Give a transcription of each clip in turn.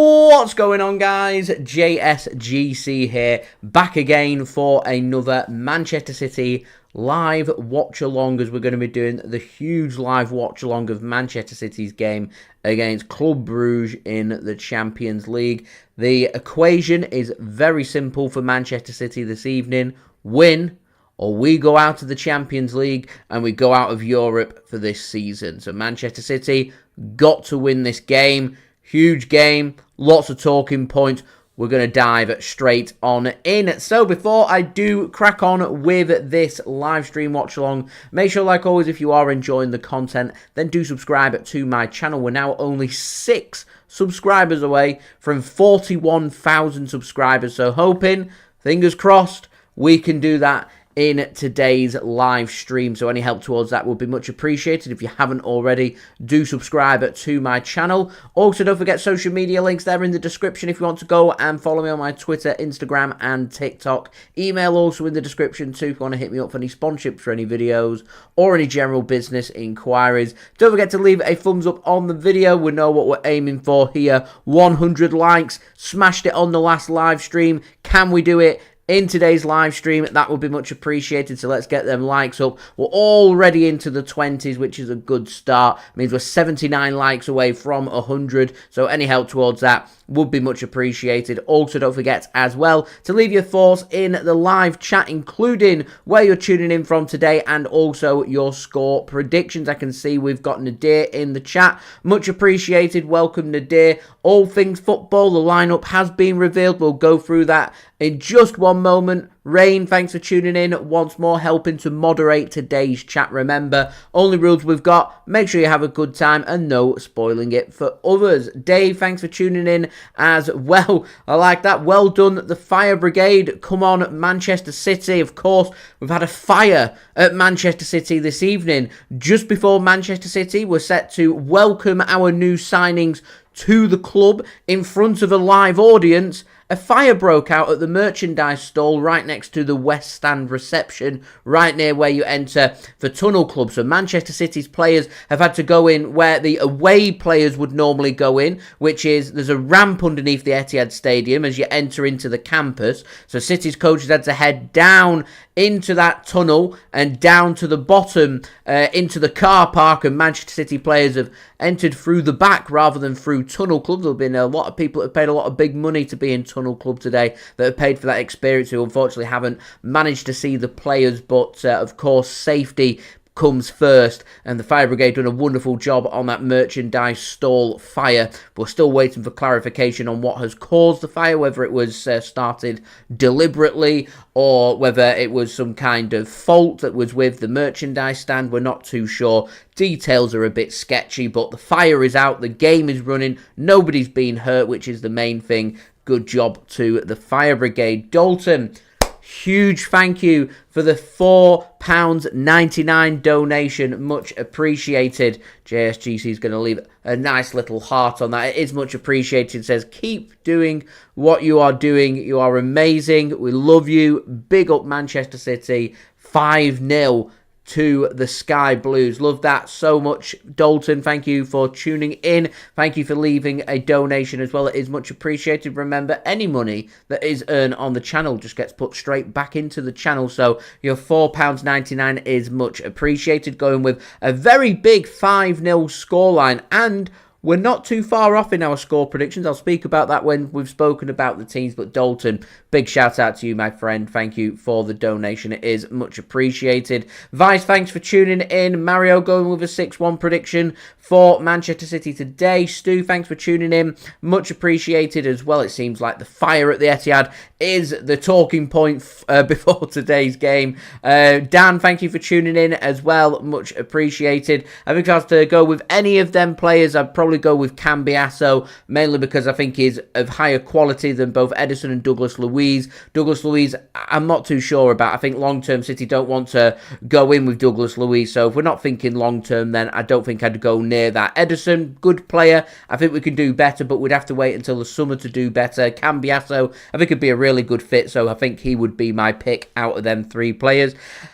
What's going on, guys? JSGC here, back again for another Manchester City live watch-along, as we're going to be doing the huge live watch-along of Manchester City's game against Club Brugge in the Champions League. The equation is very simple for Manchester City this evening: win, or we go out of the Champions League and we go out of Europe for this season. So Manchester City got to win this game. Huge game, lots of talking points. We're going to dive straight on in. So before I do crack on with this live stream watch along, make sure, like always, if you are enjoying the content, then do subscribe to my channel. We're now only 6 subscribers away from 41,000 subscribers. So hoping, fingers crossed, we can do that in today's live stream. So any help towards that would be much appreciated. If you haven't already, do subscribe to my channel. Also, don't forget social media links there in the description if you want to go and follow me on my Twitter, Instagram and TikTok. Email also in the description too if you want to hit me up for any sponsorships for any videos or any general business inquiries. Don't forget to leave a thumbs up on the video. We know what we're aiming for here. 100 likes. Smashed it on the last live stream. Can we do it in today's live stream? That would be much appreciated. So let's get them likes up. We're already into the 20s, which is a good start. It means we're 79 likes away from 100. So any help towards that would be much appreciated. Also, don't forget as well to leave your thoughts in the live chat, including where you're tuning in from today and also your score predictions. I can see we've got Nadir in the chat. Much appreciated. Welcome, Nadir. All things football, the lineup has been revealed. We'll go through that in just one moment. Rain, thanks for tuning in once more, helping to moderate today's chat. Remember, only rules we've got: make sure you have a good time and no spoiling it for others. Dave, thanks for tuning in as well. I like that. Well done, the Fire Brigade. Come on, Manchester City. Of course, we've had a fire at Manchester City this evening. Just before Manchester City were set to welcome our new signings to the club in front of a live audience, a fire broke out at the merchandise stall right next to the West Stand reception, right near where you enter the Tunnel Club. So Manchester City's players have had to go in where the away players would normally go in, which is, there's a ramp underneath the Etihad Stadium as you enter into the campus. So City's coaches had to head down into that tunnel and down to the bottom into the car park, and Manchester City players have entered through the back rather than through Tunnel Club. There have been a lot of people that have paid a lot of big money to be in Tunnel Club today that have paid for that experience, who unfortunately haven't managed to see the players, but of course safety comes first, and the Fire Brigade done a wonderful job on that merchandise stall fire. We're still waiting for clarification on what has caused the fire, whether it was started deliberately or whether it was some kind of fault that was with the merchandise stand. We're not too sure. Details are a bit sketchy, but the fire is out, the game is running, nobody's been hurt, which is the main thing. Good job to the Fire Brigade. Dalton, huge thank you for the £4.99 donation. Much appreciated. JSGC is going to leave a nice little heart on that. It is much appreciated. It says, keep doing what you are doing. You are amazing. We love you. Big up Manchester City. 5-0 to the Sky Blues. Love that so much, Dalton. Thank you for tuning in. Thank you for leaving a donation as well. It is much appreciated. Remember, any money that is earned on the channel just gets put straight back into the channel. So your £4.99 is much appreciated. Going with a very big 5-0 scoreline, and we're not too far off in our score predictions. I'll speak about that when we've spoken about the teams. But Dalton, big shout out to you, my friend. Thank you for the donation. It is much appreciated. Vice, thanks for tuning in. Mario going with a 6-1 prediction for Manchester City today. Stu, thanks for tuning in. Much appreciated as well. It seems like the fire at the Etihad is the talking point before today's game. Dan, thank you for tuning in as well. Much appreciated. I think if I was to go with any of them players, I'd probably go with Cambiasso, mainly because I think he's of higher quality than both Ederson and Douglas Luiz. Douglas Luiz, I'm not too sure about. I think long-term City don't want to go in with Douglas Luiz, so if we're not thinking long-term, then I don't think I'd go near that. Ederson, good player. I think we can do better, but we'd have to wait until the summer to do better. Cambiasso, I think it'd be a really good fit, so I think he would be my pick out of them 3 players.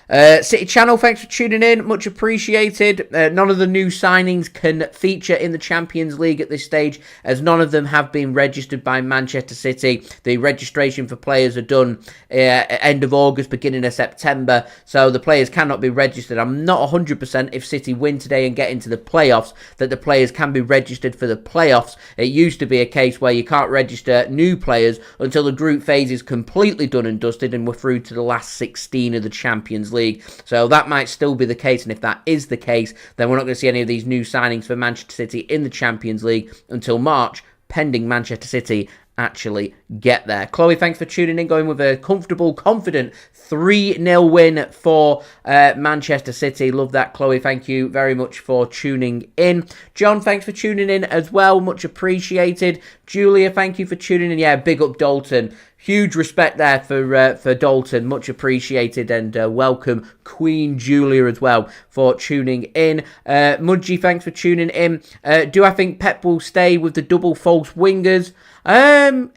City Channel, thanks for tuning in. Much appreciated. None of the new signings can feature in the Champions Champions League at this stage, as none of them have been registered by Manchester City. The registration for players are done end of August, beginning of September, so the players cannot be registered. I'm not 100% if City win today and get into the playoffs that the players can be registered for the playoffs. It used to be a case where you can't register new players until the group phase is completely done and dusted and we're through to the last 16 of the Champions League. So that might still be the case, and if that is the case, then we're not going to see any of these new signings for Manchester City in the Champions League until March, pending Manchester City actually get there. Chloe, thanks for tuning in, going with a comfortable, confident 3-0 win for Manchester City. Love that, Chloe. Thank you very much for tuning in. John, thanks for tuning in as well. Much appreciated. Julia, thank you for tuning in. Yeah, big up Dalton. Huge respect there for Dalton. Much appreciated, and welcome Queen Julia as well for tuning in. Mudgy, thanks for tuning in. Do I think Pep will stay with the double false wingers?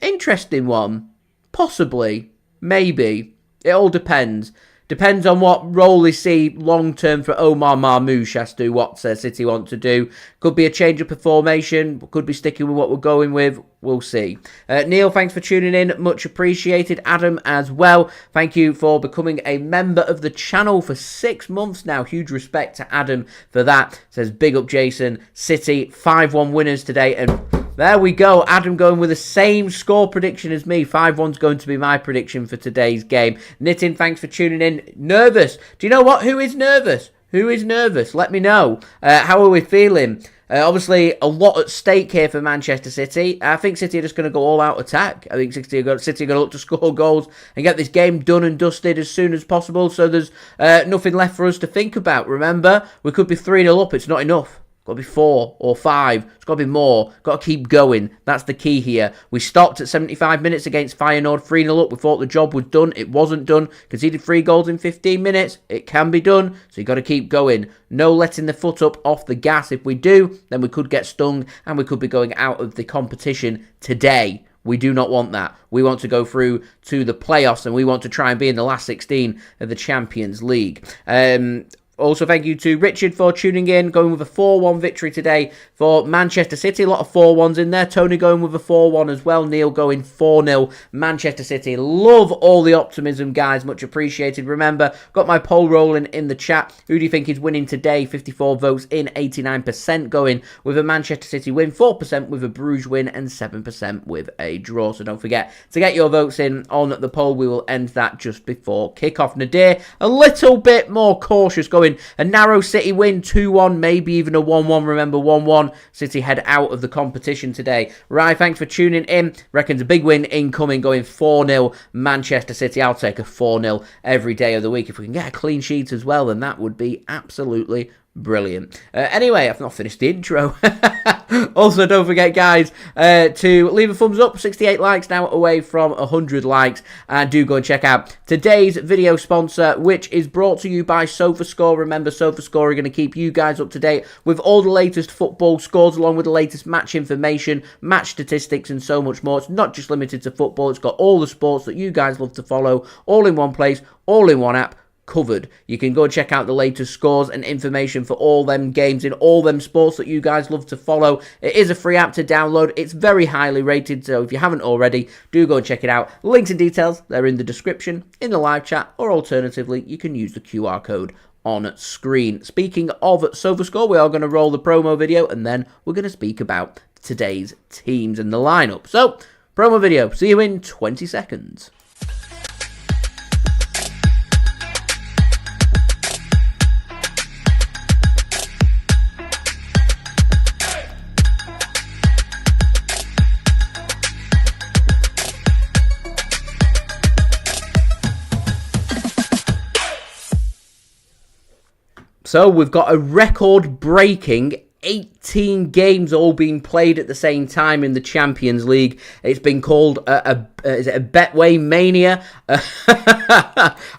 Interesting one. Possibly. Maybe. It all depends. Depends on what role they see long-term for Omar Marmoush as to what City want to do. Could be a change of formation. Could be sticking with what we're going with. We'll see. Neil, thanks for tuning in. Much appreciated. Adam as well. Thank you for becoming a member of the channel for 6 months now. Huge respect to Adam for that. Says, big up Jason. City, 5-1 winners today. And there we go. Adam going with the same score prediction as me. 5-1's going to be my prediction for today's game. Nitin, thanks for tuning in. Nervous. Do you know what? Who is nervous? Who is nervous? Let me know. How are we feeling? Obviously, a lot at stake here for Manchester City. I think City are just going to go all-out attack. I think City are going to look to score goals and get this game done and dusted as soon as possible, so there's nothing left for us to think about. Remember, we could be 3-0 up. It's not enough. Got to be 4 or 5. It's got to be more. Got to keep going. That's the key here. We stopped at 75 minutes against Feyenoord, 3-0 up. We thought the job was done. It wasn't done. Conceded 3 goals in 15 minutes. It can be done. So you got to keep going. No letting the foot up off the gas. If we do, then we could get stung and we could be going out of the competition today. We do not want that. We want to go through to the playoffs and we want to try and be in the last 16 of the Champions League. Also, thank you to Richard for tuning in, going with a 4-1 victory today for Manchester City. A lot of 4-1s in there. Tony going with a 4-1 as well. Neil going 4-0 Manchester City. Love all the optimism, guys. Much appreciated. Remember, got my poll rolling in the chat. Who do you think is winning today? 54 votes in, 89% going with a Manchester City win, 4% with a Brugge win, and 7% with a draw. So don't forget to get your votes in on the poll. We will end that just before kickoff. Nadir, a little bit more cautious, going a narrow City win, 2-1, maybe even a 1-1. Remember, 1-1. City head out of the competition today. Right, thanks for tuning in. Reckons a big win incoming, going 4-0 Manchester City. I'll take a 4-0 every day of the week. If we can get a clean sheet as well, then that would be absolutely brilliant. Anyway, I've not finished the intro. Also, don't forget, guys, to leave a thumbs up. 68 likes now, away from 100 likes. And do go and check out today's video sponsor, which is brought to you by SofaScore. Remember, SofaScore are going to keep you guys up to date with all the latest football scores, along with the latest match information, match statistics, and so much more. It's not just limited to football. It's got all the sports that you guys love to follow, all in one place, all in one app, covered. You can go check out the latest scores and information for all them games in all them sports that you guys love to follow. It is a free app to download. It's very highly rated, so if you haven't already, do go and check it out. Links and details, they're in the description, in the live chat, or alternatively, you can use the QR code on screen. Speaking of SofaScore, we are going to roll the promo video, and then we're going to speak about today's teams and the lineup. So, promo video. See you in 20 seconds. So we've got a record-breaking 18 games all being played at the same time in the Champions League. It's been called is it a Betway Mania?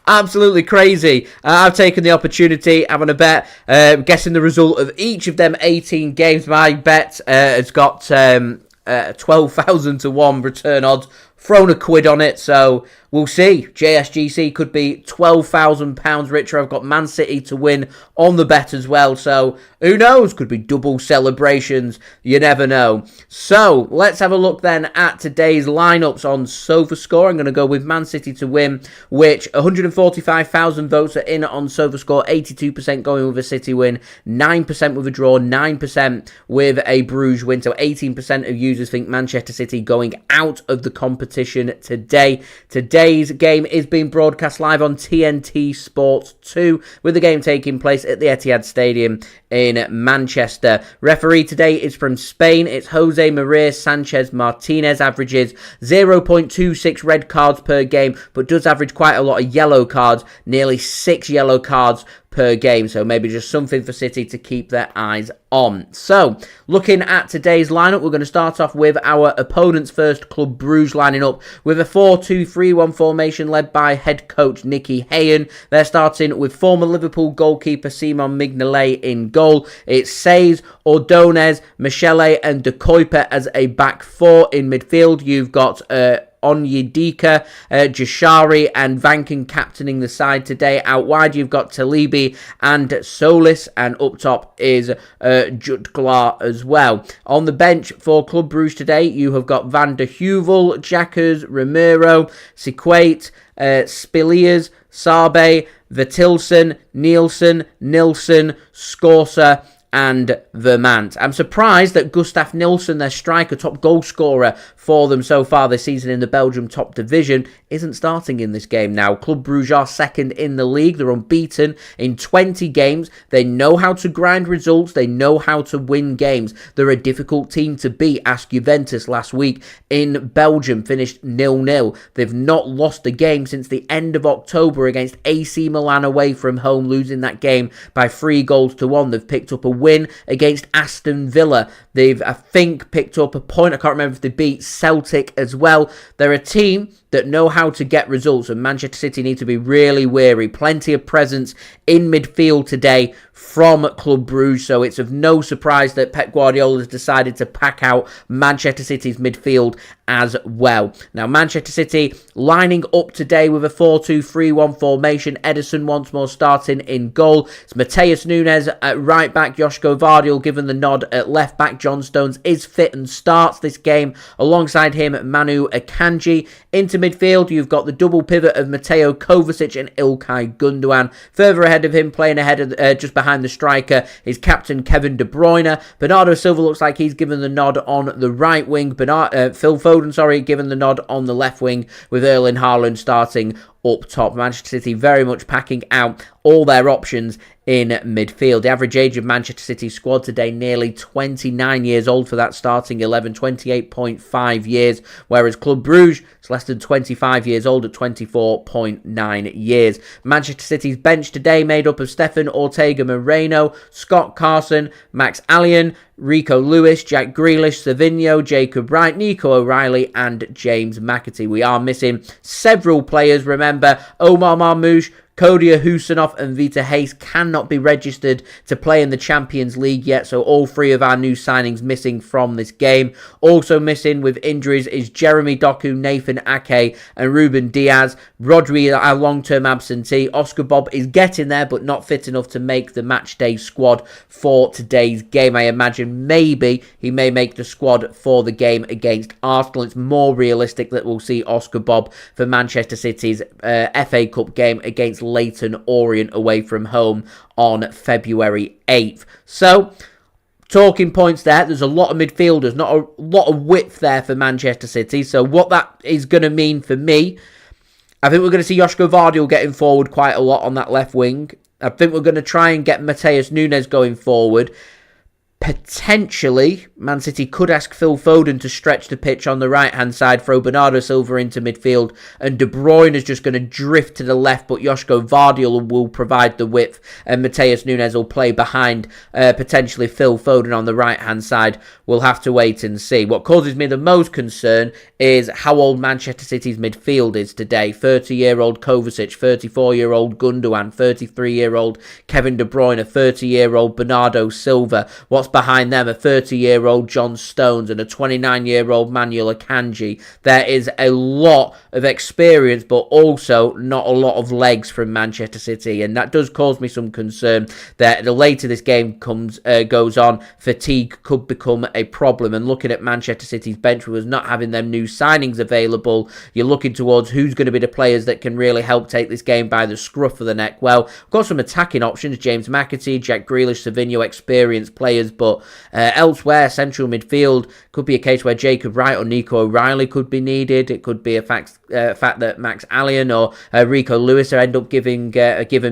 Absolutely crazy. I've taken the opportunity, having a bet, guessing the result of each of them 18 games. My bet has got 12,000 to 1 return odds. thrown a quid on it, so we'll see. JSGC could be £12,000 richer. I've got Man City to win on the bet as well, so who knows? Could be double celebrations. You never know. So let's have a look then at today's lineups on SofaScore. I'm going to go with Man City to win, which 145,000 votes are in on SofaScore. 82% going with a City win, 9% with a draw, 9% with a Bruges win. So 18% of users think Manchester City going out of the competition today. Today's game is being broadcast live on TNT Sports 2, with the game taking place at the Etihad Stadium in Manchester. Referee today is from Spain. It's Jose Maria Sanchez Martinez. Averages 0.26 red cards per game, but does average quite a lot of yellow cards, nearly 6 yellow cards per game, so maybe just something for City to keep their eyes on. So, looking at today's lineup, we're going to start off with our opponent's first Club Brugge lining up with a 4-2-3-1 formation led by head coach Nicky Hayen. They're starting with former Liverpool goalkeeper Simon Mignolet in goal. It's Says, Ordonez, Mignolet and De Kuyper as a back four. In midfield, you've got Onyedika, Jashari and Vanken captaining the side today. Out wide, you've got Talibi and Solis, and up top is Jutglar as well. On the bench for Club Brugge today, you have got Van der Heuvel, Jackers, Romero, Siquate, Spiliers, Sarbe, Vertilsen, Nilsson, Scorsa, and Vermont. I'm surprised that Gustaf Nilsson, their striker, top goal scorer for them so far this season in the Belgium top division, isn't starting in this game now. Club Brugge are second in the league. They're unbeaten in 20 games. They know how to grind results. They know how to win games. They're a difficult team to beat. Ask Juventus last week in Belgium, finished 0-0. They've not lost a game since the end of October against AC Milan away from home, losing that game by 3-1. They've picked up a win against Aston Villa. They've, I think, picked up a point. I can't remember if they beat Celtic as well. They're a team that know how to get results, and Manchester City need to be really wary. Plenty of presence in midfield today from Club Brugge, so it's of no surprise that Pep Guardiola has decided to pack out Manchester City's midfield as well. Now, Manchester City lining up today with a 4-2-3-1 formation. Ederson once more starting in goal. It's Matheus Nunes at right back. Josko Gvardiol given the nod at left back. John Stones is fit and starts this game. Alongside him, Manuel Akanji. Into midfield, you've got the double pivot of Mateo Kovacic and Ilkay Gundogan. Further ahead of him, playing ahead of just behind the striker, is captain Kevin De Bruyne. Bernardo Silva looks like he's given the nod on the right wing. Phil Foden, given the nod on the left wing, with Erling Haaland starting up top. Manchester City very much packing out all their options in midfield. The average age of Manchester City's squad today, nearly 29 years old for that starting 11, 28.5 years, whereas Club Brugge is less than 25 years old at 24.9 years. Manchester City's bench today made up of Stefan Ortega-Moreno, Scott Carson, Max Allian, Rico Lewis, Jack Grealish, Savinho, Jacob Wright, Nico O'Reilly and James McAtee. We are missing several players. Remember, Omar Marmoush, Abdukodir Khusanov and Vitor Reis cannot be registered to play in the Champions League yet, so all three of our new signings missing from this game. Also missing with injuries is Jeremy Doku, Nathan Ake and Ruben Dias. Rodri, our long-term absentee. Oscar Bobb is getting there but not fit enough to make the matchday squad for today's game. I imagine maybe he may make the squad for the game against Arsenal. It's more realistic that we'll see Oscar Bobb for Manchester City's FA Cup game against Leyton Orient away from home on February 8th. So, talking points there. There's a lot of midfielders, not a lot of width there for Manchester City. So what that is going to mean for me, I think we're going to see Josko Gvardiol getting forward quite a lot on that left wing. I think we're going to try and get Matheus Nunes going forward. Potentially, Man City could ask Phil Foden to stretch the pitch on the right-hand side, throw Bernardo Silva into midfield, and De Bruyne is just going to drift to the left, but Josko Gvardiol will provide the width, and Matheus Nunes will play behind potentially Phil Foden on the right-hand side. We'll have to wait and see. What causes me the most concern is how old Manchester City's midfield is today. 30-year-old Kovacic, 34-year-old Gundogan, 33-year-old Kevin De Bruyne, 30-year-old Bernardo Silva. What's behind them a 30-year-old John Stones and a 29-year-old Manuel Akanji. There is a lot of experience, but also not a lot of legs from Manchester City, and that does cause me some concern that the later this game goes on, fatigue could become a problem. And looking at Manchester City's bench with us not having them new signings available, you're looking towards who's going to be the players that can really help take this game by the scruff of the neck. Well, we've got some attacking options: James McAtee, Jack Grealish, Savinho, experienced players, but elsewhere, central midfield, could be a case where Jacob Wright or Nico O'Reilly could be needed. It could be a fact that Max Allian or Rico Lewis end up given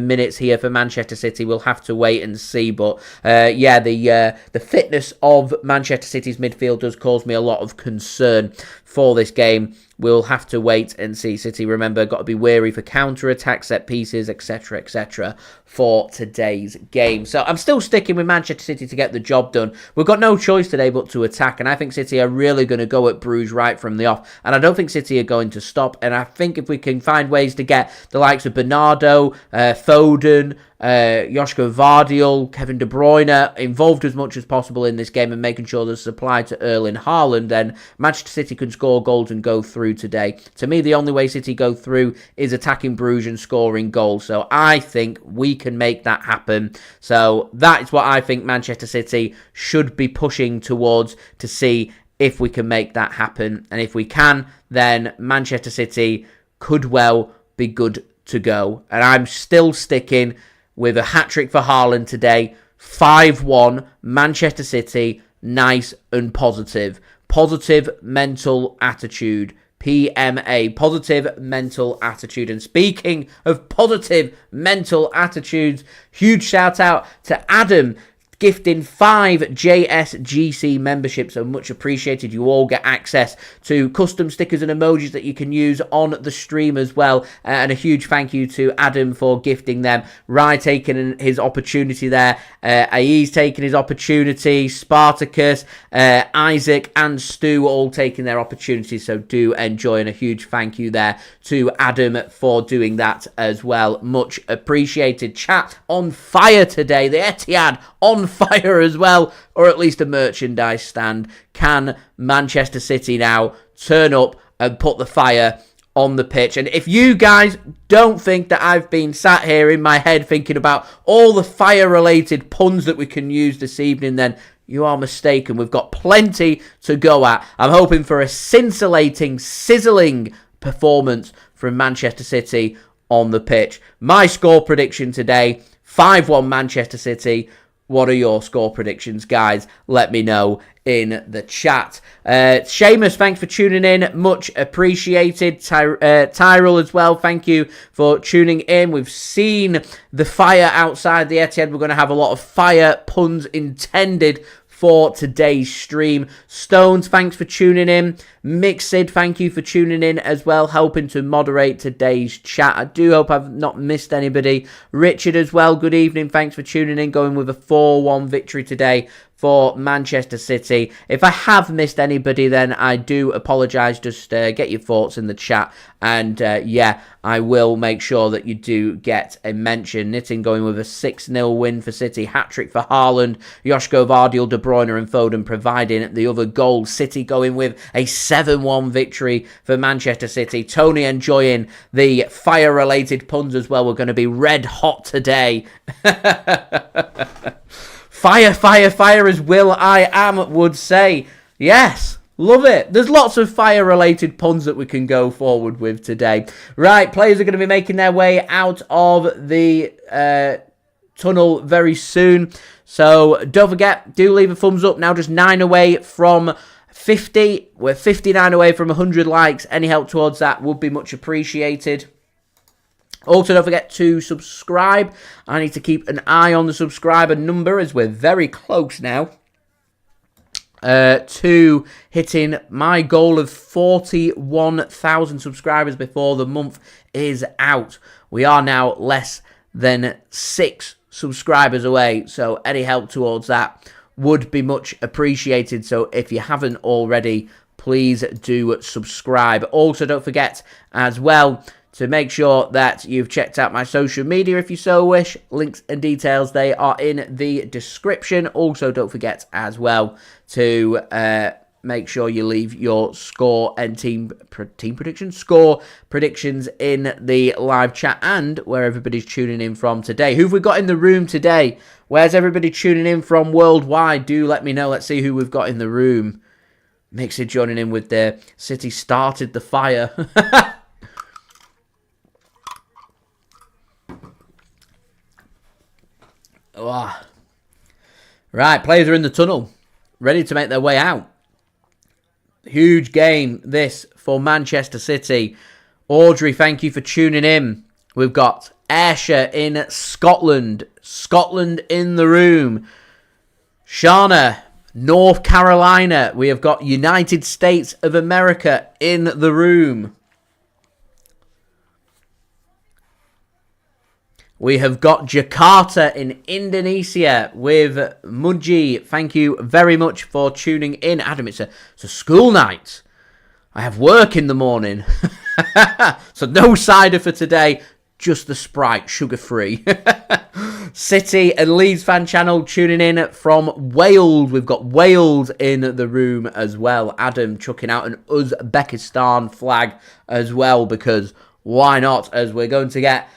minutes here for Manchester City. We'll have to wait and see, but the fitness of Manchester City's midfield does cause me a lot of concern for this game. We'll have to wait and see. City, remember, got to be wary for counter-attacks, set pieces, etc., etc. for today's game. So I'm still sticking with Manchester City to get the job done. We've got no choice today but to attack, and I think City are really going to go at Bruges right from the off, and I don't think City are going to stop. And I think if we can find ways to get the likes of Bernardo, Foden, Josko Gvardiol, Kevin De Bruyne involved as much as possible in this game and making sure there's supply to Erling Haaland, then Manchester City can score goals and go through today. To me, the only way City go through is attacking Bruges and scoring goals. So I think we can make that happen. So that is what I think Manchester City should be pushing towards to see if we can make that happen. And if we can, then Manchester City could well be good to go. And I'm still sticking with a hat-trick for Haaland today. 5-1, Manchester City, nice and positive. Positive mental attitude. PMA, positive mental attitude. And speaking of positive mental attitudes, huge shout out to Adam, gifting 5 JSGC memberships, so much appreciated. You all get access to custom stickers and emojis that you can use on the stream as well, and a huge thank you to Adam for gifting them. Rai taking his opportunity there, Ai's taking his opportunity, Spartacus, Isaac and Stu all taking their opportunities, so do enjoy, and a huge thank you there to Adam for doing that as well. Much appreciated. Chat on fire today. The Etihad on fire as well, or at least a merchandise stand. Can Manchester City now turn up and put the fire on the pitch? And if you guys don't think that I've been sat here in my head thinking about all the fire related puns that we can use this evening, then you are mistaken. We've got plenty to go at. I'm hoping for a scintillating, sizzling performance from Manchester City on the pitch. My score prediction today, 5-1 Manchester City. What are your score predictions, guys? Let me know in the chat. Seamus, thanks for tuning in. Much appreciated. Tyrell as well, thank you for tuning in. We've seen the fire outside the Etihad. We're going to have a lot of fire puns intended for today's stream. Stones, thanks for tuning in. Mixed, thank you for tuning in as well, helping to moderate today's chat. I do hope I've not missed anybody. Richard as well, good evening, thanks for tuning in. Going with a 4-1 victory today for Manchester City. If I have missed anybody, then I do apologise. Just get your thoughts in the chat, and yeah, I will make sure that you do get a mention. Knitting going with a 6-0 win for City. Hat-trick for Haaland, Josko Gvardiol, De Bruyne and Foden providing the other goals. City going with a 7-1 victory for Manchester City. Tony enjoying the fire-related puns as well. We're going to be red hot today. Fire, fire, fire, as Will I Am would say. Yes, love it. There's lots of fire-related puns that we can go forward with today. Right, players are going to be making their way out of the tunnel very soon. So don't forget, do leave a thumbs up. Now just 9 away from 50. We're 59 away from 100 likes. Any help towards that would be much appreciated. Also, don't forget to subscribe. I need to keep an eye on the subscriber number as we're very close now to hitting my goal of 41,000 subscribers before the month is out. We are now less than 6 subscribers away, so any help towards that would be much appreciated. So if you haven't already, please do subscribe. Also, don't forget as well to make sure that you've checked out my social media if you so wish. Links and details, they are in the description. Also, don't forget as well to make sure you leave your score and team predictions, score predictions in the live chat and where everybody's tuning in from today. Who've we got in the room today? Where's everybody tuning in from worldwide? Do let me know. Let's see who we've got in the room. Mixie joining in with the City started the fire. Oh. Right, players are in the tunnel, ready to make their way out. Huge game, this, for Manchester City. Audrey, thank you for tuning in. We've got Ayrshire in Scotland. Scotland in the room. Shana, North Carolina. We have got United States of America in the room. We have got Jakarta in Indonesia with Mudji. Thank you very much for tuning in. Adam, it's a school night. I have work in the morning. So no cider for today. Just the Sprite, sugar-free. City and Leeds fan channel tuning in from Wales. We've got Wales in the room as well. Adam chucking out an Uzbekistan flag as well, because why not, as we're going to get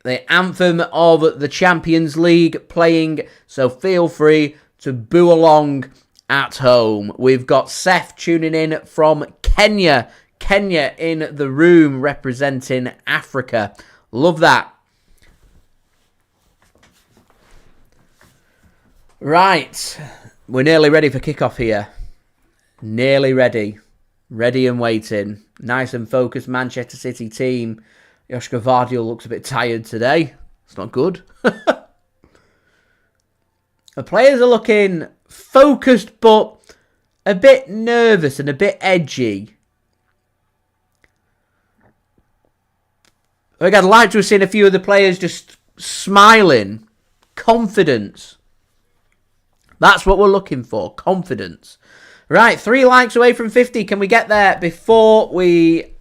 the anthem of the Champions League playing, so feel free to boo along at home. We've got Seth tuning in from Kenya. Kenya in the room representing Africa. Love that. Right. We're nearly ready for kickoff here. Nearly ready. Ready and waiting. Nice and focused Manchester City team. Josko Gvardiol looks a bit tired today. It's not good. The players are looking focused, but a bit nervous and a bit edgy. I'd like to have seen a few of the players just smiling. Confidence. That's what we're looking for. Confidence. Right, 3 likes away from 50. Can we get there before we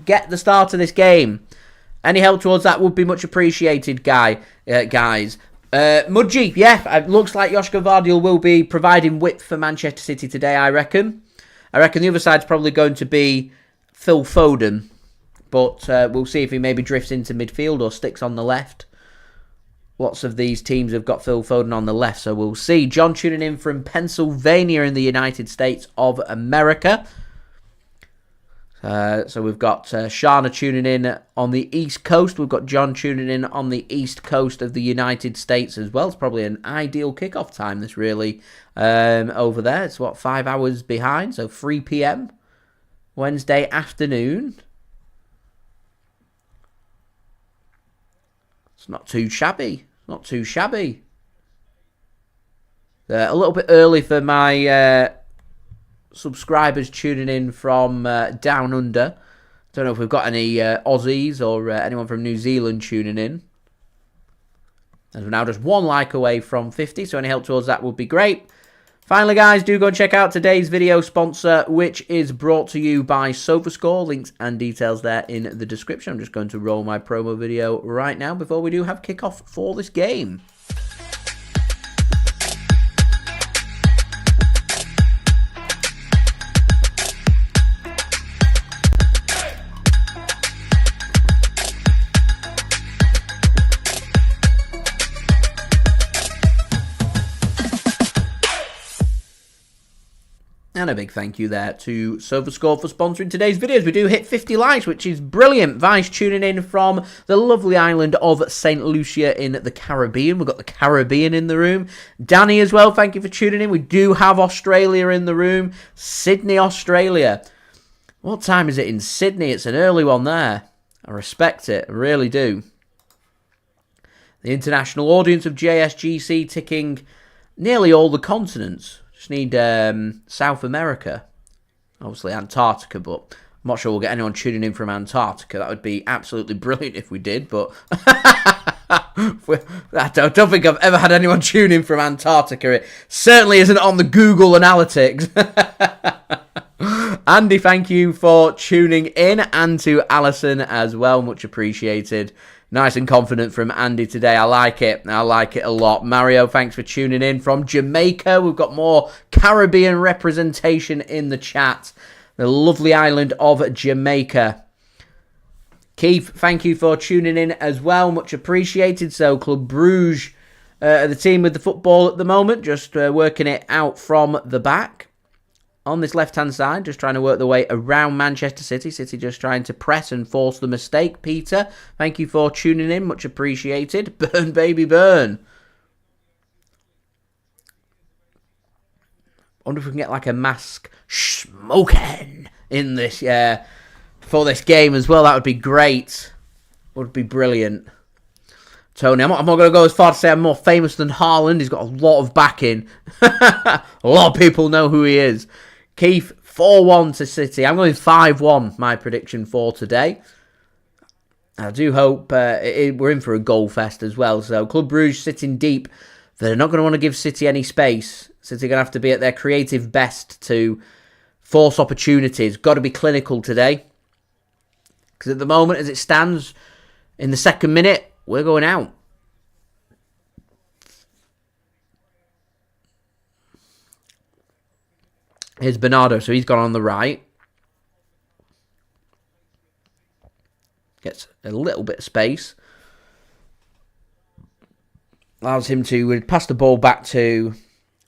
get the start of this game? Any help towards that would be much appreciated, guys. Mudji, yeah, it looks like Josko Gvardiol will be providing width for Manchester City today, I reckon. I reckon the other side's probably going to be Phil Foden. But we'll see if he maybe drifts into midfield or sticks on the left. Lots of these teams have got Phil Foden on the left, so we'll see. John tuning in from Pennsylvania in the United States of America. So we've got Shana tuning in on the East Coast. We've got John tuning in on the East Coast of the United States as well. It's probably an ideal kickoff time, this really, over there. It's, 5 hours behind, so 3 p.m. Wednesday afternoon. It's not too shabby. Not too shabby. A little bit early for my subscribers tuning in from down under. Don't know if we've got any Aussies or anyone from New Zealand tuning in. As we're now just 1 like away from 50, so any help towards that would be great. Finally, guys, do go and check out today's video sponsor, which is brought to you by SofaScore. Links and details there in the description. I'm just going to roll my promo video right now before we do have kickoff for this game. And a big thank you there to SofaScore for sponsoring today's videos. We do hit 50 likes, which is brilliant. Vice tuning in from the lovely island of St. Lucia in the Caribbean. We've got the Caribbean in the room. Danny as well, thank you for tuning in. We do have Australia in the room. Sydney, Australia. What time is it in Sydney? It's an early one there. I respect it. I really do. The international audience of JSGC ticking nearly all the continents. Just need South America. Obviously Antarctica, but I'm not sure we'll get anyone tuning in from Antarctica. That would be absolutely brilliant if we did, but I don't think I've ever had anyone tune in from Antarctica. It certainly isn't on the Google Analytics. Andy, thank you for tuning in, and to Alison as well. Much appreciated. Nice and confident from Andy today. I like it. I like it a lot. Mario, thanks for tuning in from Jamaica. We've got more Caribbean representation in the chat. The lovely island of Jamaica. Keith, thank you for tuning in as well. Much appreciated. So, Club Brugge, the team with the football at the moment, just working it out from the back. On this left-hand side, just trying to work the way around Manchester City. City just trying to press and force the mistake. Peter, thank you for tuning in. Much appreciated. Burn, baby, burn. I wonder if we can get like a mask smoking in this, for this game as well. That would be great. Would be brilliant. Tony, I'm not going to go as far to say I'm more famous than Haaland. He's got a lot of backing. A lot of people know who he is. Keith, 4-1 to City. I'm going 5-1, my prediction for today. I do hope we're in for a goal fest as well. So, Club Brugge sitting deep. They're not going to want to give City any space. City are going to have to be at their creative best to force opportunities. Got to be clinical today. Because at the moment, as it stands, in the second minute, we're going out. Here's Bernardo, so he's gone on the right. Gets a little bit of space. Allows him to pass the ball back to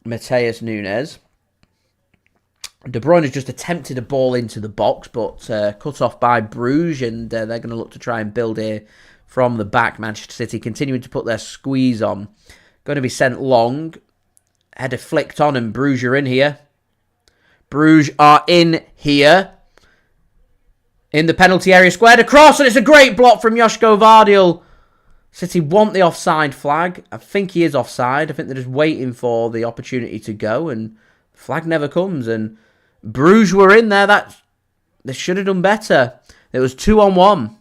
Matheus Nunes. De Bruyne has just attempted a ball into the box, but cut off by Brugge, and they're going to look to try and build here from the back. Manchester City continuing to put their squeeze on. Going to be sent long. Header flicked on, and Brugge are in here. Brugge are in here. In the penalty area, squared across, and it's a great block from Josko Gvardiol. City want the offside flag. I think he is offside. I think they're just waiting for the opportunity to go, and the flag never comes. And Brugge were in there. They should have done better. It was 2-on-1.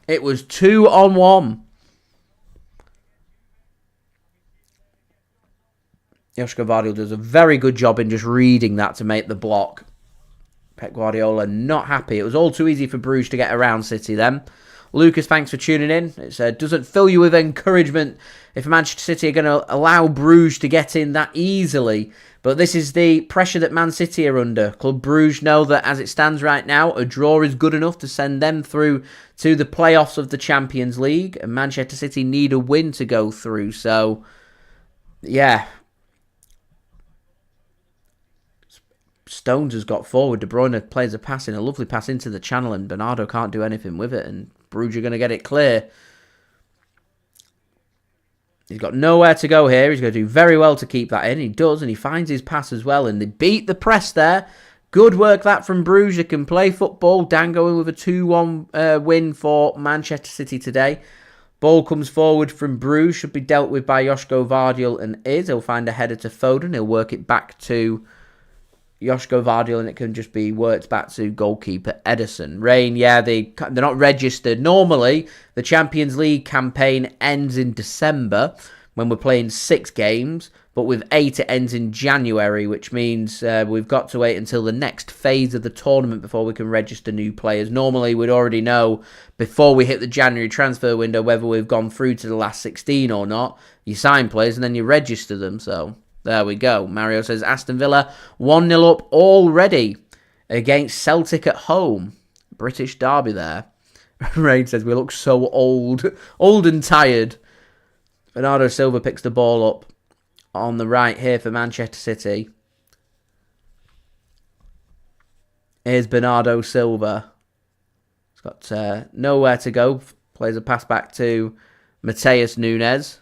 It was 2-on-1. Josko Gvardiol does a very good job in just reading that to make the block. Pep Guardiola not happy. It was all too easy for Brugge to get around City then. Lucas, thanks for tuning in. It doesn't fill you with encouragement if Manchester City are going to allow Brugge to get in that easily. But this is the pressure that Man City are under. Club Brugge know that as it stands right now, a draw is good enough to send them through to the playoffs of the Champions League. And Manchester City need a win to go through. So, yeah. Stones has got forward. De Bruyne plays a pass in, a lovely pass into the channel, and Bernardo can't do anything with it, and Brugge are going to get it clear. He's got nowhere to go here. He's going to do very well to keep that in. He does, and he finds his pass as well, and they beat the press there. Good work that from Brugge. They can play football. Dan going with a 2-1 win for Manchester City today. Ball comes forward from Brugge. Should be dealt with by Josko Gvardiol, and is. He'll find a header to Foden. He'll work it back to Josko Gvardiol, and it can just be worked back to goalkeeper Ederson. Rain, yeah, they're not registered. Normally, the Champions League campaign ends in December when we're playing 6 games, but with 8 it ends in January, which means we've got to wait until the next phase of the tournament before we can register new players. Normally, we'd already know before we hit the January transfer window whether we've gone through to the last 16 or not. You sign players and then you register them, so there we go. Mario says Aston Villa 1-0 up already against Celtic at home. British derby there. Rain says we look so old. Old and tired. Bernardo Silva picks the ball up on the right here for Manchester City. Here's Bernardo Silva. He's got nowhere to go. Plays a pass back to Matheus Nunes.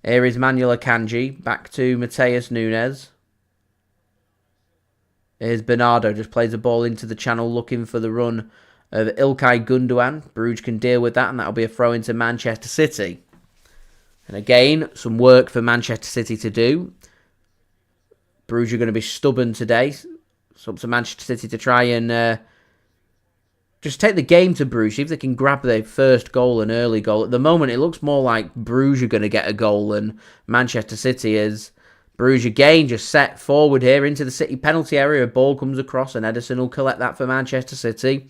Here is Manuel Akanji, back to Matheus Nunes. Here's Bernardo, just plays the ball into the channel, looking for the run of Ilkay Gundogan. Brugge can deal with that, and that'll be a throw into Manchester City. And again, some work for Manchester City to do. Brugge are going to be stubborn today. It's up to Manchester City to try and just take the game to Brugge, see if they can grab their first goal, an early goal. At the moment, it looks more like Brugge are going to get a goal than Manchester City is. Brugge again just set forward here into the City penalty area. A ball comes across and Ederson will collect that for Manchester City.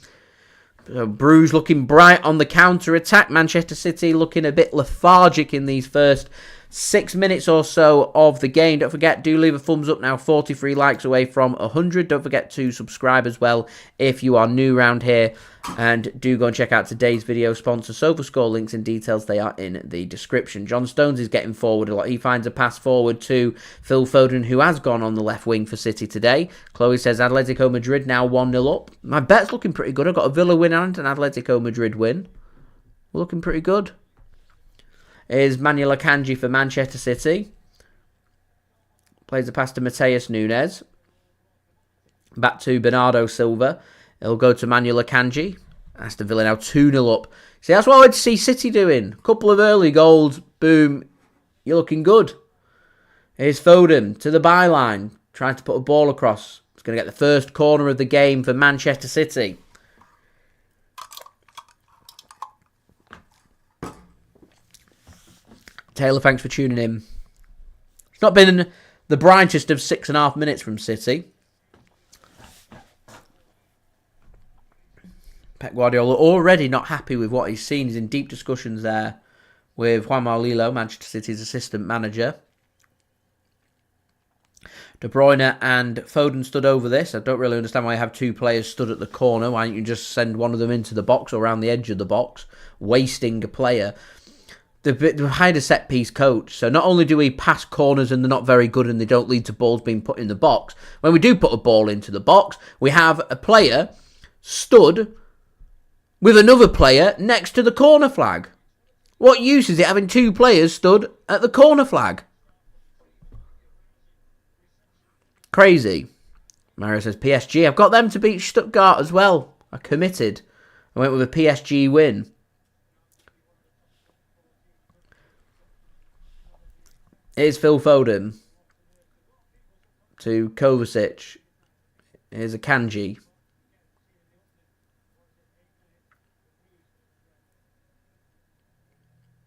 So Brugge looking bright on the counter-attack. Manchester City looking a bit lethargic in these first 6 minutes or so of the game. Don't forget, do leave a thumbs up now. 43 likes away from 100. Don't forget to subscribe as well if you are new around here. And do go and check out today's video sponsor, SofaScore. Links and details, they are in the description. John Stones is getting forward a lot. He finds a pass forward to Phil Foden, who has gone on the left wing for City today. Chloe says Atletico Madrid now 1-0 up. My bet's looking pretty good. I've got a Villa win and an Atletico Madrid win. We're looking pretty good. Is Manuel Akanji for Manchester City. Plays the pass to Matheus Nunes. Back to Bernardo Silva. It'll go to Manuel Akanji. Aston Villa now 2-0 up. See, that's what I want to see City doing. Couple of early goals. Boom. You're looking good. Here's Foden to the byline. Trying to put a ball across. He's going to get the first corner of the game for Manchester City. Taylor, thanks for tuning in. It's not been the brightest of 6.5 minutes from City. Pep Guardiola already not happy with what he's seen. He's in deep discussions there with Juan Marlilo, Manchester City's assistant manager. De Bruyne and Foden stood over this. I don't really understand why you have two players stood at the corner. Why don't you just send one of them into the box or around the edge of the box, wasting a player? They've hired a set-piece coach, so not only do we pass corners and they're not very good and they don't lead to balls being put in the box, when we do put a ball into the box, we have a player stood with another player next to the corner flag. What use is it having two players stood at the corner flag? Crazy. Mario says PSG. I've got them to beat Stuttgart as well. I committed. I went with a PSG win. Here's Phil Foden to Kovacic. Here's Akanji.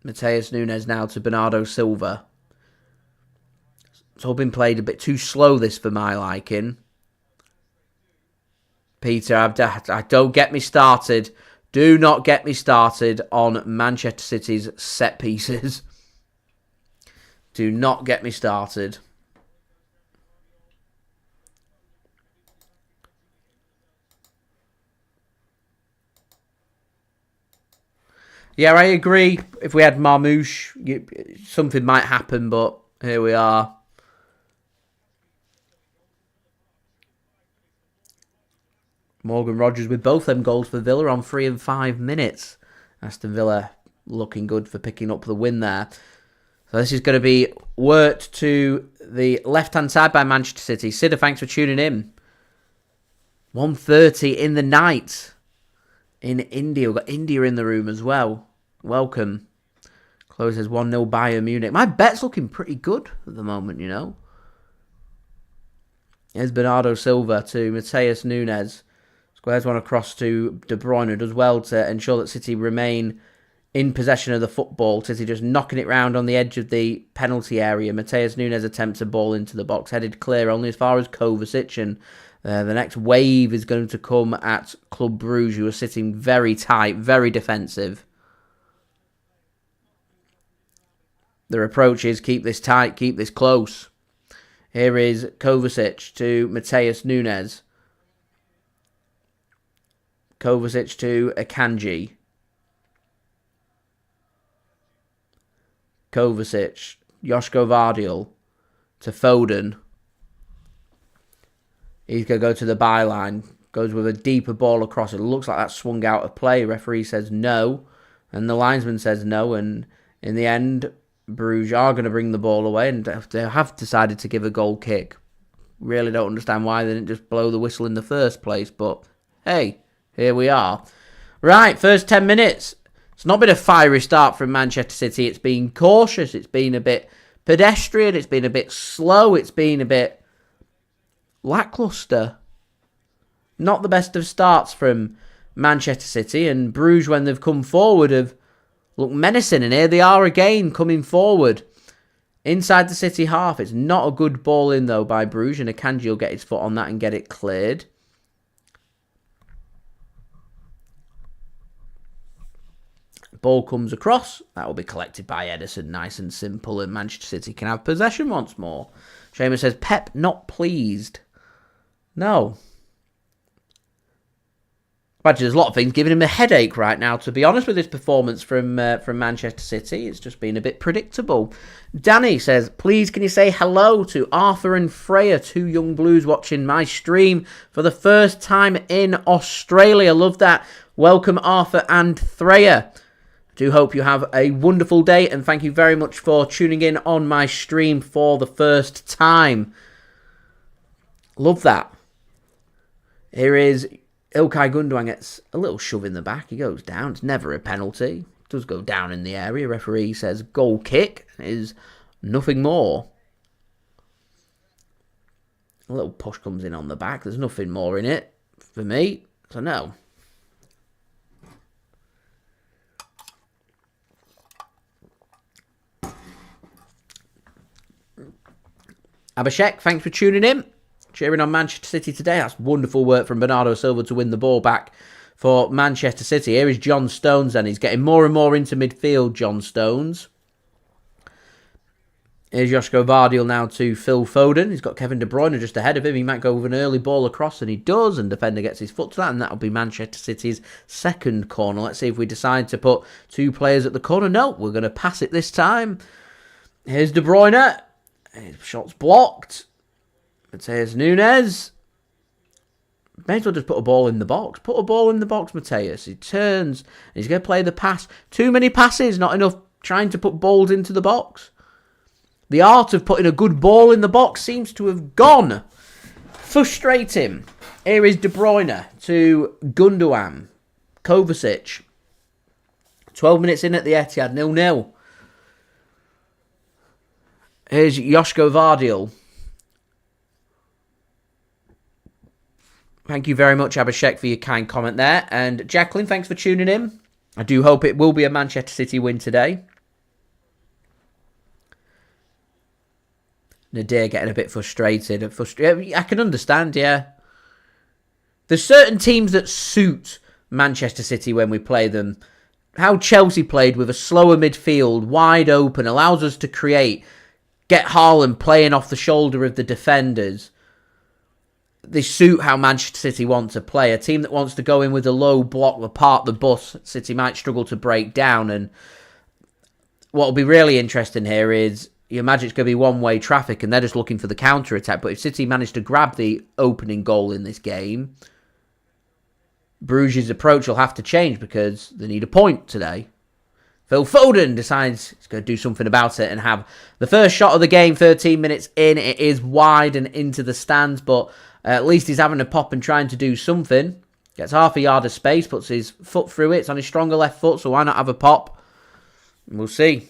Matheus Nunes now to Bernardo Silva. It's all been played a bit too slow, this, for my liking. Peter, don't get me started. Do not get me started on Manchester City's set pieces. Do not get me started. Yeah, I agree. If we had Marmoush, something might happen, but here we are. Morgan Rogers with both them goals for Villa on 3 and 5 minutes. Aston Villa looking good for picking up the win there. So this is going to be worked to the left-hand side by Manchester City. Sidda, thanks for tuning in. 1:30 in the night in India. We've got India in the room as well. Welcome. Chloe says 1-0 Bayern Munich. My bet's looking pretty good at the moment, you know. Here's Bernardo Silva to Matheus Nunes. Squares one across to De Bruyne. Does well to ensure that City remain in possession of the football. City just knocking it round on the edge of the penalty area. Matheus Nunes attempts a ball into the box. Headed clear only as far as Kovacic. And the next wave is going to come at Club Brugge, who are sitting very tight, very defensive. Their approach is keep this tight, keep this close. Here is Kovacic to Matheus Nunes. Kovacic to Akanji. Kovacic. Josko Gvardiol to Foden. He's going to go to the byline. Goes with a deeper ball across. It looks like that swung out of play. Referee says no. And the linesman says no. And in the end, Brugge are going to bring the ball away. And they have decided to give a goal kick. Really don't understand why they didn't just blow the whistle in the first place. But hey, here we are. Right, first 10 minutes. It's not been a fiery start from Manchester City. It's been cautious. It's been a bit pedestrian. It's been a bit slow. It's been a bit lacklustre. Not the best of starts from Manchester City. And Brugge, when they've come forward, have looked menacing. And here they are again, coming forward. Inside the City half. It's not a good ball in, though, by Brugge. And Akanji will get his foot on that and get it cleared. Ball comes across. That will be collected by Ederson. Nice and simple. And Manchester City can have possession once more. Seamus says, Pep not pleased. No. But there's a lot of things giving him a headache right now, to be honest, with his performance from Manchester City. It's just been a bit predictable. Danny says, please can you say hello to Arthur and Freya, 2 young blues watching my stream for the first time in Australia. Love that. Welcome, Arthur and Freya. Do hope you have a wonderful day, and thank you very much for tuning in on my stream for the first time. Love that. Here is Ilkay Gundogan. Gets a little shove in the back. He goes down. It's never a penalty. It does go down in the area. Referee says goal kick is nothing more. A little push comes in on the back. There's nothing more in it for me. So no. Abhishek, thanks for tuning in. Cheering on Manchester City today. That's wonderful work from Bernardo Silva to win the ball back for Manchester City. Here is John Stones, and he's getting more and more into midfield, John Stones. Here's Josko Gvardiol now to Phil Foden. He's got Kevin De Bruyne just ahead of him. He might go with an early ball across, and he does, and defender gets his foot to that, and that'll be Manchester City's second corner. Let's see if we decide to put 2 players at the corner. No, we're going to pass it this time. Here's De Bruyne. His shot's blocked. Matheus Nunes. May as well just put a ball in the box. Put a ball in the box, Matheus. He turns. And he's going to play the pass. Too many passes. Not enough trying to put balls into the box. The art of putting a good ball in the box seems to have gone. Frustrating. Here is De Bruyne to Gundogan. Kovacic. 12 minutes in at the Etihad. 0-0. Here's Josko Gvardiol. Thank you very much, Abhishek, for your kind comment there. And Jacqueline, thanks for tuning in. I do hope it will be a Manchester City win today. Nadir getting a bit frustrated. I can understand, yeah. There's certain teams that suit Manchester City when we play them. How Chelsea played with a slower midfield, wide open, allows us to create. Get Haaland playing off the shoulder of the defenders. They suit how Manchester City want to play. A team that wants to go in with a low block, apart the bus, City might struggle to break down. And what will be really interesting here is, you imagine it's going to be one-way traffic and they're just looking for the counter-attack. But if City manage to grab the opening goal in this game, Bruges' approach will have to change because they need a point today. Phil Foden decides he's going to do something about it and have the first shot of the game 13 minutes in. It is wide and into the stands, but at least he's having a pop and trying to do something. Gets half a yard of space, puts his foot through it. It's on his stronger left foot, so why not have a pop? We'll see.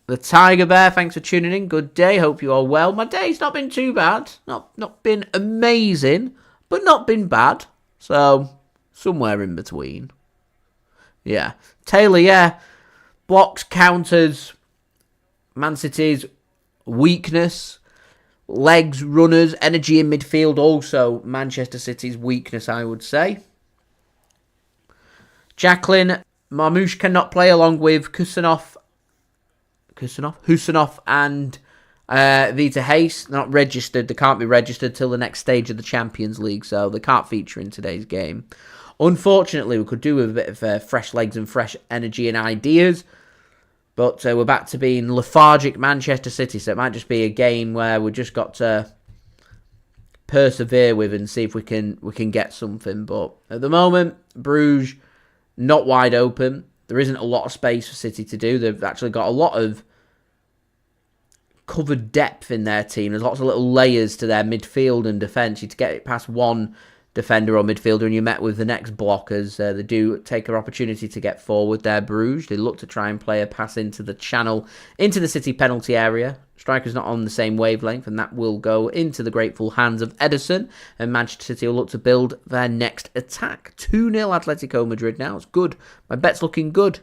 The Tiger Bear, thanks for tuning in. Good day, hope you are well. My day's not been too bad. Not been amazing, but not been bad. So, somewhere in between. Yeah. Taylor, yeah. Blocks, counters, Man City's weakness, legs, runners, energy in midfield, also Manchester City's weakness, I would say. Jacqueline, Marmoush cannot play along with Khusanov and Vitor Reis. They're not registered. They can't be registered till the next stage of the Champions League, so they can't feature in today's game. Unfortunately, we could do with a bit of fresh legs and fresh energy and ideas. But we're back to being lethargic Manchester City. So it might just be a game where we've just got to persevere with and see if we can get something. But at the moment, Bruges not wide open. There isn't a lot of space for City to do. They've actually got a lot of covered depth in their team. There's lots of little layers to their midfield and defence. You to get it past one defender or midfielder and you're met with the next block as they do take an opportunity to get forward there. Bruges, they look to try and play a pass into the channel, into the City penalty area. Striker's not on the same wavelength and that will go into the grateful hands of Ederson, and Manchester City will look to build their next attack. 2-0 Atletico Madrid now. It's good. My bet's looking good.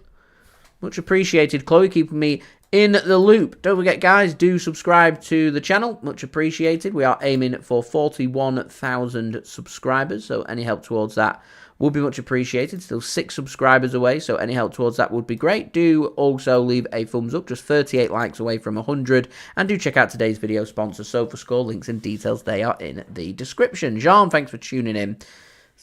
Much appreciated, Chloe, keeping me in the loop. Don't forget, guys, do subscribe to the channel. Much appreciated. We are aiming for 41,000 subscribers, so any help towards that would be much appreciated. Still 6 subscribers away, so any help towards that would be great. Do also leave a thumbs up, just 38 likes away from 100. And do check out today's video sponsor, SofaScore. Links and details, they are in the description. Jean, thanks for tuning in.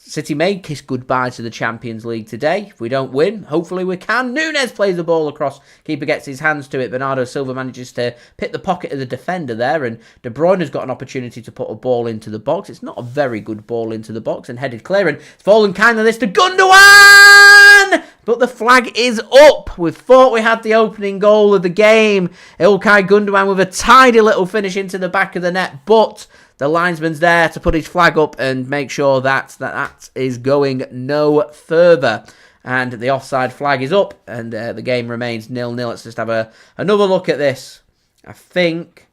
City may kiss goodbye to the Champions League today. If we don't win, hopefully we can. Nunes plays the ball across. Keeper gets his hands to it. Bernardo Silva manages to pick the pocket of the defender there. And De Bruyne has got an opportunity to put a ball into the box. It's not a very good ball into the box. And headed clear. And it's fallen kind of this to Gundogan! But the flag is up. We thought we had the opening goal of the game. Ilkay Gundogan with a tidy little finish into the back of the net. But the linesman's there to put his flag up and make sure that is going no further. And the offside flag is up, and the game remains 0-0. Let's just have another look at this. I think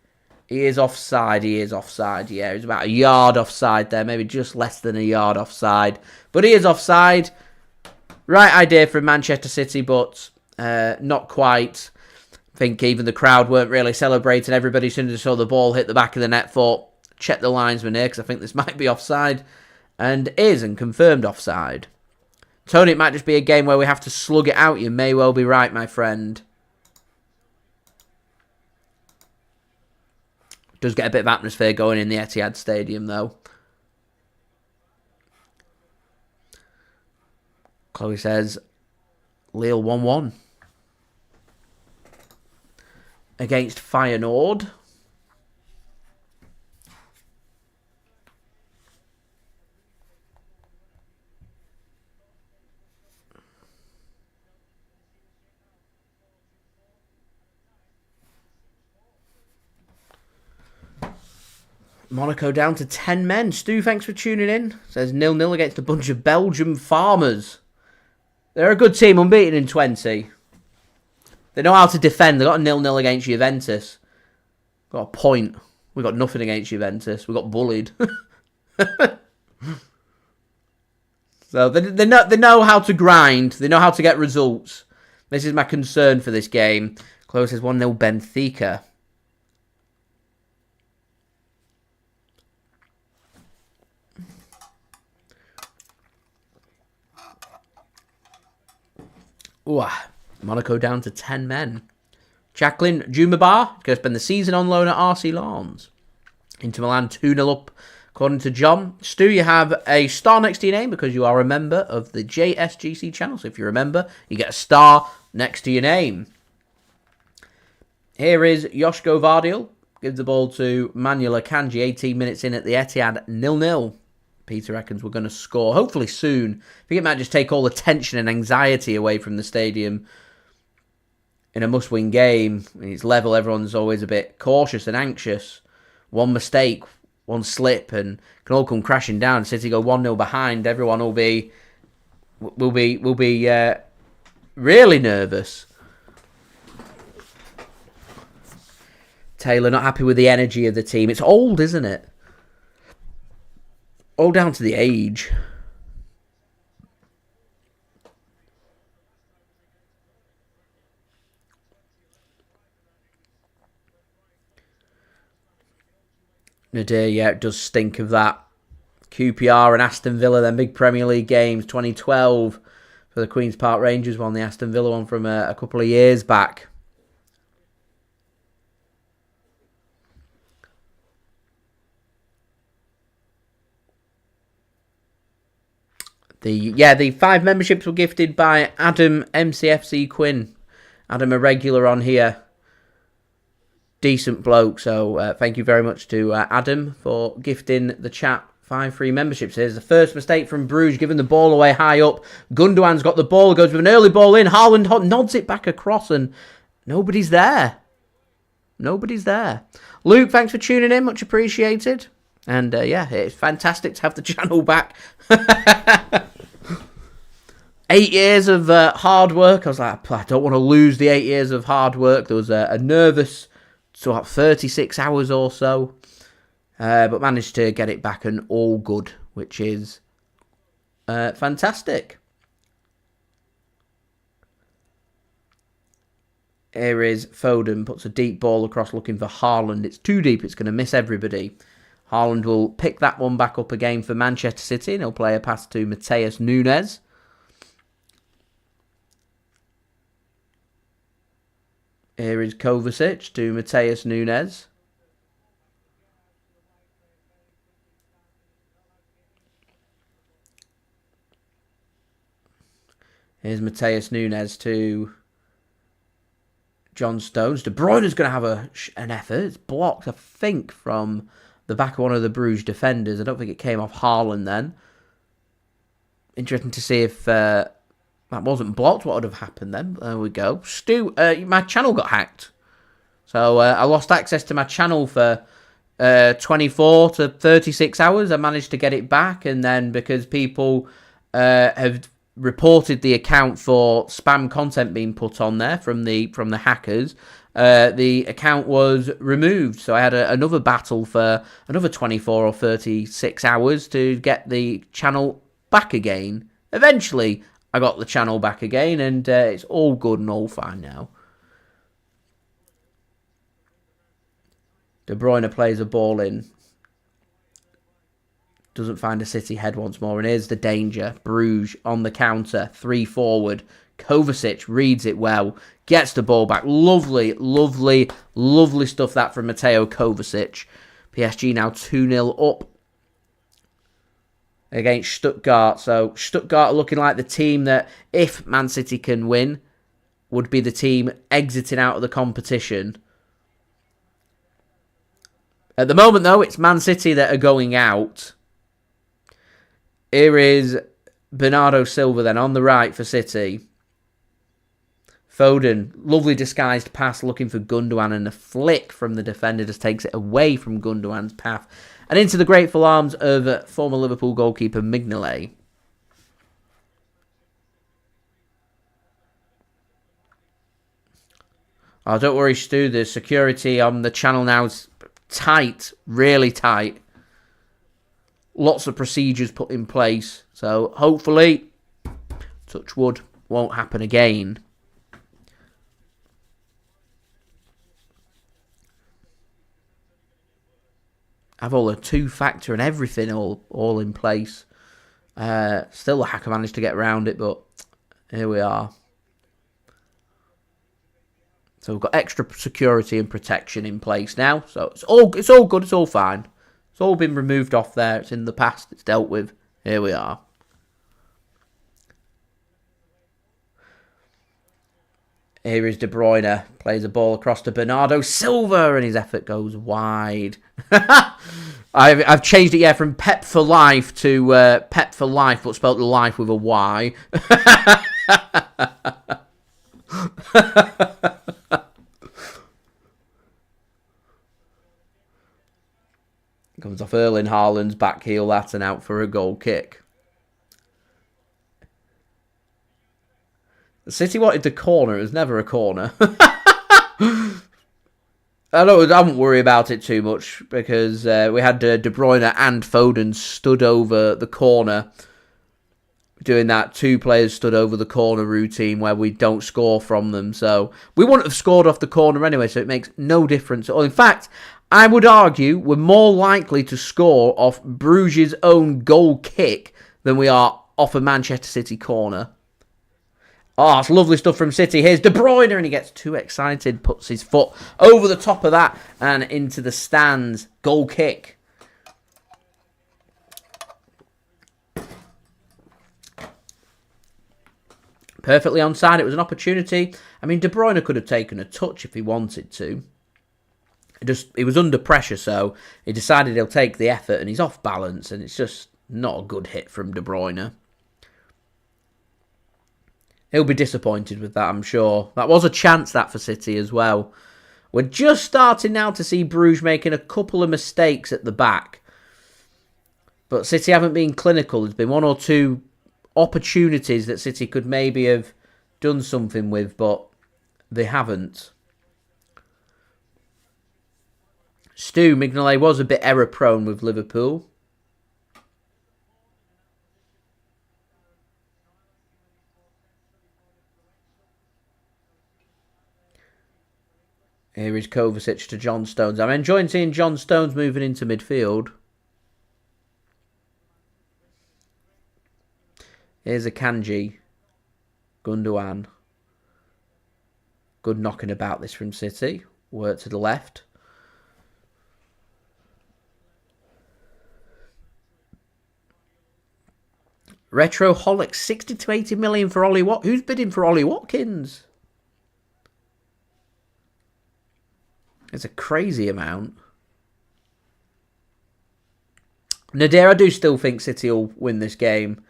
he is offside. He is offside, yeah. He's about a yard offside there, maybe just less than a yard offside. But he is offside. Right idea from Manchester City, but not quite. I think even the crowd weren't really celebrating. Everybody, as soon as they saw the ball hit the back of the net, thought, check the linesman here, because I think this might be offside. And is, and confirmed offside. Tony, it might just be a game where we have to slug it out. You may well be right, my friend. Does get a bit of atmosphere going in the Etihad Stadium, though. Chloe says, Lille 1-1. Against Feyenoord. Monaco down to 10 men. Stu, thanks for tuning in. Says 0-0 against a bunch of Belgian farmers. They're a good team, unbeaten in 20. They know how to defend. They got a 0-0 against Juventus. Got a point. We got nothing against Juventus. We got bullied. So they know how to grind. They know how to get results. This is my concern for this game. Chloe says 1-0 Benfica. Ooh, Monaco down to 10 men. Jacqueline Jumabar going to spend the season on loan at RC Lens. Inter Milan 2-0 up, according to John. Stu, you have a star next to your name because you are a member of the JSGC channel. So if you're a member, you get a star next to your name. Here is Josko Gvardiol. Gives the ball to Manuel Akanji. 18 minutes in at the Etihad. 0-0. Peter reckons we're going to score, hopefully soon. I think it might just take all the tension and anxiety away from the stadium in a must-win game. When it's level, everyone's always a bit cautious and anxious. One mistake, one slip, and it can all come crashing down. City go 1-0 behind. Everyone will be really nervous. Taylor not happy with the energy of the team. It's old, isn't it? All down to the age. Nadir, yeah, it does stink of that. QPR and Aston Villa, their big Premier League games, 2012 for the Queen's Park Rangers one, the Aston Villa one from a couple of years back. The 5 memberships were gifted by Adam MCFC Quinn. Adam, a regular on here. Decent bloke. So thank you very much to Adam for gifting the chat 5 free memberships. Here's the first mistake from Brugge, giving the ball away high up. Gundogan's got the ball, goes with an early ball in. Haaland nods it back across and nobody's there. Nobody's there. Luke, thanks for tuning in. Much appreciated. And yeah, it's fantastic to have the channel back. 8 years of hard work. I was like, I don't want to lose the 8 years of hard work. There was a nervous, 36 hours or so. But managed to get it back and all good, which is fantastic. Here is Foden, puts a deep ball across looking for Haaland. It's too deep, it's going to miss everybody. Haaland will pick that one back up again for Manchester City, and he'll play a pass to Matheus Nunes. Here is Kovacic to Matheus Nunes. Here's Matheus Nunes to John Stones. De Bruyne's going to have an effort. It's blocked, I think, from the back of one of the Bruges defenders. I don't think it came off Haaland then. Interesting to see if that wasn't blocked. What would have happened then? There we go. Stu, my channel got hacked. So I lost access to my channel for 24 to 36 hours. I managed to get it back. And then because people have reported the account for spam content being put on there from the hackers, the account was removed. So I had another battle for another 24 or 36 hours to get the channel back again. Eventually, I got the channel back again, and it's all good and all fine now. De Bruyne plays a ball in. Doesn't find a City head once more. And here's the danger. Brugge on the counter. 3 forward. Kovacic reads it well. Gets the ball back. Lovely, lovely, lovely stuff that from Mateo Kovacic. PSG now 2-0 up against Stuttgart. So Stuttgart are looking like the team that, if Man City can win, would be the team exiting out of the competition. At the moment, though, it's Man City that are going out. Here is Bernardo Silva then on the right for City. Foden, lovely disguised pass looking for Gundogan, and a flick from the defender just takes it away from Gundogan's path and into the grateful arms of former Liverpool goalkeeper Mignolet. Oh, don't worry, Stu, the security on the channel now is tight, really tight. Lots of procedures put in place. So hopefully, touch wood, won't happen again. Have all the 2-factor and everything all in place. Still, the hacker managed to get around it, but here we are. So we've got extra security and protection in place now. So it's all good. It's all fine. It's all been removed off there. It's in the past. It's dealt with. Here we are. Here is De Bruyne. Plays a ball across to Bernardo Silva, and his effort goes wide. I've changed it, from Pep for Life to Pep for Life, but spelled life with a Y. Comes off Erling Haaland's back heel, that, and out for a goal kick. The City wanted the corner. It was never a corner. I wouldn't worry about it too much because we had De Bruyne and Foden stood over the corner, doing that 2 players stood over the corner routine where we don't score from them. So we wouldn't have scored off the corner anyway, so it makes no difference. In fact, I would argue we're more likely to score off Bruges' own goal kick than we are off a Manchester City corner. Oh, it's lovely stuff from City. Here's De Bruyne, and he gets too excited, puts his foot over the top of that and into the stands. Goal kick. Perfectly onside. It was an opportunity. I mean, De Bruyne could have taken a touch if he wanted to. He was under pressure, so he decided he'll take the effort, and he's off balance, and it's just not a good hit from De Bruyne. He'll be disappointed with that, I'm sure. That was a chance, that, for City as well. We're just starting now to see Bruges making a couple of mistakes at the back. But City haven't been clinical. There's been 1 or 2 opportunities that City could maybe have done something with, but they haven't. Stu, Mignolet was a bit error-prone with Liverpool. Here is Kovacic to John Stones. I'm enjoying seeing John Stones moving into midfield. Here's Akanji. Gundogan. Good knocking about this from City. Work to the left. Retroholic, 60 to 80 million for Ollie Watkins. Who's bidding for Ollie Watkins? It's a crazy amount. Nadir, I do still think City will win this game.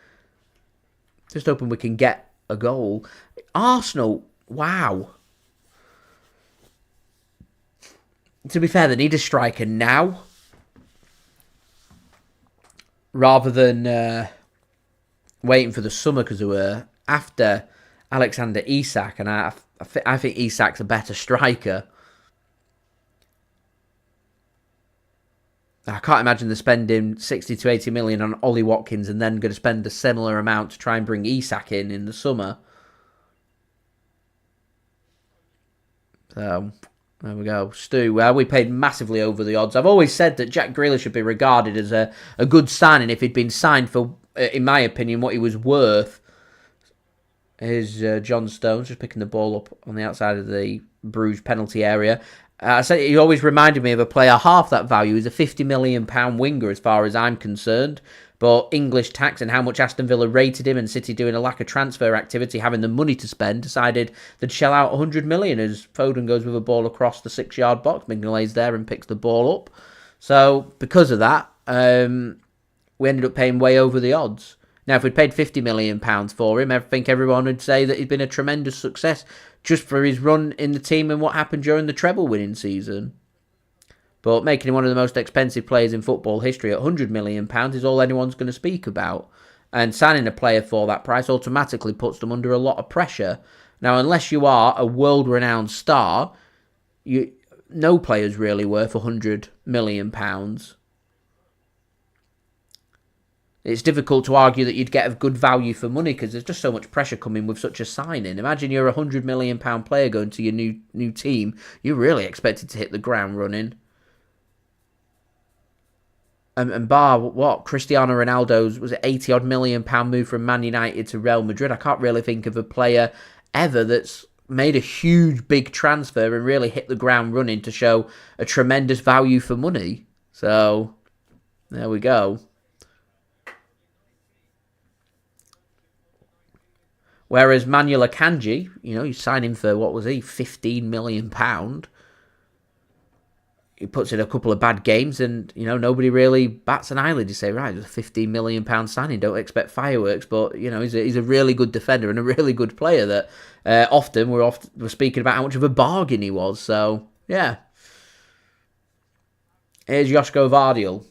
Just hoping we can get a goal. Arsenal, wow. To be fair, they need a striker now. Rather than waiting for the summer, because they were after Alexander Isak. And I think Isak's a better striker. I can't imagine they're spending 60 to 80 million on Ollie Watkins and then going to spend a similar amount to try and bring Isak in the summer. So, there we go. Stu, well, we paid massively over the odds. I've always said that Jack Grealish should be regarded as a good signing if he'd been signed for, in my opinion, what he was worth. Here's John Stones just picking the ball up on the outside of the Bruges penalty area. I said he always reminded me of a player half that value. He's a £50 million winger as far as I'm concerned. But English tax and how much Aston Villa rated him, and City doing a lack of transfer activity, having the money to spend, decided they'd shell out 100 million as Foden goes with a ball across the 6-yard box. Mignolet's there and picks the ball up. So because of that, we ended up paying way over the odds. Now, if we'd paid £50 million for him, I think everyone would say that he'd been a tremendous success just for his run in the team and what happened during the treble-winning season. But making him one of the most expensive players in football history at £100 million is all anyone's going to speak about. And signing a player for that price automatically puts them under a lot of pressure. Now, unless you are a world-renowned star, no player's really worth £100 million. It's difficult to argue that you'd get a good value for money because there's just so much pressure coming with such a signing. Imagine you're a £100 million player going to your new team. You're really expected to hit the ground running. And bar what Cristiano Ronaldo's was it £80 million move from Man United to Real Madrid. I can't really think of a player ever that's made a huge big transfer and really hit the ground running to show a tremendous value for money. So there we go. Whereas Manuel Akanji, you sign him for, what was he, £15 million. He puts in a couple of bad games and, nobody really bats an eyelid. You say, right, it's a £15 million signing, don't expect fireworks. But, he's a really good defender and a really good player that often we're speaking about how much of a bargain he was. So, yeah. Here's Josko Gvardiol.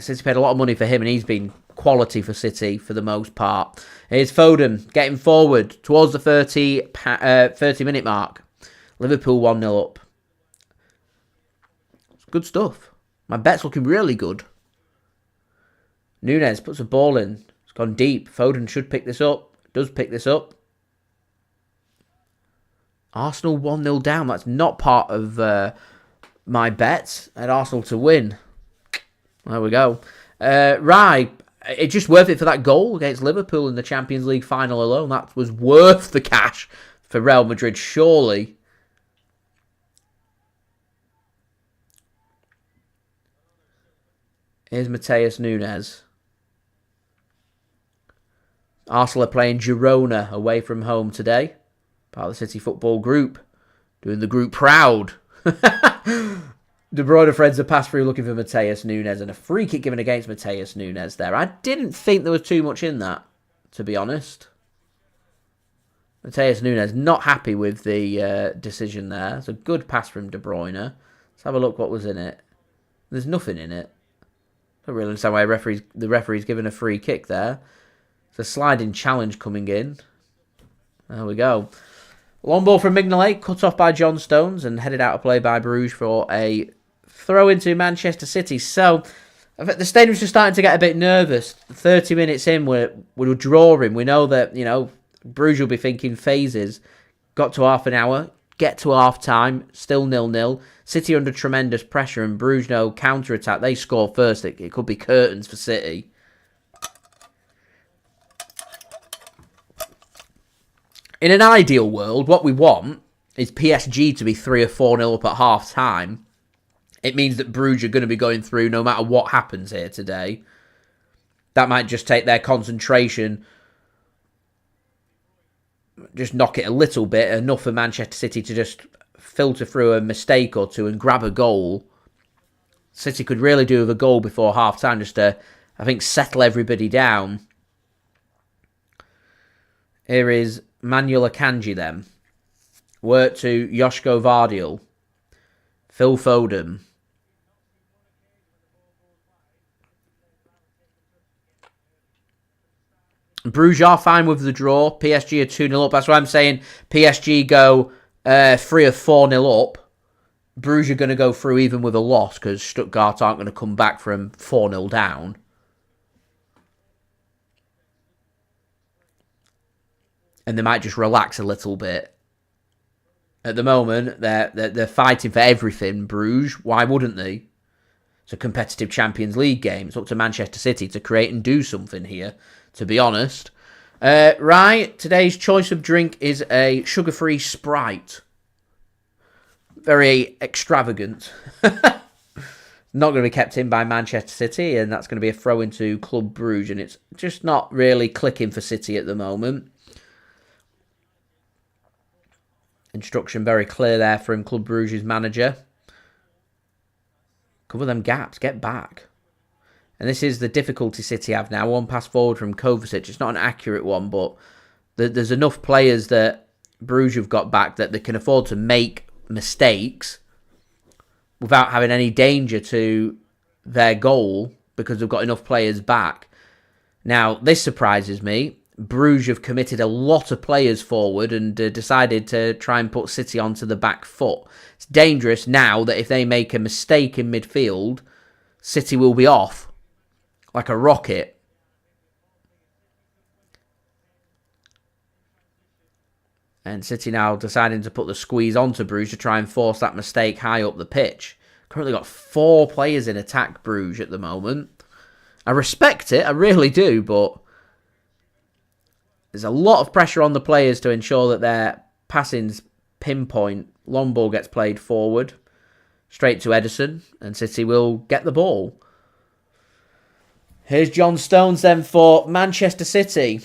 Since he paid a lot of money for him and he's been quality for City for the most part. Here's Foden getting forward towards the 30-minute mark. Liverpool 1-0 up. It's good stuff. My bet's looking really good. Nunes puts a ball in. It's gone deep. Foden should pick this up. Does pick this up. Arsenal 1-0 down. That's not part of my bet. I had Arsenal to win. There we go. Right. It's just worth it for that goal against Liverpool in the Champions League final alone. That was worth the cash for Real Madrid, surely. Here's Matheus Nunes. Arsenal are playing Girona away from home today. Part of the City football group. Doing the group proud. De Bruyne threads a pass through looking for Matheus Nunes and a free kick given against Matheus Nunes there. I didn't think there was too much in that, to be honest. Matheus Nunes not happy with the decision there. It's a good pass from De Bruyne. Let's have a look what was in it. There's nothing in it. I don't really understand why the referee's given a free kick there. It's a sliding challenge coming in. There we go. Long ball from Mignolet, cut off by John Stones and headed out of play by Bruges for a throw into Manchester City. So, the stadium's just starting to get a bit nervous. 30 minutes in, we're drawing. We know that, Bruges will be thinking phases. Got to half an hour. get to half-time, still 0-0. City under tremendous pressure and Brugge no counter-attack. They score first. It could be curtains for City. In an ideal world, what we want is PSG to be 3 or 4-0 up at half-time. It means that Brugge are going to be going through no matter what happens here today. That might just take their concentration, just knock it a little bit, enough for Manchester City to just filter through a mistake or two and grab a goal. City could really do with a goal before half-time just to, I think, settle everybody down. Here is Manuel Akanji then. Work to Josko Gvardiol. Phil Foden. Brugge are fine with the draw. PSG are 2-0 up. That's why I'm saying PSG go 3 or 4-0 up. Brugge are going to go through even with a loss because Stuttgart aren't going to come back from 4-0 down. And they might just relax a little bit. At the moment, they're fighting for everything, Brugge. Why wouldn't they? It's a competitive Champions League game. It's up to Manchester City to create and do something here, to be honest. Right, today's choice of drink is a sugar-free Sprite. Very extravagant. Not going to be kept in by Manchester City, and that's going to be a throw into Club Brugge, and it's just not really clicking for City at the moment. Instruction very clear there from Club Brugge's manager. Cover them gaps, get back. And this is the difficulty City have now. One pass forward from Kovacic. It's not an accurate one, but there's enough players that Brugge have got back that they can afford to make mistakes without having any danger to their goal because they've got enough players back. Now, this surprises me. Brugge have committed a lot of players forward and decided to try and put City onto the back foot. It's dangerous now that if they make a mistake in midfield, City will be off like a rocket. And City now deciding to put the squeeze onto Brugge to try and force that mistake high up the pitch. Currently got 4 players in attack, Brugge, at the moment. I respect it, I really do, but there's a lot of pressure on the players to ensure that their passing's pinpoint. Long ball gets played forward, straight to Ederson, and City will get the ball. Here's John Stones then for Manchester City.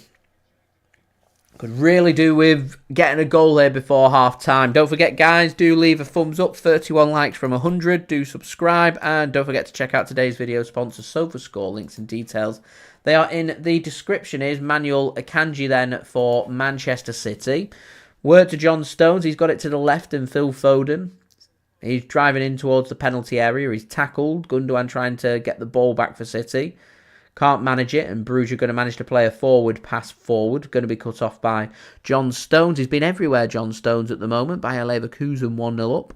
Could really do with getting a goal here before half-time. Don't forget, guys, do leave a thumbs up. 31 likes from 100. Do subscribe. And don't forget to check out today's video sponsor, SofaScore. Links and details, they are in the description. Here's Manuel Akanji then for Manchester City. Word to John Stones. He's got it to the left and Phil Foden. He's driving in towards the penalty area. He's tackled. Gundogan trying to get the ball back for City. Can't manage it, and Brugge are going to manage to play a forward pass forward. Going to be cut off by John Stones. He's been everywhere, John Stones, at the moment. Bayer Leverkusen 1-0 up.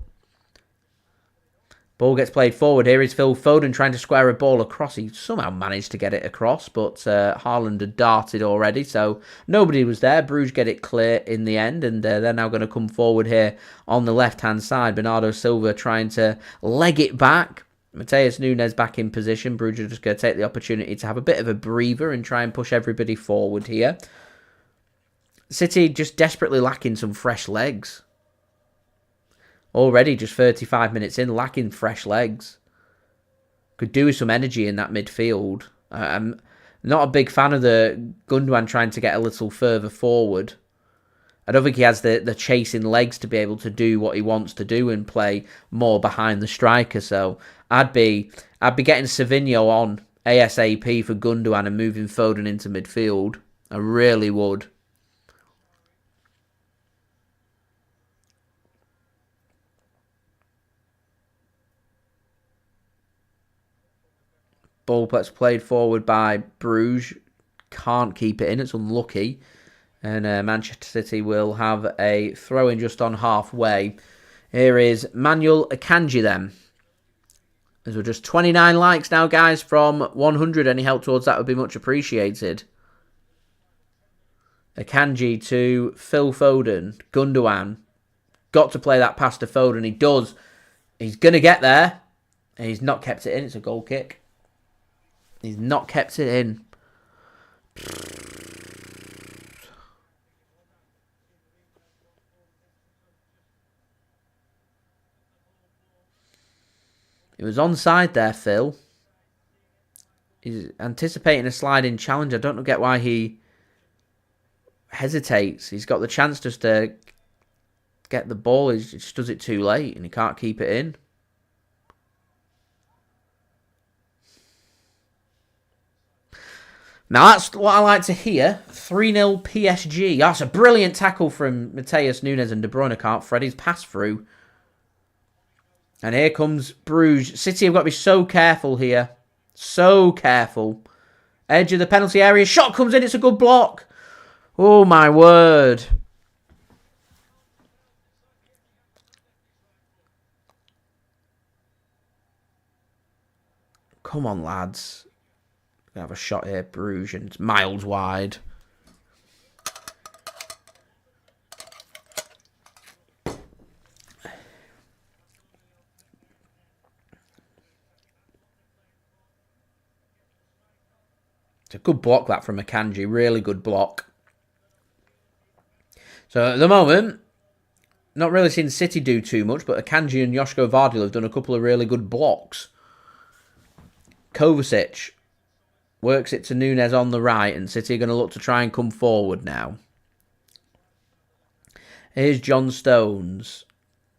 Ball gets played forward. Here is Phil Foden trying to square a ball across. He somehow managed to get it across, but Haaland had darted already, so nobody was there. Brugge get it clear in the end, and they're now going to come forward here on the left-hand side. Bernardo Silva trying to leg it back. Matheus Nunes back in position. Brugge are just going to take the opportunity to have a bit of a breather and try and push everybody forward here. City just desperately lacking some fresh legs. Already just 35 minutes in, lacking fresh legs. Could do with some energy in that midfield. I'm not a big fan of the Gundogan trying to get a little further forward. I don't think he has the chasing legs to be able to do what he wants to do and play more behind the striker. So I'd be getting Savinho on ASAP for Gundogan and moving Foden into midfield. I really would. Ball gets played forward by Brugge. Can't keep it in. It's unlucky. And Manchester City will have a throw-in just on halfway. Here is Manuel Akanji then. As we're just 29 likes now, guys, from 100. Any help towards that would be much appreciated. Akanji to Phil Foden. Gundogan. got to play that pass to Foden. He does. He's going to get there. And he's not kept it in. It's a goal kick. He's not kept it in. It was onside there, Phil. He's anticipating a sliding challenge. I don't get why he hesitates. He's got the chance just to get the ball. He just does it too late and he can't keep it in. Now that's what I like to hear. 3-0 PSG. That's a brilliant tackle from Matheus Nunes, and De Bruyne can't thread his pass through. And here comes Bruges. City have got to be so careful here. So careful. Edge of the penalty area. Shot comes in. It's a good block. Oh, my word. Come on, lads. We have a shot here. Bruges, and it's miles wide. It's a good block, that, from Akanji. Really good block. So, at the moment, not really seen City do too much, but Akanji and Josko Gvardiol have done a couple of really good blocks. Kovacic works it to Nunes on the right, and City are going to look to try and come forward now. Here's John Stones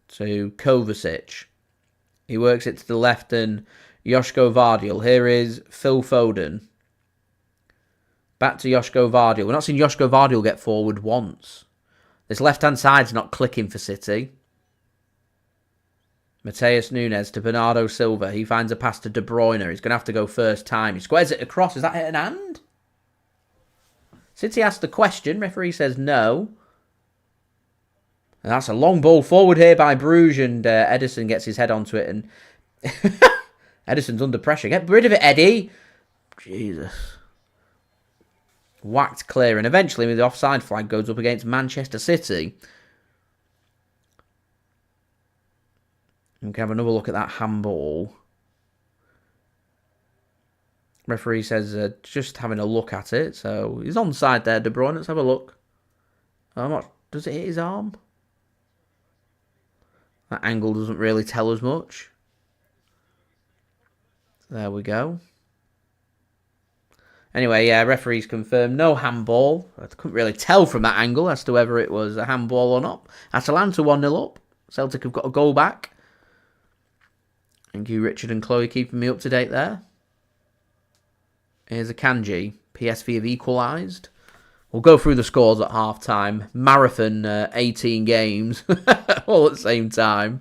to Kovacic. He works it to the left, and Josko Gvardiol. Here is Phil Foden. Back to Josko Gvardiol. We're not seeing Josko Gvardiol get forward once. This left-hand side's not clicking for City. Matheus Nunes to Bernardo Silva. He finds a pass to De Bruyne. He's going to have to go first time. He squares it across. Is that hit an hand? City asks the question. Referee says no. And that's a long ball forward here by Brugge, and Ederson gets his head onto it. And Ederson's under pressure. Get rid of it, Eddie. Jesus. Whacked clear. And eventually, the offside flag goes up against Manchester City. We can have another look at that handball. Referee says just having a look at it. So he's onside there, De Bruyne. Let's have a look. Does it hit his arm? That angle doesn't really tell us much. There we go. Anyway, yeah, referees confirmed no handball. I couldn't really tell from that angle as to whether it was a handball or not. Atalanta 1-0 up. Celtic have got a goal back. Thank you, Richard and Chloe, keeping me up to date there. Here's Akanji. PSV have equalised. We'll go through the scores at half-time. Marathon 18 games. All at the same time.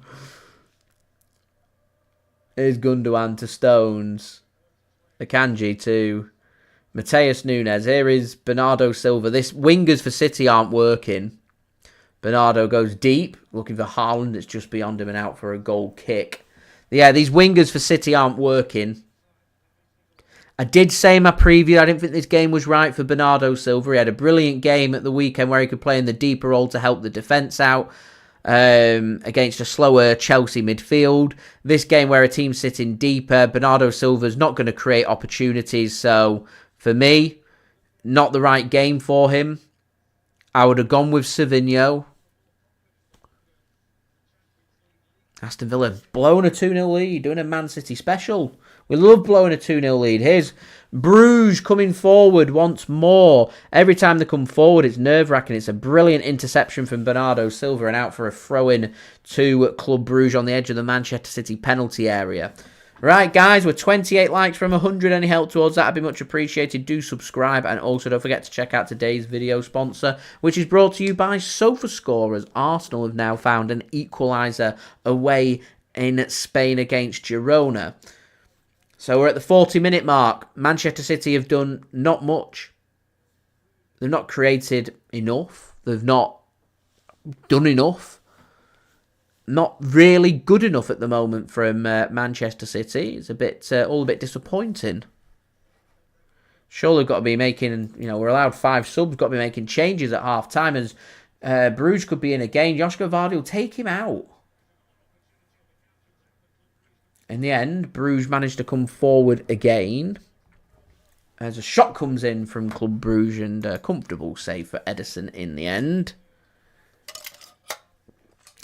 Here's Gundogan to Stones. Akanji to Matheus Nunes. Here is Bernardo Silva. This wingers for City aren't working. Bernardo goes deep, looking for Haaland. It's just beyond him and out for a goal kick. Yeah, these wingers for City aren't working. I did say in my preview I didn't think this game was right for Bernardo Silva. He had a brilliant game at the weekend where he could play in the deeper role to help the defence out against a slower Chelsea midfield. This game where a team's sitting deeper, Bernardo Silva's not going to create opportunities. So, for me, not the right game for him. I would have gone with Savinho. Aston Villa blown a 2-0 lead, doing a Man City special. We love blowing a 2-0 lead. Here's Bruges coming forward once more. Every time they come forward, it's nerve-wracking. It's a brilliant interception from Bernardo Silva and out for a throw-in to Club Bruges on the edge of the Manchester City penalty area. Right, guys, we're 28 likes from 100. Any help towards that would be much appreciated. Do subscribe, and also don't forget to check out today's video sponsor, which is brought to you by SofaScore, as Arsenal have now found an equaliser away in Spain against Girona. So we're at the 40-minute mark. Manchester City have done not much. They've not created enough. They've not done enough. Not really good enough at the moment from Manchester City. It's all a bit disappointing. Surely we've got to be making, we're allowed 5 subs, got to be making changes at half-time as Brugge could be in again. Josko Gvardiol, take him out. In the end, Brugge managed to come forward again. As a shot comes in from Club Brugge and a comfortable save for Ederson in the end.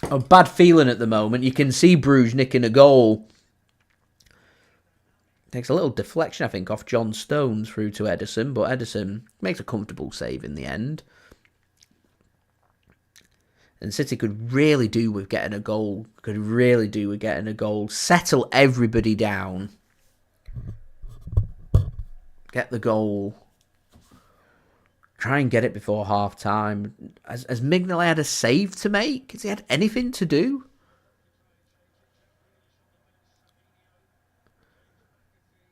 A bad feeling at the moment. You can see Brugge nicking a goal. Takes a little deflection, I think, off John Stones through to Ederson. But Ederson makes a comfortable save in the end. And City could really do with getting a goal. Settle everybody down. Get the goal. Try and get it before half-time. Has Mignolet had a save to make? Has he had anything to do?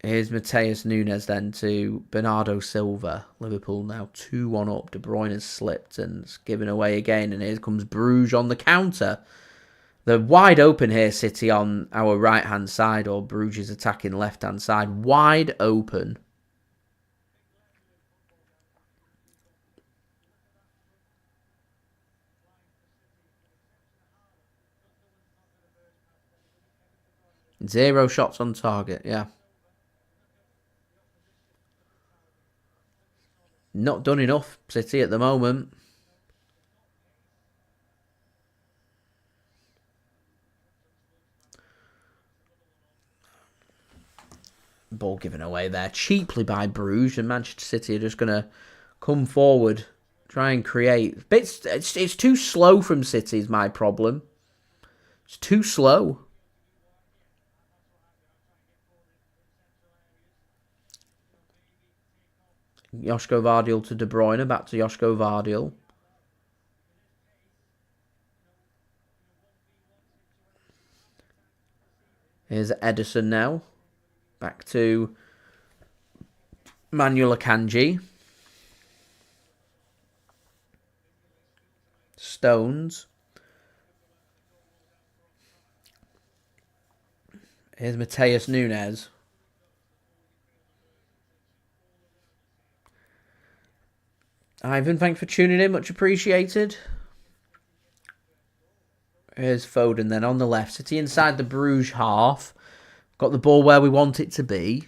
Here's Matheus Nunes then to Bernardo Silva. Liverpool now 2-1 up. De Bruyne has slipped and it's given away again. And here comes Brugge on the counter. They're wide open here, City, on our right-hand side. Or Brugge is attacking left-hand side. Wide open. Zero shots on target, yeah. Not done enough, City, at the moment. Ball given away there cheaply by Brugge, and Manchester City are just going to come forward, try and create. It's too slow from City is my problem. It's too slow. Josko Gvardiol to De Bruyne. Back to Josko Gvardiol. Here's Ederson now. Back to Manuel Akanji. Stones. Here's Matheus Nunes. Ivan, thanks for tuning in. Much appreciated. Here's Foden then on the left. City inside the Brugge half. Got the ball where we want it to be.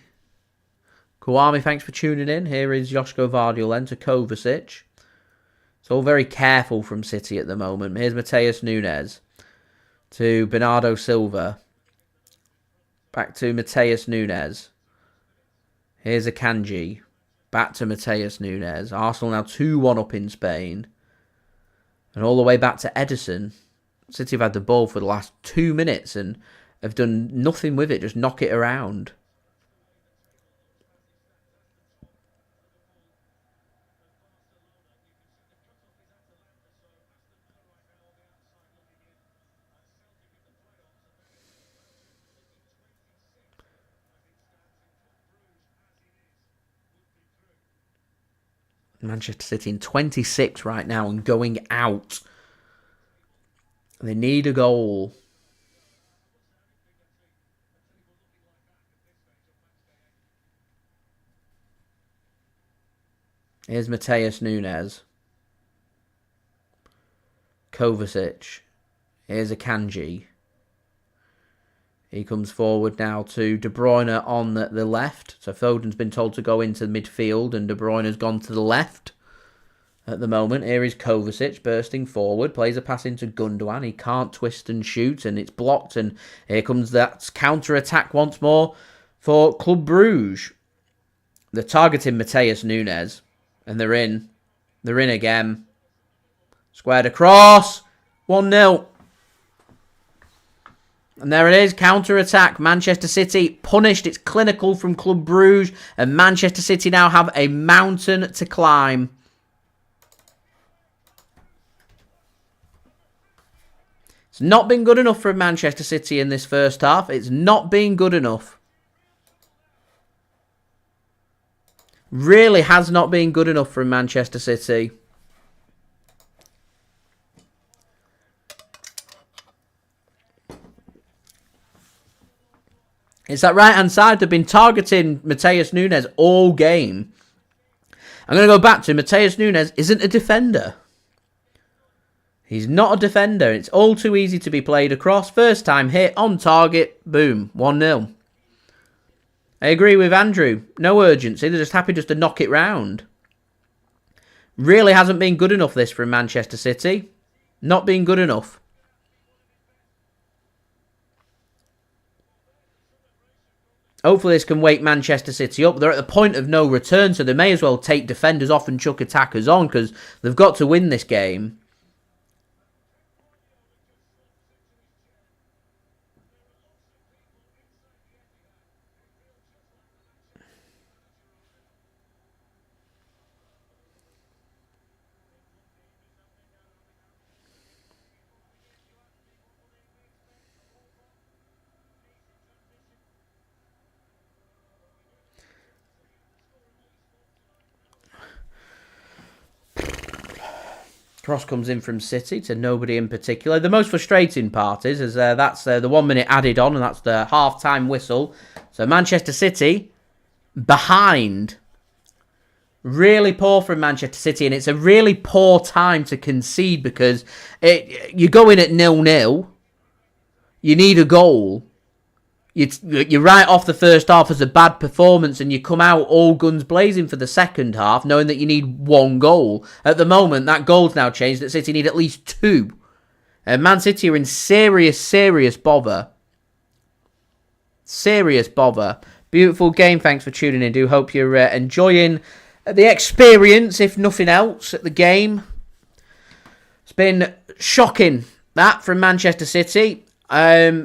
Kawami, thanks for tuning in. Here is Josko Gvardiol then to Kovacic. It's all very careful from City at the moment. Here's Matheus Nunes to Bernardo Silva. Back to Matheus Nunes. Here's Akanji. Back to Matheus Nunes. Arsenal now 2-1 up in Spain. And all the way back to Ederson. City have had the ball for the last 2 minutes and have done nothing with it. Just knock it around. Manchester City in 26 right now and going out. They need a goal. Here's Matheus Nunes. Kovacic. Here's Akanji. He comes forward now to De Bruyne on the left. So Foden's been told to go into the midfield and De Bruyne has gone to the left at the moment. Here is Kovacic bursting forward. Plays a pass into Gundogan. He can't twist and shoot and it's blocked. And here comes that counter-attack once more for Club Brugge. They're targeting Matheus Nunes. And they're in. They're in again. Squared across. 1-0. And there it is, counter-attack. Manchester City punished. It's clinical from Club Brugge. And Manchester City now have a mountain to climb. It's not been good enough for Manchester City in this first half. It's not been good enough. Really has not been good enough for Manchester City. It's that right-hand side. They've been targeting Matheus Nunes all game. I'm going to go back to Matheus Nunes isn't a defender. He's not a defender. It's all too easy to be played across. First time hit, on target, boom, 1-0. I agree with Andrew. No urgency. They're just happy just to knock it round. Really hasn't been good enough, this, from Manchester City. Not been good enough. Hopefully this can wake Manchester City up. They're at the point of no return, so they may as well take defenders off and chuck attackers on, because they've got to win this game. Cross comes in from City to nobody in particular. The most frustrating part is that's the 1 minute added on, and that's the half-time whistle. So Manchester City behind. Really poor from Manchester City, and it's a really poor time to concede, because you go in at 0-0. You need a goal. You write off the first half as a bad performance, and you come out all guns blazing for the second half, knowing that you need 1 goal. At the moment, that goal's now changed, that City need at least 2. And Man City are in serious bother. Serious bother. Beautiful game, thanks for tuning in. Do hope you're enjoying the experience, if nothing else, at the game. It's been shocking, that, from Manchester City.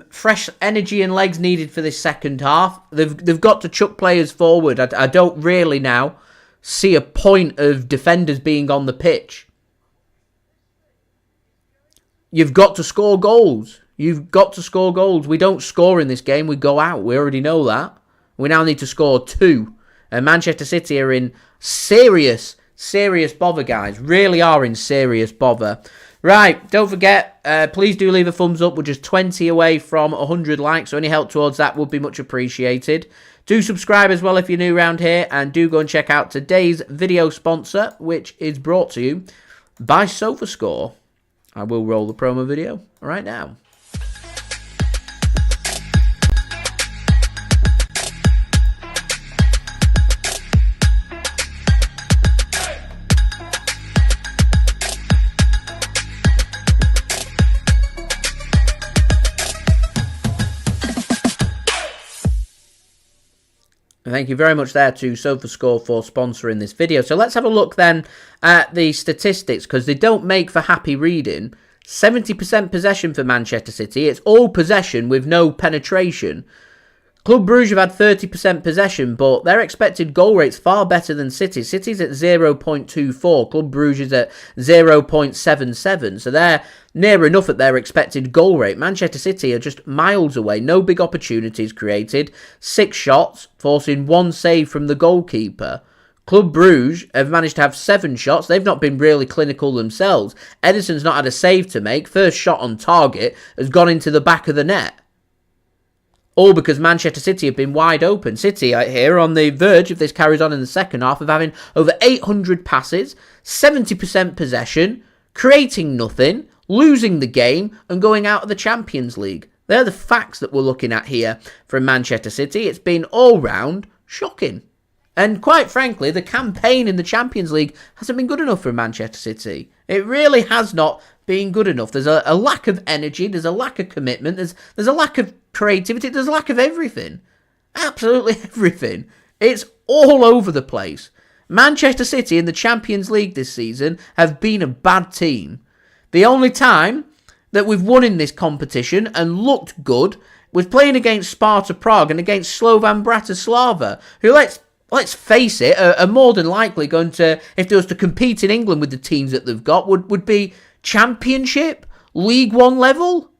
Fresh energy and legs needed for this second half. They've got to chuck players forward. I don't really now see a point of defenders being on the pitch. You've got to score goals. You've got to score goals. We don't score in this game. We go out. We already know that. We now need to score 2. And Manchester City are in serious bother, guys. Really are in serious bother. Right, don't forget, please do leave a thumbs up. We're just 20 away from 100 likes, so any help towards that would be much appreciated. Do subscribe as well if you're new around here, and do go and check out today's video sponsor, which is brought to you by SofaScore. I will roll the promo video right now. Thank you very much there to SofaScore for sponsoring this video. So let's have a look then at the statistics, because they don't make for happy reading. 70% possession for Manchester City. It's all possession with no penetration. Club Brugge have had 30% possession, but their expected goal rate's far better than City. City's at 0.24. Club Brugge is at 0.77. So they're near enough at their expected goal rate. Manchester City are just miles away. No big opportunities created. 6 shots, forcing 1 save from the goalkeeper. Club Brugge have managed to have 7 shots. They've not been really clinical themselves. Ederson's not had a save to make. First shot on target has gone into the back of the net. All because Manchester City have been wide open. City are here on the verge, if this carries on in the second half, of having over 800 passes, 70% possession, creating nothing, losing the game, and going out of the Champions League. They're the facts that we're looking at here from Manchester City. It's been all round shocking. And quite frankly, the campaign in the Champions League hasn't been good enough for Manchester City. It really has not been good enough. There's a lack of energy. There's a lack of commitment. There's a lack of creativity. There's a lack of everything. Absolutely everything. It's all over the place. Manchester City in the Champions League this season have been a bad team. The only time that we've won in this competition and looked good was playing against Sparta Prague and against Slovan Bratislava, who, let's face it, are more than likely going to, if they was to compete in England with the teams that they've got, would be Championship, League One level.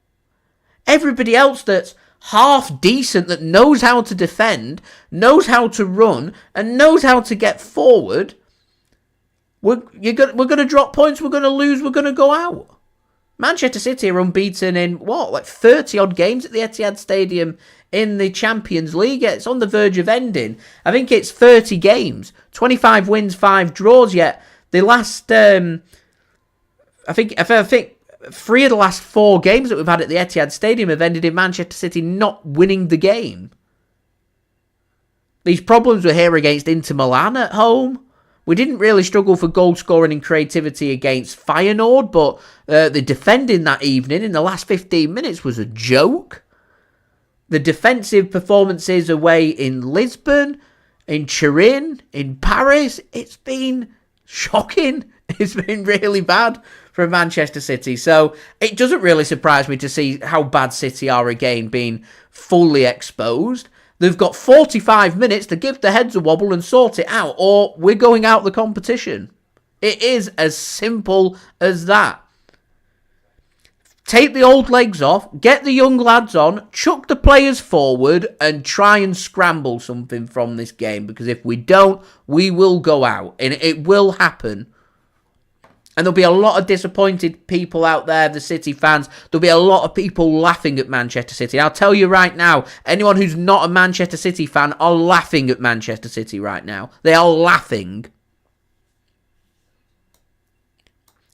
Everybody else that's half decent, that knows how to defend, knows how to run, and knows how to get forward, we're going to drop points, we're going to lose, we're going to go out. Manchester City are unbeaten in, 30-odd games at the Etihad Stadium in the Champions League. It's on the verge of ending. I think it's 30 games, 25 wins, 5 draws, yet the last, I think 3 of the last 4 games that we've had at the Etihad Stadium have ended in Manchester City not winning the game. These problems were here against Inter Milan at home. We didn't really struggle for goal scoring and creativity against Feyenoord, but the defending that evening in the last 15 minutes was a joke. The defensive performances away in Lisbon, in Turin, in Paris, it's been shocking. It's been really bad for Manchester City. So it doesn't really surprise me to see how bad City are again, being fully exposed. They've got 45 minutes to give the heads a wobble and sort it out, or we're going out the competition. It is as simple as that. Take the old legs off, get the young lads on, chuck the players forward, and try and scramble something from this game. Because if we don't, we will go out. And it will happen. And there'll be a lot of disappointed people out there, the City fans. There'll be a lot of people laughing at Manchester City. I'll tell you right now, anyone who's not a Manchester City fan are laughing at Manchester City right now. They are laughing.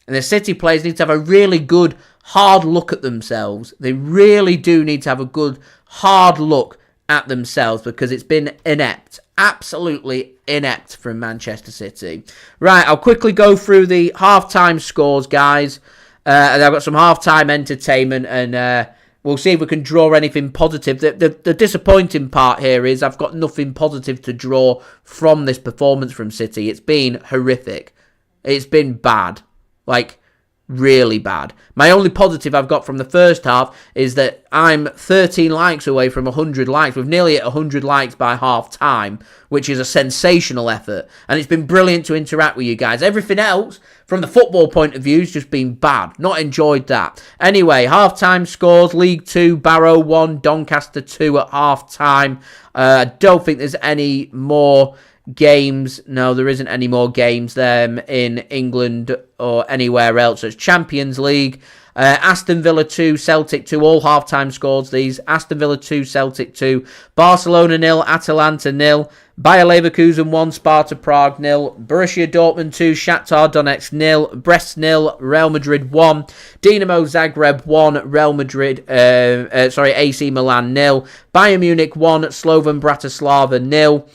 And the City players need to have a really good, hard look at themselves. They really do need to have a good, hard look at themselves because it's been inept. Absolutely inept from Manchester City. Right, I'll quickly go through the half-time scores, guys. And I've got some half-time entertainment and we'll see if we can draw anything positive. The disappointing part here is I've got nothing positive to draw from this performance from City. It's been horrific. It's been bad. Like, really bad. My only positive I've got from the first half is that I'm 13 likes away from 100 likes. We've nearly hit 100 likes by half time, which is a sensational effort. And it's been brilliant to interact with you guys. Everything else, from the football point of view, has just been bad. Not enjoyed that. Anyway, half-time scores. League 2, Barrow 1, Doncaster 2 at half-time. I don't think there's any more games. No, there isn't any more games in England or anywhere else. It's Champions League. Aston Villa 2, Celtic 2, all half-time scores these. Aston Villa 2, Celtic 2, Barcelona 0, Atalanta 0, Bayer Leverkusen 1, Sparta Prague 0, Borussia Dortmund 2, Shakhtar Donetsk 0, Brest 0, Real Madrid 1, Dinamo Zagreb 1, Real Madrid, AC Milan 0, Bayern Munich 1, Slovan Bratislava 0,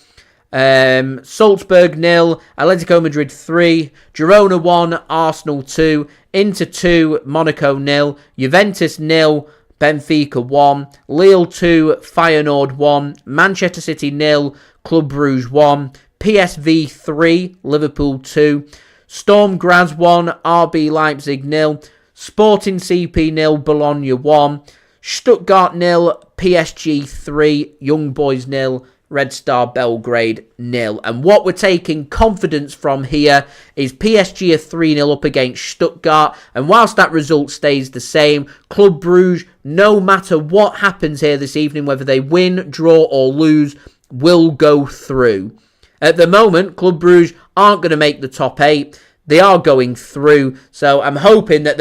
Salzburg 0, Atletico Madrid 3, Girona 1, Arsenal 2, Inter 2, Monaco 0, Juventus 0, Benfica 1, Lille 2, Feyenoord 1, Manchester City 0, Club Brugge 1, PSV 3, Liverpool 2, Storm Graz 1, RB Leipzig 0, Sporting CP 0, Bologna 1, Stuttgart 0, PSG 3, Young Boys 0, Red Star Belgrade 0. And what we're taking confidence from here is PSG are 3-0 up against Stuttgart. And whilst that result stays the same, Club Brugge, no matter what happens here this evening, whether they win, draw or lose, will go through. At the moment, Club Brugge aren't going to make the top 8. They are going through, so I'm hoping that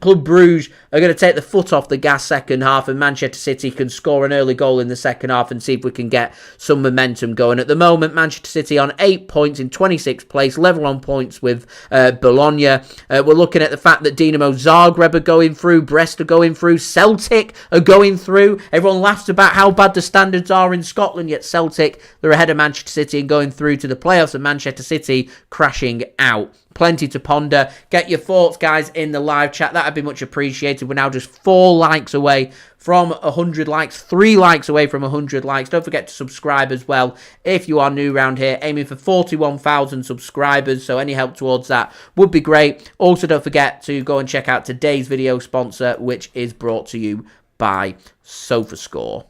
Club Brugge are going to take the foot off the gas second half and Manchester City can score an early goal in the second half and see if we can get some momentum going. At the moment, Manchester City on 8 points in 26th place, level on points with Bologna. We're looking at the fact that Dinamo Zagreb are going through, Brest are going through, Celtic are going through. Everyone laughs about how bad the standards are in Scotland, yet Celtic, they're ahead of Manchester City and going through to the playoffs, and Manchester City crashing out. Plenty to ponder. Get your thoughts, guys, in the live chat. That would be much appreciated. We're now just 4 likes away from 100 likes. 3 likes away from 100 likes. Don't forget to subscribe as well if you are new around here. Aiming for 41,000 subscribers, so any help towards that would be great. Also, don't forget to go and check out today's video sponsor, which is brought to you by SofaScore.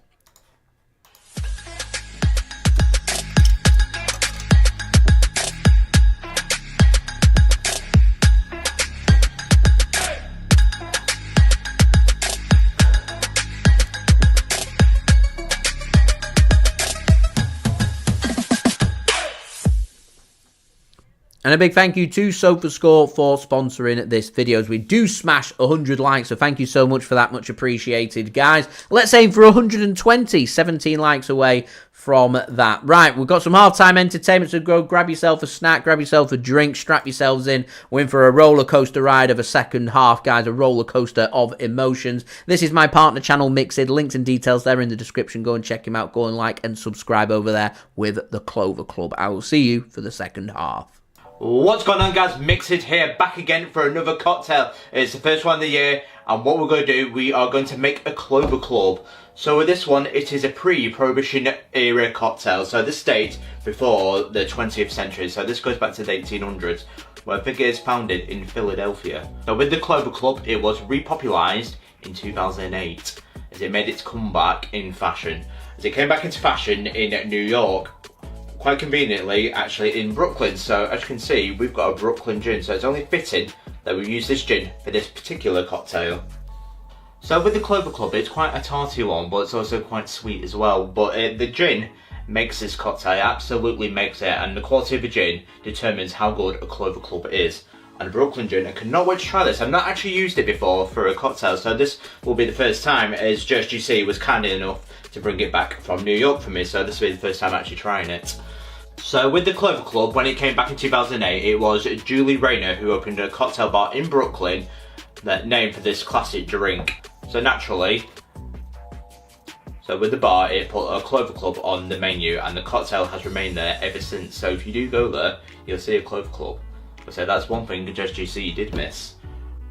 And And a big thank you to SofaScore for sponsoring this video as we do smash 100 likes. So thank you so much for that. Much appreciated, guys. Let's aim for 120. 17 likes away from that. Right, we've got some halftime entertainment, so go grab yourself a snack, grab yourself a drink, strap yourselves in. We're in for a roller coaster ride of a second half, guys, a roller coaster of emotions. This is my partner channel, Mixed. Links and details there in the description. Go and check him out. Go and like and subscribe over there with the Clover Club. I will see you for the second half. What's going on, guys? Mixed here, back again for another cocktail. It's the first one of the year, and what we're going to do, we are going to make a Clover Club. So with this one, it is a pre-Prohibition era cocktail. So this dates before the 20th century. So this goes back to the 1800s, where I think it is founded in Philadelphia. So with the Clover Club, it was repopularized in 2008, as it made its comeback in fashion. As it came back into fashion in New York, quite conveniently, actually in Brooklyn. So as you can see, we've got a Brooklyn gin. So it's only fitting that we use this gin for this particular cocktail. So with the Clover Club, it's quite a tarty one, but it's also quite sweet as well. But the gin makes this cocktail, absolutely makes it, and the quality of the gin determines how good a Clover Club is. And a Brooklyn gin, I cannot wait to try this. I've not actually used it before for a cocktail, so this will be the first time, as JSGC was kind enough to bring it back from New York for me, so this will be the first time actually trying it. So with the Clover Club, when it came back in 2008, it was Julie Rayner who opened a cocktail bar in Brooklyn that named for this classic drink. So naturally, with the bar, it put a Clover Club on the menu, and the cocktail has remained there ever since. So if you do go there, you'll see a Clover Club. So that's one thing the JSGC did miss.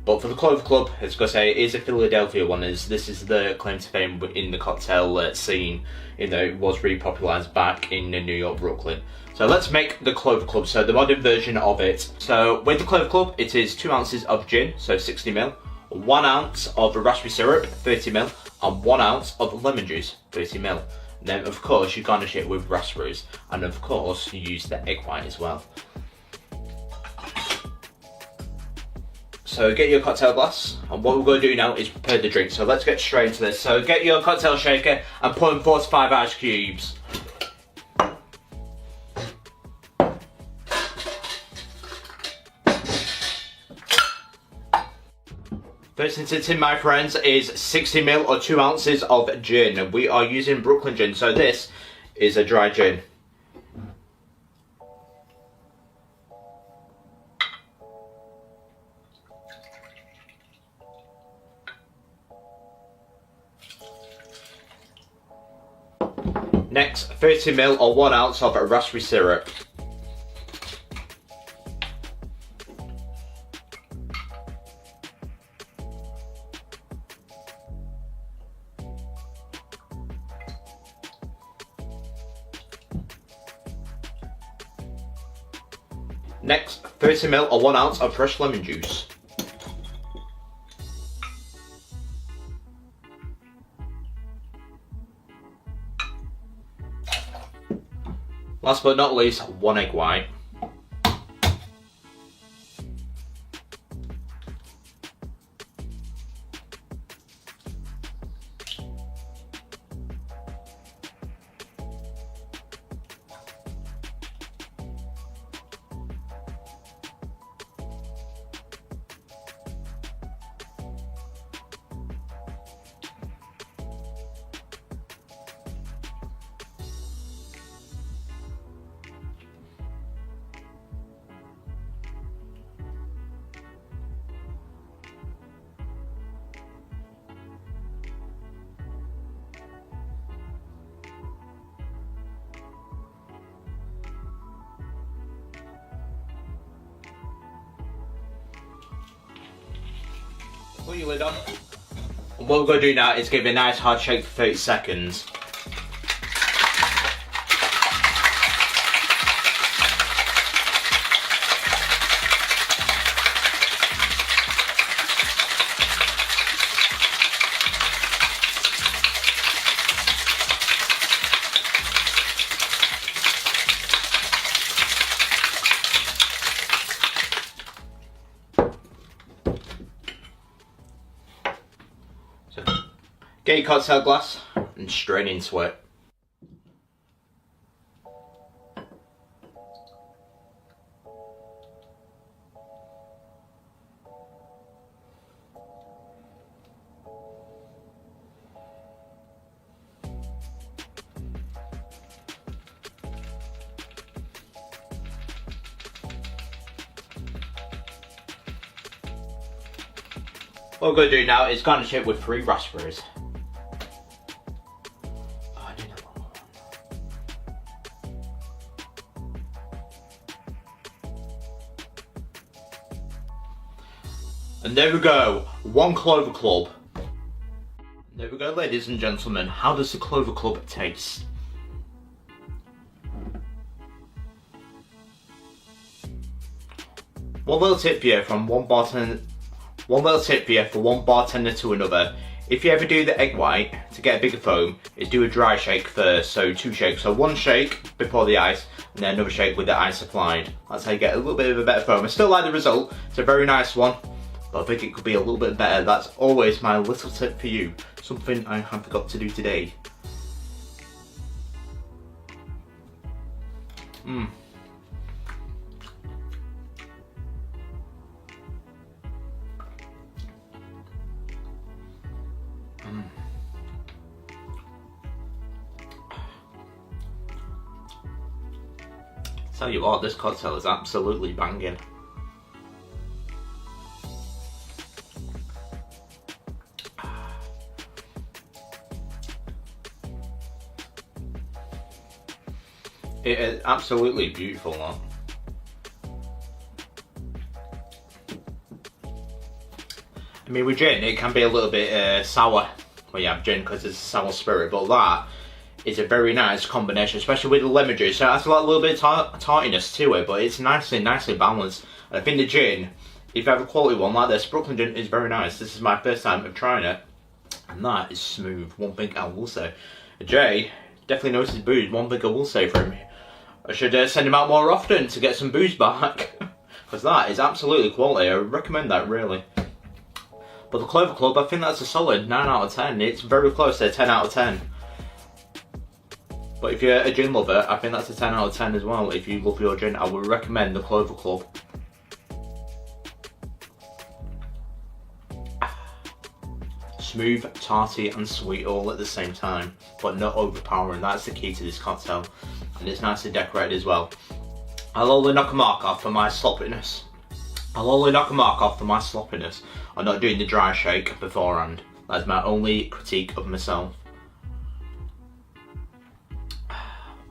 But for the Clover Club, it's got to say, it is a Philadelphia one, as this is the claim to fame in the cocktail scene, even though it was repopularized back in New York, Brooklyn. So let's make the Clover Club, so the modern version of it. So with the Clover Club, it is 2 ounces of gin, so 60ml, 1 ounce of raspberry syrup, 30ml, and 1 ounce of lemon juice, 30ml. Then of course you garnish it with raspberries, and of course you use the egg white as well. So get your cocktail glass, and what we're going to do now is prepare the drink. So let's get straight into this. So get your cocktail shaker and put in 4 to 5 ice cubes. First into the tin, my friends, is 60ml or 2 ounces of gin. We are using Brooklyn gin, so this is a dry gin. Next, 30ml or 1 ounce of raspberry syrup. Next, 30ml or 1 ounce of fresh lemon juice. Last but not least, 1 egg white. Put your lid on. And what we're going to do now is give it a nice hard shake for 30 seconds. Get your cocktail glass and strain into it. What we're going to do now is garnish it with 3 raspberries. Oh, I didn't know one. And there we go, 1 Clover Club. There we go, ladies and gentlemen. How does the Clover Club taste? One little tip here from one bartender to another. If you ever do the egg white to get a bigger foam, is do a dry shake first. So 2 shakes. So 1 shake before the ice, and then another shake with the ice applied. That's how you get a little bit of a better foam. I still like the result. It's a very nice one, but I think it could be a little bit better. That's always my little tip for you. Something I have forgot to do today. Tell you what, this cocktail is absolutely banging. It is absolutely beautiful, though. I mean, with gin, it can be a little bit sour when you have gin because it's a sour spirit, but that is a very nice combination, especially with the lemon juice. So it has a little bit of tartiness to it, but it's nicely balanced. And I think the gin, if you have a quality one like this, Brooklyn gin is very nice. This is my first time of trying it, and that is smooth. One thing I will say. Jay definitely knows his booze. One thing I will say for him, I should send him out more often to get some booze back, because that is absolutely quality. I recommend that, really. But the Clover Club, I think that's a solid 9 out of 10. It's very close to a 10 out of 10. But if you're a gin lover, I think that's a 10 out of 10 as well. If you love your gin, I would recommend the Clover Club. Smooth, tarty and sweet all at the same time, but not overpowering. That's the key to this cocktail. And it's nicely decorated as well. I'll only knock a mark off for my sloppiness. I'm not doing the dry shake beforehand. That's my only critique of myself.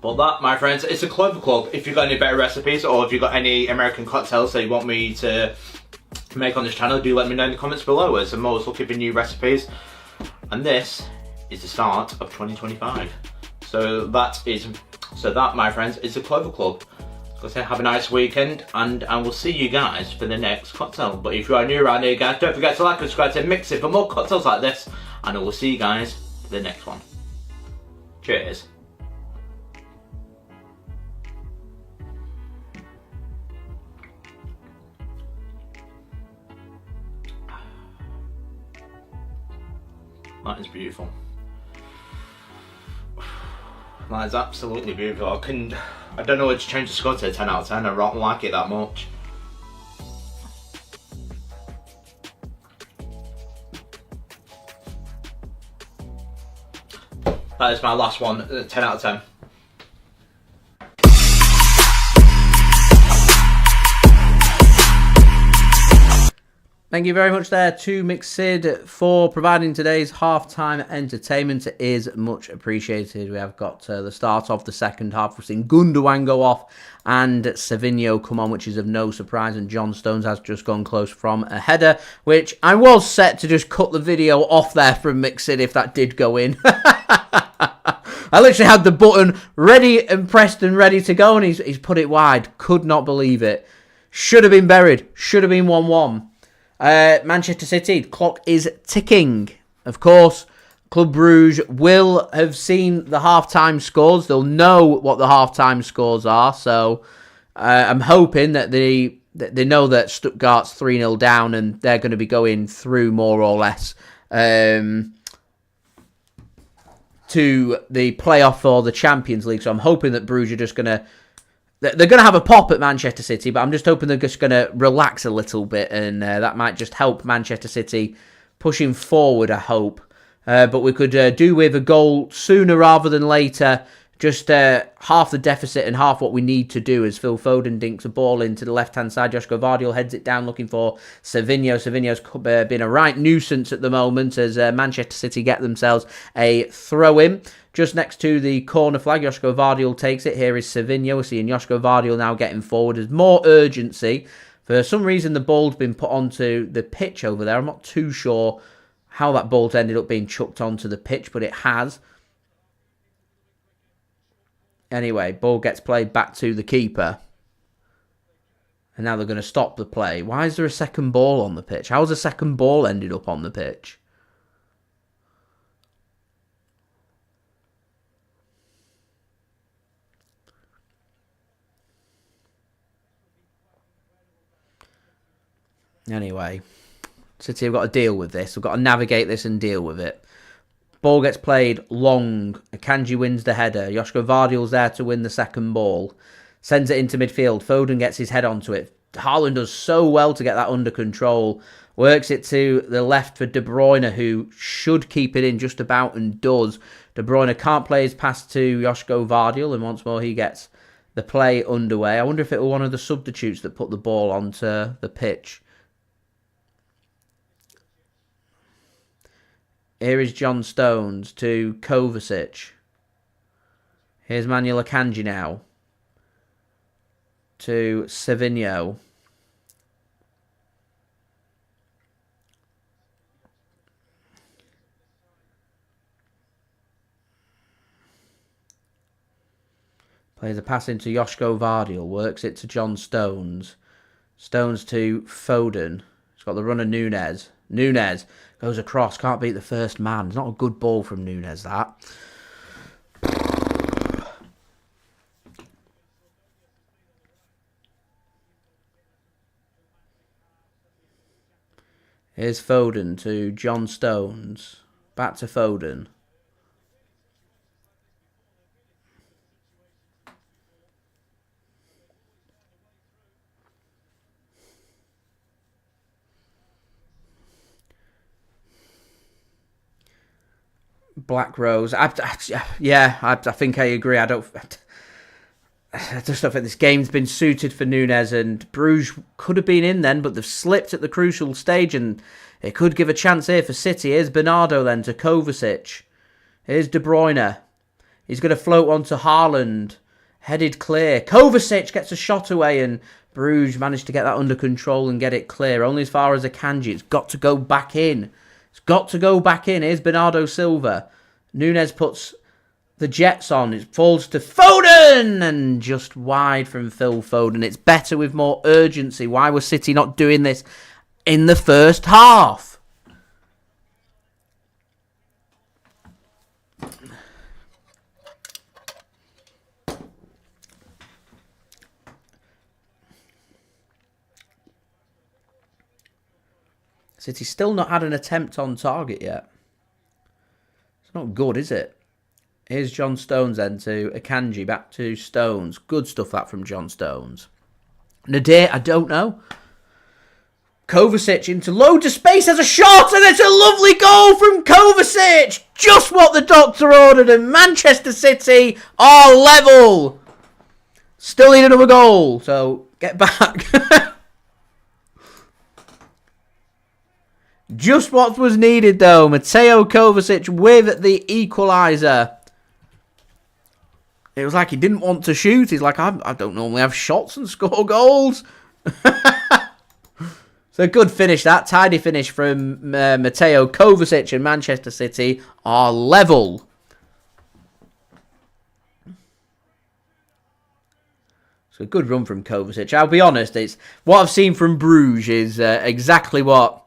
But that, my friends, is the Clover Club. If you've got any better recipes, or if you've got any American cocktails that you want me to make on this channel, do let me know in the comments below, as I'm always looking for new recipes. And this is the start of 2025. So that, my friends, is the Clover Club. So have a nice weekend, and I will see you guys for the next cocktail. But if you are new around here, guys, don't forget to like and subscribe to Mix It for more cocktails like this, and I will see you guys for the next one. Cheers. That is beautiful. That is absolutely beautiful. I don't know what to change the score to a 10 out of 10. I don't like it that much. That is my last one, 10 out of 10. Thank you very much there to Mixid for providing today's half-time entertainment. It is much appreciated. We have got the start of the second half. We've seen Gundogan go off and Savinho come on, which is of no surprise. And John Stones has just gone close from a header, which I was set to just cut the video off there from Mixid if that did go in. I literally had the button ready and pressed and ready to go, and he's put it wide. Could not believe it. Should have been buried. Should have been 1-1. Manchester City, clock is ticking. Of course, Club Brugge will have seen the half-time scores. They'll know what the half-time scores are. So I'm hoping that they know that Stuttgart's 3-0 down and they're going to be going through more or less to the playoff for the Champions League. So I'm hoping that Brugge are just going to... They're going to have a pop at Manchester City, but I'm just hoping they're just going to relax a little bit, and that might just help Manchester City pushing forward, I hope. But we could do with a goal sooner rather than later just half the deficit and half what we need to do as Phil Foden dinks a ball into the left-hand side. Josko Gvardiol heads it down looking for Savinho. Savinho's been a right nuisance at the moment as Manchester City get themselves a throw-in. Just next to the corner flag, Josko Gvardiol takes it. Here is Savinho. We're seeing Josko Gvardiol now getting forward. There's more urgency. For some reason, the ball's been put onto the pitch over there. I'm not too sure how that ball's ended up being chucked onto the pitch, but it has. Anyway, ball gets played back to the keeper. And now they're going to stop the play. Why is there a second ball on the pitch? How's a second ball ended up on the pitch? Anyway, City have got to deal with this. We've got to navigate this and deal with it. Ball gets played long. Akanji wins the header. Josko Gvardiol's there to win the second ball. Sends it into midfield. Foden gets his head onto it. Haaland does so well to get that under control. Works it to the left for De Bruyne, who should keep it in just about and does. De Bruyne can't play his pass to Josko Gvardiol, and once more he gets the play underway. I wonder if it was one of the substitutes that put the ball onto the pitch. Here is John Stones to Kovacic. Here's Manuel Akanji now. To Savinho. Plays a pass into Josko Gvardiol. Works it to John Stones. Stones to Foden. He's got the runner Nunes. Nunes goes across. Can't beat the first man. It's not a good ball from Nunes, that. Here's Foden to John Stones. Back to Foden. Black Rose. I think I agree. I just don't think this game's been suited for Nunes, and Brugge could have been in then, but they've slipped at the crucial stage, and it could give a chance here for City. Here's Bernardo then to Kovacic. Here's De Bruyne. He's going to float on to Haaland. Headed clear. Kovacic gets a shot away, and Brugge managed to get that under control and get it clear. Only as far as Akanji. It's got to go back in. It's got to go back in. Here's Bernardo Silva. Nunes puts the Jets on. It falls to Foden and just wide from Phil Foden. It's better with more urgency. Why was City not doing this in the first half? City's still not had an attempt on target yet. It's not good, is it? Here's John Stones then to Akanji, back to Stones. Good stuff that from John Stones. Nadir, I don't know. Kovacic into loads of space, has a shot, and it's a lovely goal from Kovacic. Just what the doctor ordered, and Manchester City are level. Still need another goal, so get back. Just what was needed though. Mateo Kovacic with the equaliser. It was like he didn't want to shoot. He's like, I don't normally have shots and score goals. So good finish that. Tidy finish from Mateo Kovacic, and Manchester City are level. So a good run from Kovacic. I'll be honest, it's what I've seen from Brugge is exactly what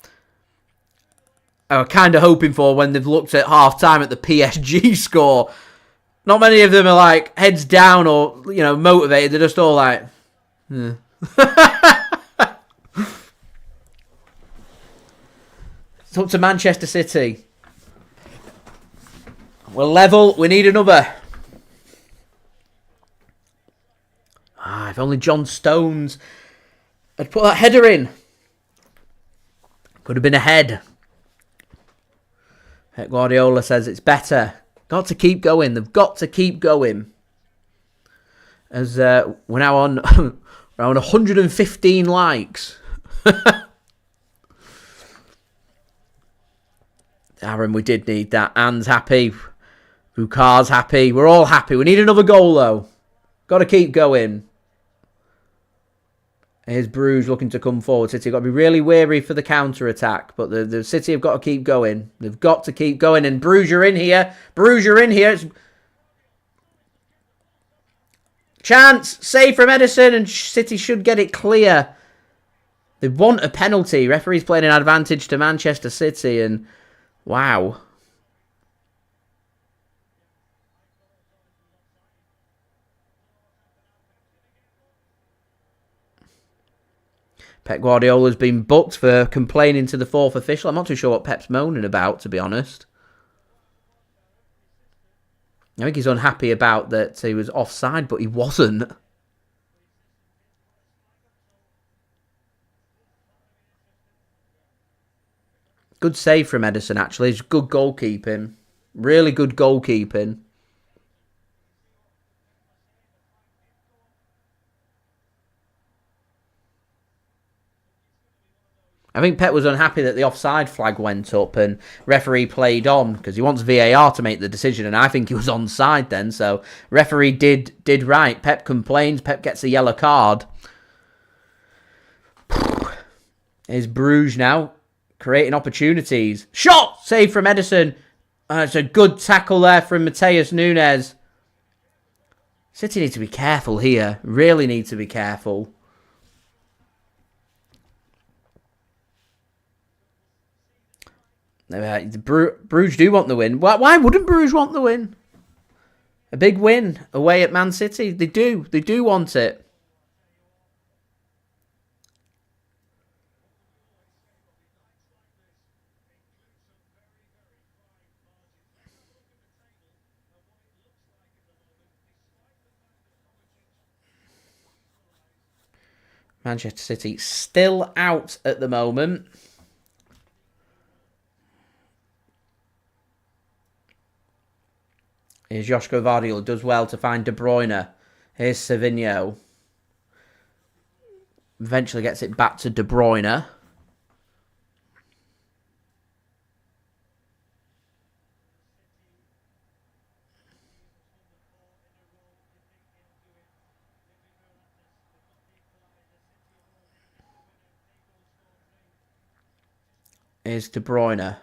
I was kind of hoping for when they've looked at half-time at the PSG score. Not many of them are like heads down or, you know, motivated. They're just all like, It's up to Manchester City. We're level. We need another. If only John Stones had put that header in. Could have been ahead. Guardiola says it's better. Got to keep going. They've got to keep going. As we're now on around 115 likes. Aaron, we did need that. Anne's happy. Bukar's happy. We're all happy. We need another goal, though. Got to keep going. Here's Brugge looking to come forward. City have got to be really wary for the counter-attack. But the City have got to keep going. They've got to keep going. And Brugge are in here. Brugge are in here. Chance. Save from Ederson. And City should get it clear. They want a penalty. Referee's playing an advantage to Manchester City. And wow. Pep Guardiola's been booked for complaining to the fourth official. I'm not too sure what Pep's moaning about, to be honest. I think he's unhappy about that he was offside, but he wasn't. Good save from Ederson, actually. It's good goalkeeping. Really good goalkeeping. I think Pep was unhappy that the offside flag went up and referee played on because he wants VAR to make the decision, and I think he was onside then, so referee did right. Pep complains, Pep gets a yellow card. Here's Brugge now, creating opportunities. Shot! Save from Ederson. It's a good tackle there from Matheus Nunes. City need to be careful here. Really need to be careful. Brugge do want the win. Why wouldn't Brugge want the win? A big win away at Man City. They do. They do want it. Manchester City still out at the moment. Here's Josko Gvardiol, does well to find De Bruyne. Here's Savinho. Eventually gets it back to De Bruyne. Here's De Bruyne.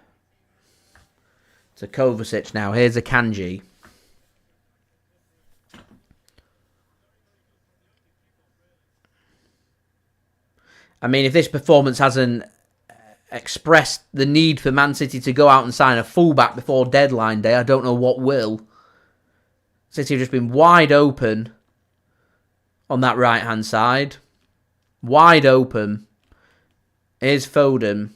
To Kovacic now. Here's Akanji. I mean, if this performance hasn't expressed the need for Man City to go out and sign a fullback before deadline day, I don't know what will. City have just been wide open on that right-hand side. Wide open. Here's Foden.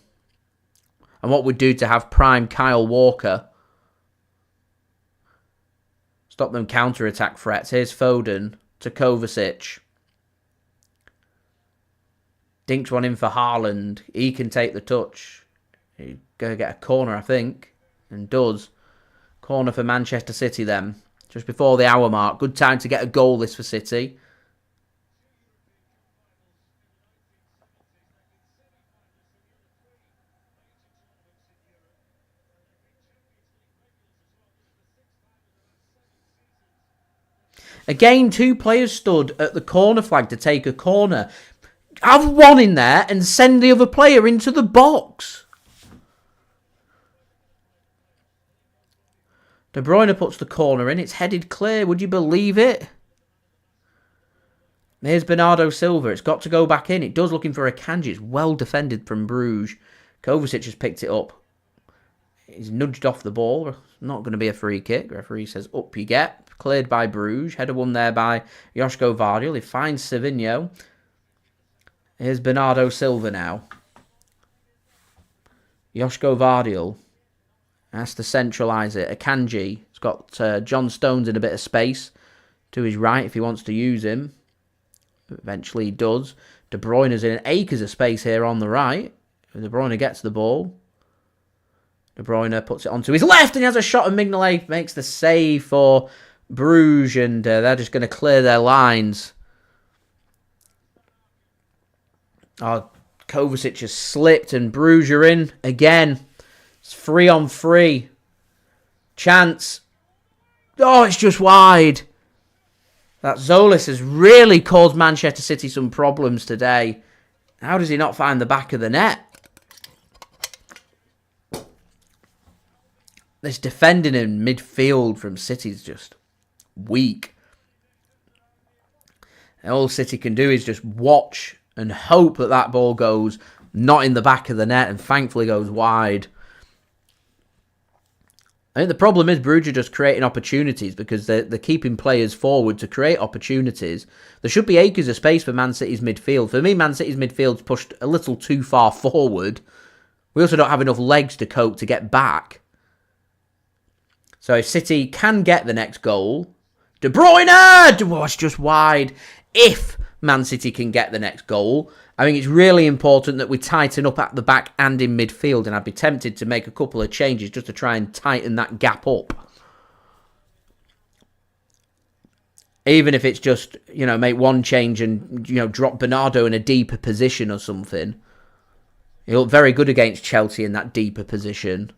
And what would do to have prime Kyle Walker stop them counter-attack threats. Here's Foden to Kovacic. Dinks one in for Haaland. He can take the touch. He's going to get a corner, I think. And does. Corner for Manchester City then. Just before the hour mark. Good time to get a goal this for City. Again, two players stood at the corner flag to take a corner. Have one in there and send the other player into the box. De Bruyne puts the corner in. It's headed clear. Would you believe it? Here's Bernardo Silva. It's got to go back in. It does, looking for Akanji. It's well defended from Brugge. Kovacic has picked it up. He's nudged off the ball. Not going to be a free kick. Referee says, up you get. Cleared by Brugge. Header won there by Josko Gvardiol. He finds Savinho. Here's Bernardo Silva now. Josko Gvardiol has to centralise it. Akanji has got John Stones in a bit of space to his right if he wants to use him. Eventually he does. De Bruyne's in acres of space here on the right. De Bruyne gets the ball. De Bruyne puts it onto his left and he has a shot, and Mignolet makes the save for Bruges, and they're just going to clear their lines. Oh, Kovacic has slipped, and Brugge are in again. It's 3-on-3. Chance. Oh, it's just wide. That Zolis has really caused Manchester City some problems today. How does he not find the back of the net? This defending in midfield from City is just weak. And all City can do is just watch and hope that that ball goes not in the back of the net and thankfully goes wide. I think the problem is Brugge are just creating opportunities because they're keeping players forward to create opportunities. There should be acres of space for Man City's midfield. For me, Man City's midfield's pushed a little too far forward. We also don't have enough legs to cope to get back. So if City can get the next goal, De Bruyne! Oh, it's just wide. If Man City can get the next goal, I think it's really important that we tighten up at the back and in midfield, and I'd be tempted to make a couple of changes just to try and tighten that gap up. Even if it's just, make one change and, drop Bernardo in a deeper position or something. He looked very good against Chelsea in that deeper position.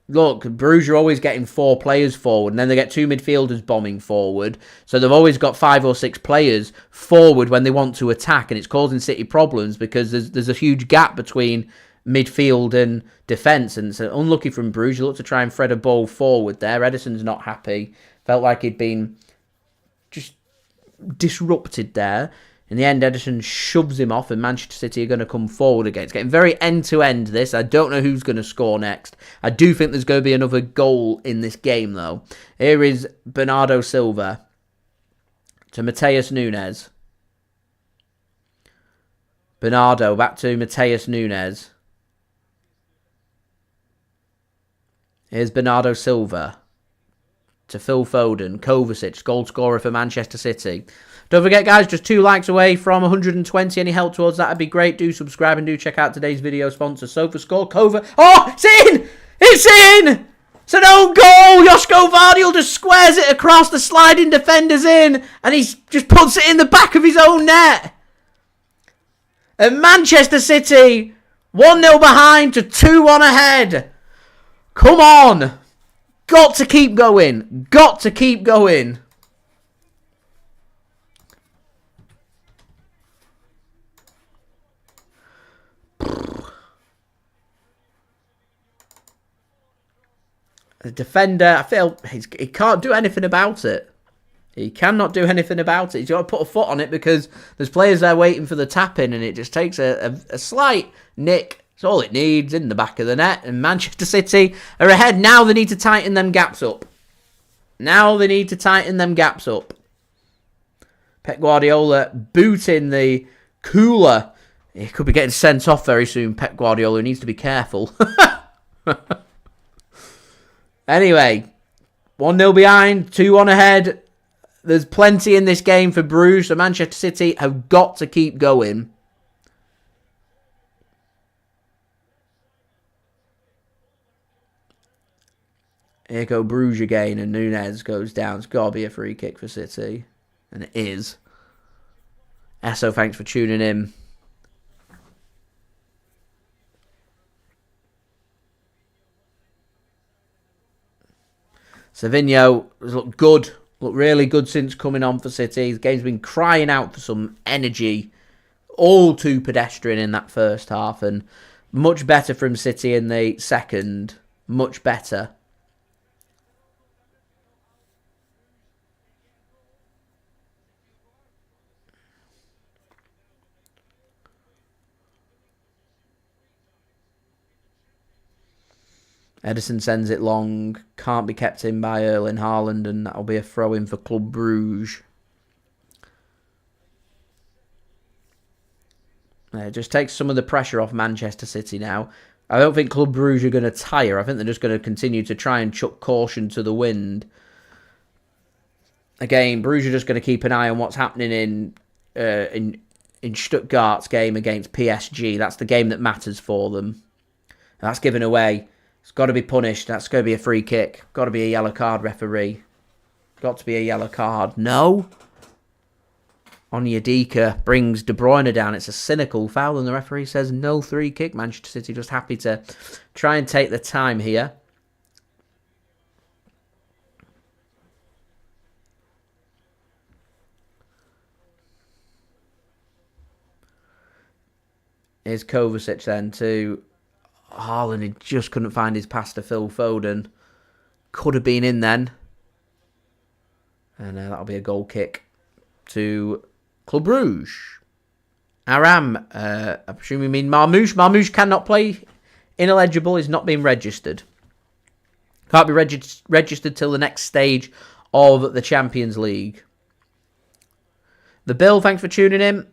Look, Bruges are always getting 4 players forward, and then they get 2 midfielders bombing forward. So they've always got 5 or 6 players forward when they want to attack, and it's causing City problems because there's a huge gap between midfield and defence. And so unlucky from Bruges. They look to try and thread a ball forward there. Ederson's not happy. Felt like he'd been just disrupted there. In the end, Ederson shoves him off, and Manchester City are going to come forward again. It's getting very end-to-end, this. I don't know who's going to score next. I do think there's going to be another goal in this game, though. Here is Bernardo Silva to Matheus Nunes. Bernardo back to Matheus Nunes. Here's Bernardo Silva to Phil Foden. Kovacic, goal scorer for Manchester City. Don't forget, guys, just 2 likes away from 120. Any help towards that would be great. Do subscribe and do check out today's video sponsor, SofaScore. Oh, it's in! It's in! It's an own goal! Josko Gvardiol just squares it across, the sliding defender's in, and he just puts it in the back of his own net. And Manchester City, 1-0 behind to 2-1 ahead. Come on! Got to keep going. Got to keep going. The defender, I feel he can't do anything about it. He cannot do anything about it. He's got to put a foot on it because there's players there waiting for the tap-in, and it just takes a slight nick. It's all it needs in the back of the net. And Manchester City are ahead. Now they need to tighten them gaps up. Pep Guardiola booting the cooler. He could be getting sent off very soon, Pep Guardiola. He needs to be careful. Anyway, 1-0 behind, 2-1 ahead. There's plenty in this game for Bruges, so Manchester City have got to keep going. Here go Bruges again, and Nunes goes down. It's got to be a free kick for City. And it is. Esso, thanks for tuning in. Savinho has looked good. Looked really good since coming on for City. The game's been crying out for some energy. All too pedestrian in that first half. And much better from City in the second. Much better. Ederson sends it long. Can't be kept in by Erling Haaland, and that'll be a throw-in for Club Brugge. It just takes some of the pressure off Manchester City now. I don't think Club Brugge are going to tire. I think they're just going to continue to try and chuck caution to the wind. Again, Brugge are just going to keep an eye on what's happening in Stuttgart's game against PSG. That's the game that matters for them. That's given away. It's got to be punished. That's going to be a free kick. Got to be a yellow card, referee. Got to be a yellow card. No. Onyedika brings De Bruyne down. It's a cynical foul, and the referee says no free kick. Manchester City just happy to try and take the time here. Here's Kovacic then to Haaland. He just couldn't find his pass to Phil Foden. Could have been in then. And that'll be a goal kick to Club Brugge. Aram, I presume you mean Marmoush. Marmoush cannot play. Ineligible. He's not being registered. Can't be registered till the next stage of the Champions League. The Bill, thanks for tuning in.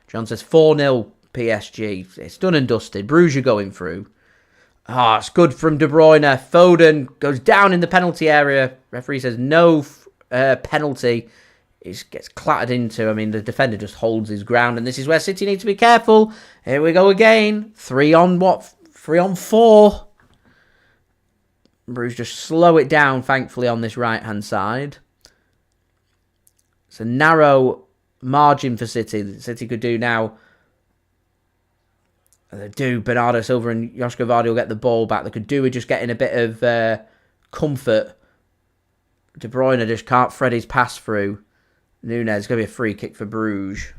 John says 4-0 PSG. It's done and dusted. Brugge are going through. It's good from De Bruyne. Foden goes down in the penalty area. Referee says no penalty. He gets clattered into. I mean, the defender just holds his ground. And this is where City need to be careful. Here we go again. 3 on what? 3 on 4. Brugge just slow it down, thankfully, on this right-hand side. It's a narrow margin for City. City could do now. They do. Bernardo Silva and Josko Gvardiol get the ball back. They could do with just getting a bit of comfort. De Bruyne just can't thread his pass through. Nunes, going to be a free kick for Brugge.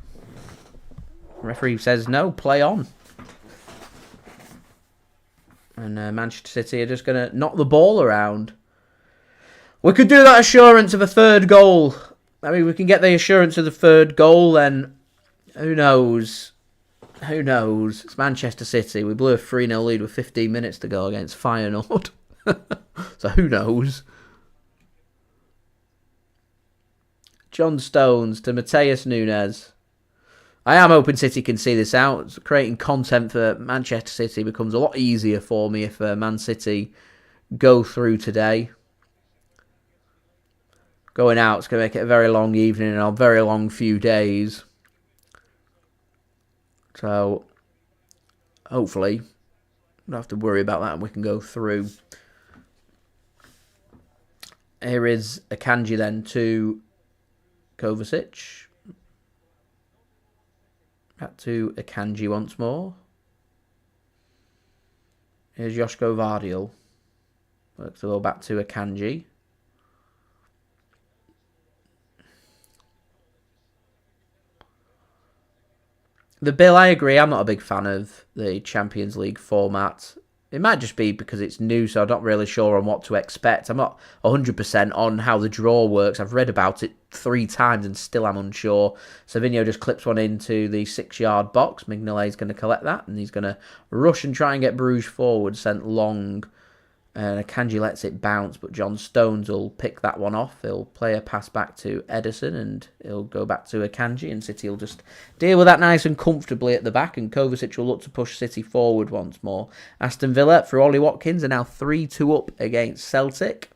Referee says no, play on. And Manchester City are just going to knock the ball around. We could do that assurance of a third goal. I mean, we can get the assurance of the third goal, then who knows? Who knows? It's Manchester City. We blew a 3-0 lead with 15 minutes to go against Feyenoord. So who knows? John Stones to Matheus Nunes. I am hoping City can see this out. Creating content for Manchester City becomes a lot easier for me if Man City go through today. Going out, it's going to make it a very long evening and a very long few days. So, hopefully, we don't have to worry about that and we can go through. Here is Akanji then to Kovacic. Back to Akanji once more. Here's Josko Gvardiol. Let's go back to Akanji. The Bill, I agree. I'm not a big fan of the Champions League format. It might just be because it's new, so I'm not really sure on what to expect. I'm not 100% on how the draw works. I've read about it 3 times and still I'm unsure. Savinho just clips one into the 6-yard box. Mignolet is going to collect that, and he's going to rush and try and get Brugge forward, sent long. And Akanji lets it bounce, but John Stones will pick that one off. He'll play a pass back to Ederson, and he'll go back to Akanji, and City will just deal with that nice and comfortably at the back, and Kovacic will look to push City forward once more. Aston Villa, through Ollie Watkins, are now 3-2 up against Celtic.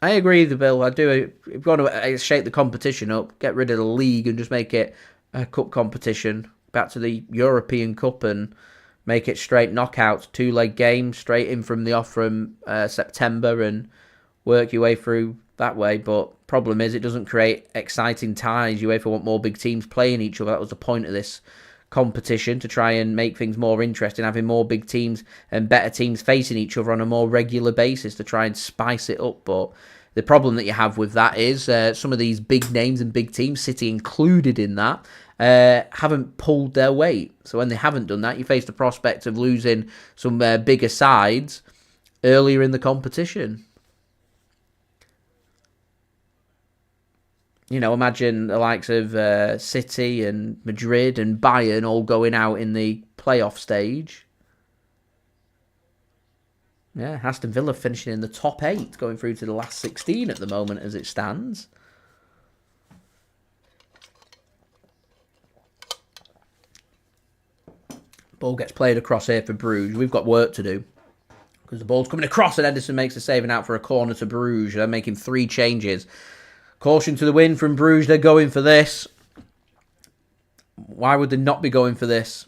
I agree with the Bill. I do. We've got to shake the competition up, get rid of the league, and just make it a cup competition, back to the European Cup, and make it straight knockouts, 2-leg games, straight in from the off from September, and work your way through that way. But problem is, it doesn't create exciting ties. UEFA want more big teams playing each other. That was the point of this competition, to try and make things more interesting, having more big teams and better teams facing each other on a more regular basis to try and spice it up. But the problem that you have with that is some of these big names and big teams, City included in that, haven't pulled their weight. So when they haven't done that, you face the prospect of losing some bigger sides earlier in the competition. You know, imagine the likes of City and Madrid and Bayern all going out in the playoff stage. Yeah, Aston Villa finishing in the top 8, going through to the last 16 at the moment as it stands. Ball gets played across here for Brugge. We've got work to do, because the ball's coming across and Ederson makes a save and out for a corner to Brugge. They're making 3 changes. Caution to the wind from Brugge. They're going for this. Why would they not be going for this?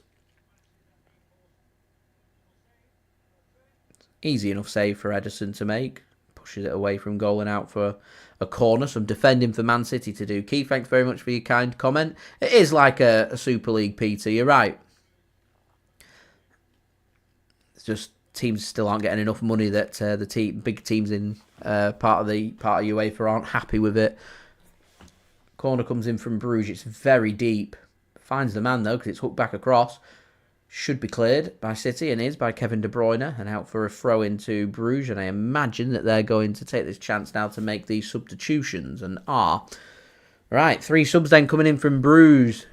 Easy enough save for Ederson to make. Pushes it away from goal and out for a corner. Some defending for Man City to do. Keith, thanks very much for your kind comment. It is like a Super League, Peter. You're right. It's just teams still aren't getting enough money that the big teams in part of UEFA aren't happy with it. Corner comes in from Brugge. It's very deep. Finds the man, though, because it's hooked back across. Should be cleared by City and is by Kevin De Bruyne. And out for a throw into Brugge. And I imagine that they're going to take this chance now to make these substitutions. And are. Right, 3 subs then coming in from Bruges.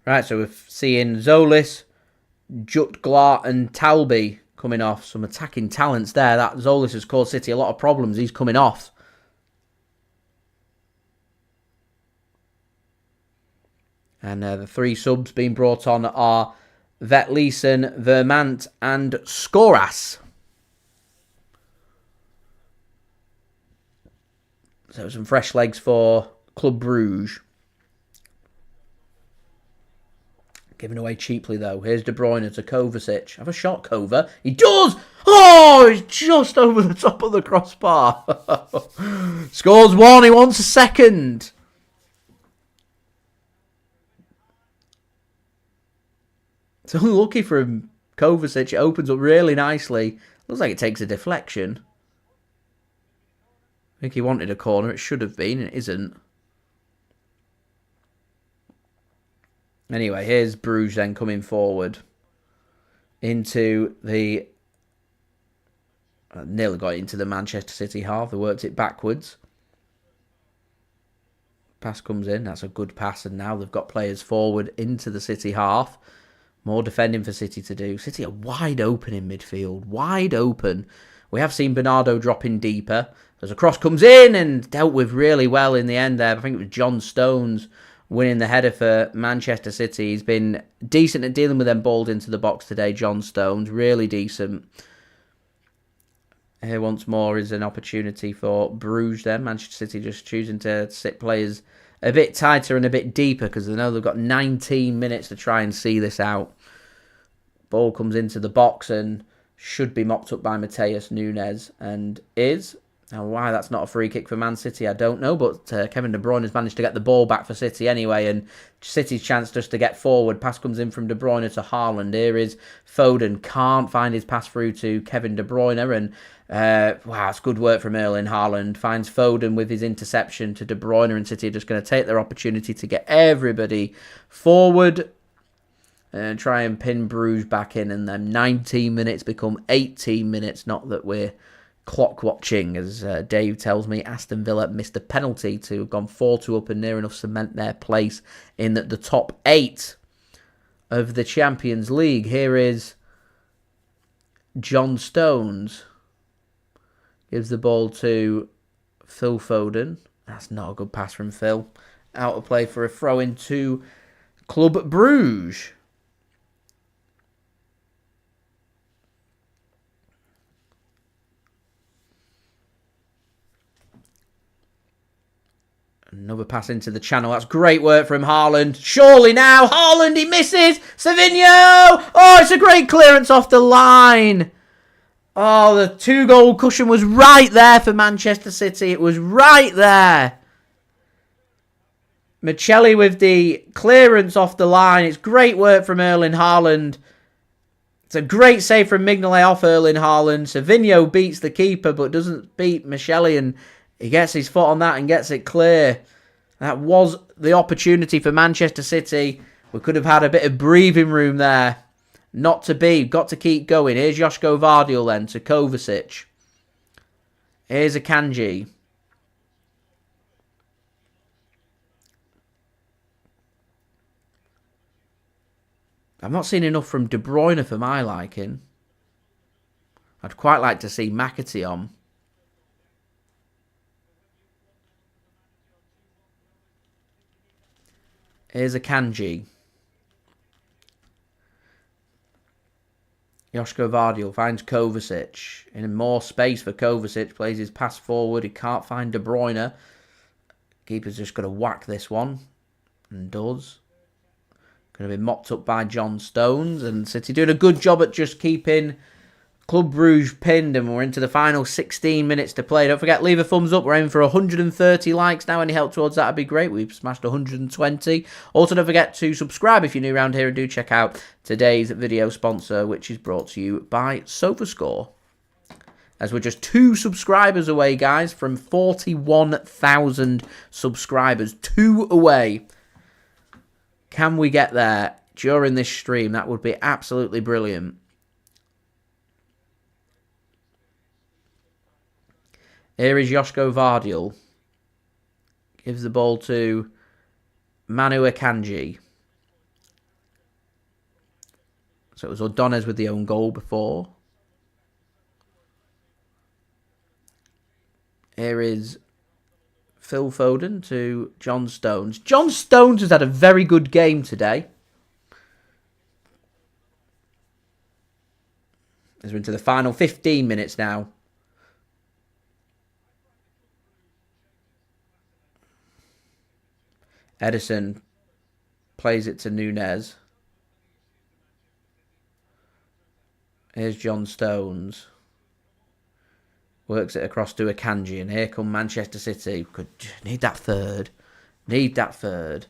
Right, so we're seeing Zolis, Jutglar and Talby coming off. Some attacking talents there. That Zolis has caused City a lot of problems. He's coming off. And the 3 subs being brought on are Vetlesen, Vermant and Skoras. So some fresh legs for Club Brugge. Given away cheaply, though. Here's De Bruyne to Kovacic. Have a shot, Kova. He does! Oh, he's just over the top of the crossbar. Scores 1. He wants a second. It's unlucky for him. Kovacic. It opens up really nicely. Looks like it takes a deflection. I think he wanted a corner. It should have been. It isn't. Anyway, here's Bruges then coming forward into the... nearly got into the Manchester City half. They worked it backwards. Pass comes in. That's a good pass. And now they've got players forward into the City half. More defending for City to do. City are wide open in midfield. Wide open. We have seen Bernardo dropping deeper. As a cross comes in and dealt with really well in the end there. I think it was John Stones winning the header for Manchester City. He's been decent at dealing with them balls into the box today, John Stones. Really decent. Here once more is an opportunity for Bruges then. Manchester City just choosing to sit players a bit tighter and a bit deeper because they know they've got 19 minutes to try and see this out. Ball comes into the box and should be mopped up by Matheus Nunes and is. Now, why that's not a free kick for Man City, I don't know. But Kevin De Bruyne has managed to get the ball back for City anyway. And City's chance just to get forward. Pass comes in from De Bruyne to Haaland. Here is Foden. Can't find his pass through to Kevin De Bruyne. And, wow, it's good work from Erling Haaland. Finds Foden with his interception to De Bruyne. And City are just going to take their opportunity to get everybody forward. And try and pin Bruges back in. And then 19 minutes become 18 minutes. Not that we're clock watching, as Dave tells me. Aston Villa missed a penalty to have gone 4-2 up and near enough cement their place in the top 8 of the Champions League. Here is John Stones. Gives the ball to Phil Foden. That's not a good pass from Phil. Out of play for a throw into Club Brugge. Another pass into the channel. That's great work from Haaland. Surely now. Haaland, he misses. Savinho. Oh, it's a great clearance off the line. Oh, the 2-goal cushion was right there for Manchester City. It was right there. Mignolet with the clearance off the line. It's great work from Erling Haaland. It's a great save from Mignolet off Erling Haaland. Savinho beats the keeper but doesn't beat Mignolet, and he gets his foot on that and gets it clear. That was the opportunity for Manchester City. We could have had a bit of breathing room there. Not to be. Got to keep going. Here's Josko Gvardiol then to Kovacic. Here's Akanji. I've not seen enough from De Bruyne for my liking. I'd quite like to see McAtee on. Here's Akanji. Josko Gvardiol finds Kovacic. In more space for Kovacic. Plays his pass forward. He can't find De Bruyne. Keeper's just going to whack this one. And does. Going to be mopped up by John Stones. And City doing a good job at just keeping Club Brugge pinned. And we're into the final 16 minutes to play. Don't forget, leave a thumbs up. We're aiming for 130 likes now. Any help towards that would be great. We've smashed 120. Also, don't forget to subscribe if you're new around here. And do check out today's video sponsor, which is brought to you by SofaScore. As we're just 2 subscribers away, guys, from 41,000 subscribers. 2 away. Can we get there during this stream? That would be absolutely brilliant. Here is Josko Gvardiol. Gives the ball to Manuel Akanji. So it was Ordonez with the own goal before. Here is Phil Foden to John Stones. John Stones has had a very good game today. As we're into the final 15 minutes now. Ederson plays it to Nunes. Here's John Stones. Works it across to Akanji. And here come Manchester City. Could need that third. Need that third.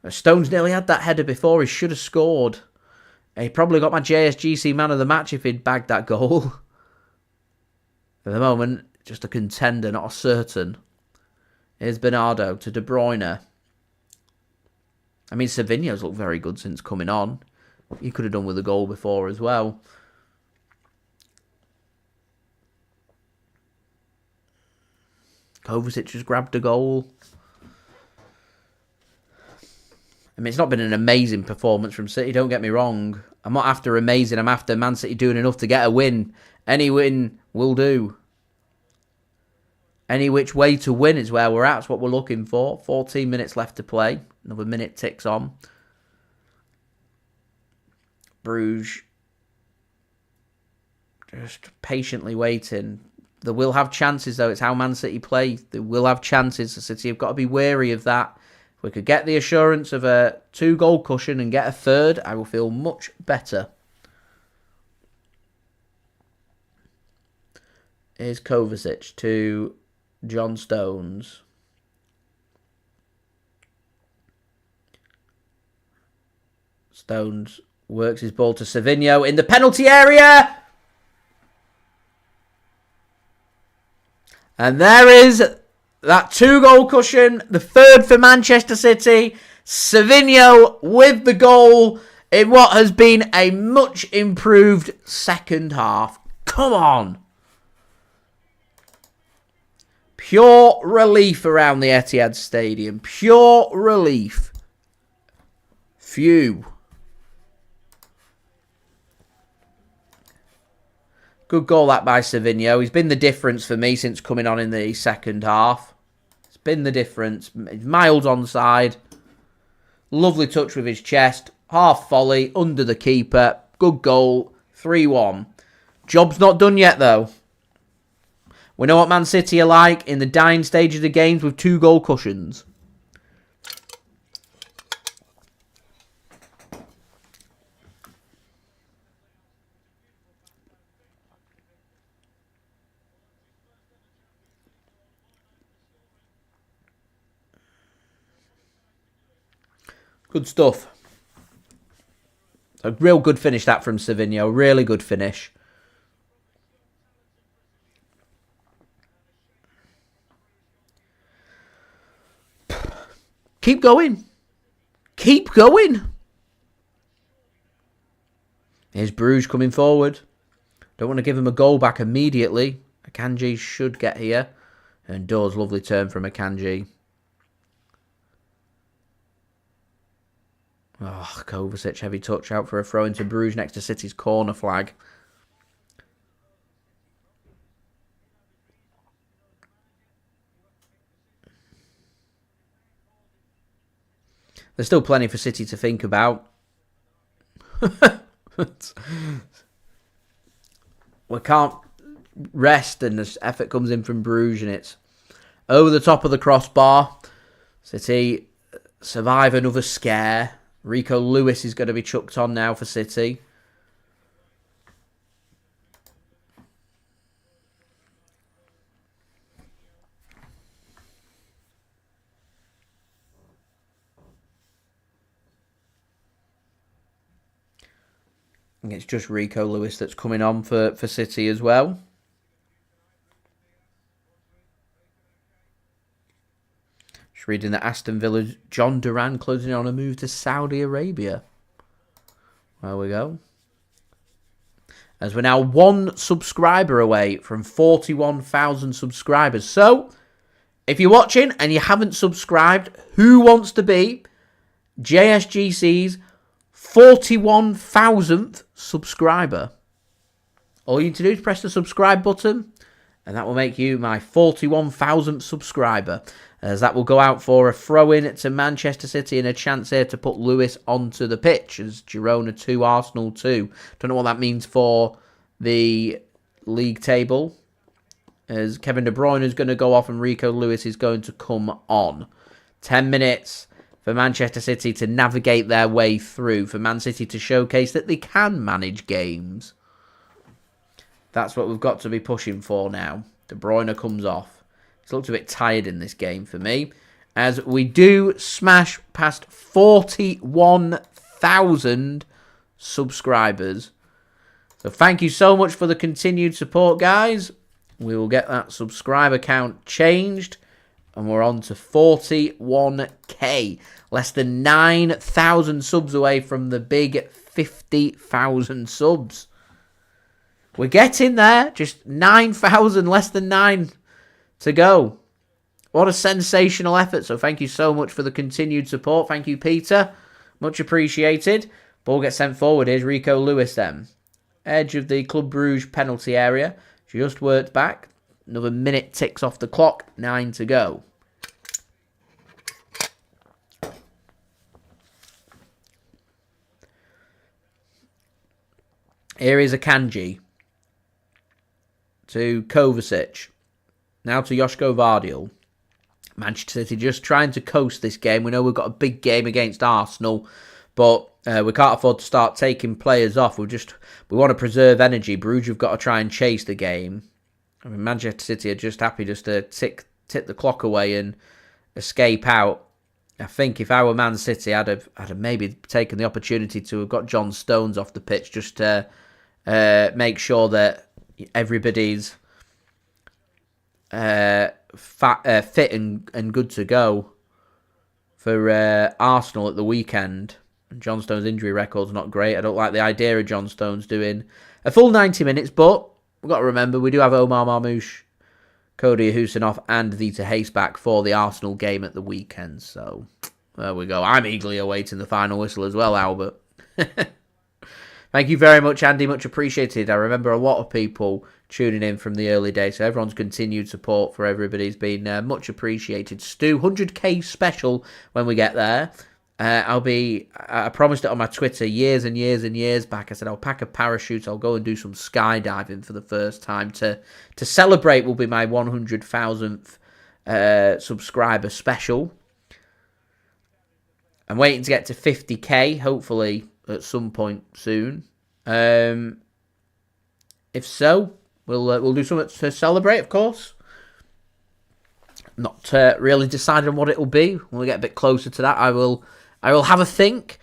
Stones nearly had that header before. He should have scored. He probably got my JSGC man of the match if he'd bagged that goal. For the moment, just a contender, not a certain. Here's Bernardo to De Bruyne. I mean, Savinho's looked very good since coming on. He could have done with a goal before as well. Kovacic has grabbed a goal. I mean, it's not been an amazing performance from City, don't get me wrong. I'm not after amazing, I'm after Man City doing enough to get a win. Any win will do. Any which way to win is where we're at. It's what we're looking for. 14 minutes left to play. Another minute ticks on. Brugge just patiently waiting. They will have chances, though. It's how Man City play. They will have chances. The City have got to be wary of that. If we could get the assurance of a 2-goal cushion and get a third, I will feel much better. Here's Kovacic to John Stones. Stones works his ball to Savinho in the penalty area. And there is that 2-goal cushion. The third for Manchester City. Savinho with the goal in what has been a much improved second half. Come on. Pure relief around the Etihad Stadium. Pure relief. Phew. Good goal that by Savinho. He's been the difference for me since coming on in the second half. It's been the difference. Miles onside. Lovely touch with his chest. Half volley under the keeper. Good goal. 3-1. Job's not done yet though. We know what Man City are like in the dying stage of the games with 2-goal cushions. Good stuff. A real good finish that from Savinho. Really good finish. Keep going. Keep going. Here's Brugge coming forward. Don't want to give him a goal back immediately. Akanji should get here. And does. Lovely turn from Akanji. Oh, Kovacic, heavy touch out for a throw into Brugge next to City's corner flag. There's still plenty for City to think about. We can't rest, and this effort comes in from Brugge, and it's over the top of the crossbar. City survive another scare. Rico Lewis is going to be chucked on now for City. And it's just Rico Lewis that's coming on for City as well. Just reading that Aston Villa's John Duran closing on a move to Saudi Arabia. There we go. As we're now 1 subscriber away from 41,000 subscribers. So, if you're watching and you haven't subscribed, who wants to be JSGC's 41,000th subscriber? All you need to do is press the subscribe button, and that will make you my 41,000th subscriber. As that will go out for a throw-in to Manchester City and a chance here to put Lewis onto the pitch as Girona 2, Arsenal 2. Don't know what that means for the league table, as Kevin De Bruyne is going to go off and Rico Lewis is going to come on. 10 minutes for Manchester City to navigate their way through, for Man City to showcase that they can manage games. That's what we've got to be pushing for now. De Bruyne comes off. He's looked a bit tired in this game for me, as we do smash past 41,000 subscribers. So thank you so much for the continued support, guys. We will get that subscriber count changed, and we're on to 41k. Less than 9,000 subs away from the big 50,000 subs. We're getting there. Just 9,000, less than 9 to go. What a sensational effort. So thank you so much for the continued support. Thank you, Peter. Much appreciated. Ball gets sent forward. Here's Rico Lewis then. Edge of the Club Brugge penalty area. Just worked back. Another minute ticks off the clock. 9 to go. Here is Akanji. To Kovacic. Now to Josko Gvardiol. Manchester City just trying to coast this game. We know we've got a big game against Arsenal, but we can't afford to start taking players off. We want to preserve energy. Brugge have got to try and chase the game. I mean, Manchester City are just happy just to tick the clock away and escape out. I think if our Man City had maybe taken the opportunity to have got John Stones off the pitch just to make sure that everybody's fit and good to go for Arsenal at the weekend. John Stones' injury record's not great. I don't like the idea of John Stones doing a full 90 minutes, but we've got to remember we do have Omar Marmoush, Abdukodir Khusanov and Vitor Reis back for the Arsenal game at the weekend. So there we go. I'm eagerly awaiting the final whistle as well, Albert. Thank you very much, Andy. Much appreciated. I remember a lot of people tuning in from the early days, so everyone's continued support for everybody's been much appreciated. Stu, 100k special when we get there. I promised it on my Twitter years and years and years back. I said I'll pack a parachute, I'll go and do some skydiving for the first time to celebrate. Will be my 100,000th subscriber special. I'm waiting to get to 50k, hopefully at some point soon. If so, we'll do something to celebrate, of course. Not really decided on what it will be. When we get a bit closer to that, I will have a think.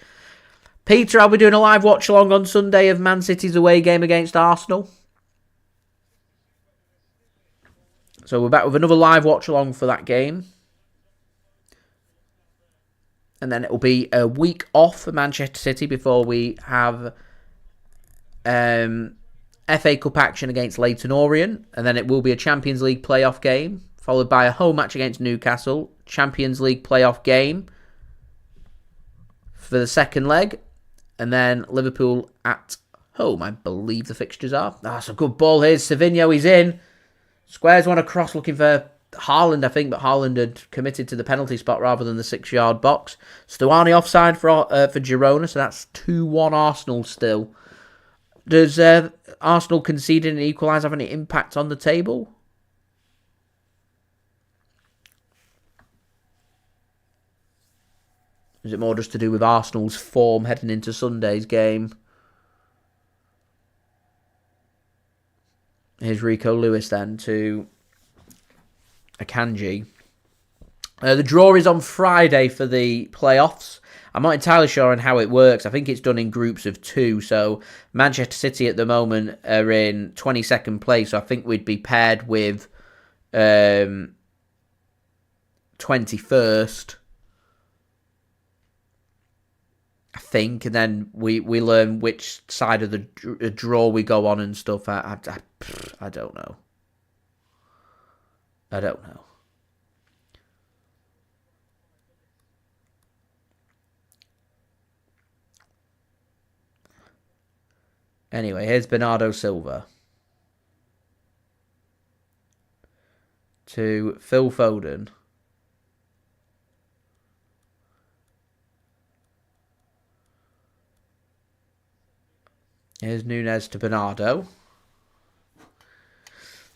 Peter, I'll be doing a live watch along on Sunday of Man City's away game against Arsenal. So we're back with another live watch along for that game. And then it will be a week off for Manchester City before we have FA Cup action against Leyton Orient. And then it will be a Champions League playoff game, followed by a home match against Newcastle. Champions League playoff game for the second leg. And then Liverpool at home, I believe the fixtures are. That's a good ball here. Savinho, he's in. Squares one across looking for Haaland, I think, but Haaland had committed to the penalty spot rather than the 6-yard box. Stuani offside for Girona, so that's 2-1 Arsenal still. Does Arsenal conceding an equaliser have any impact on the table? Is it more just to do with Arsenal's form heading into Sunday's game? Here's Rico Lewis then to Akanji. The draw is on Friday for the playoffs. I'm not entirely sure on how it works. I think it's done in groups of 2. So Manchester City at the moment are in 22nd place. So I think we'd be paired with 21st. I think, and then we learn which side of the draw we go on and stuff. I don't know. I don't know. Anyway, here's Bernardo Silva to Phil Foden. Here's Nunes to Bernardo.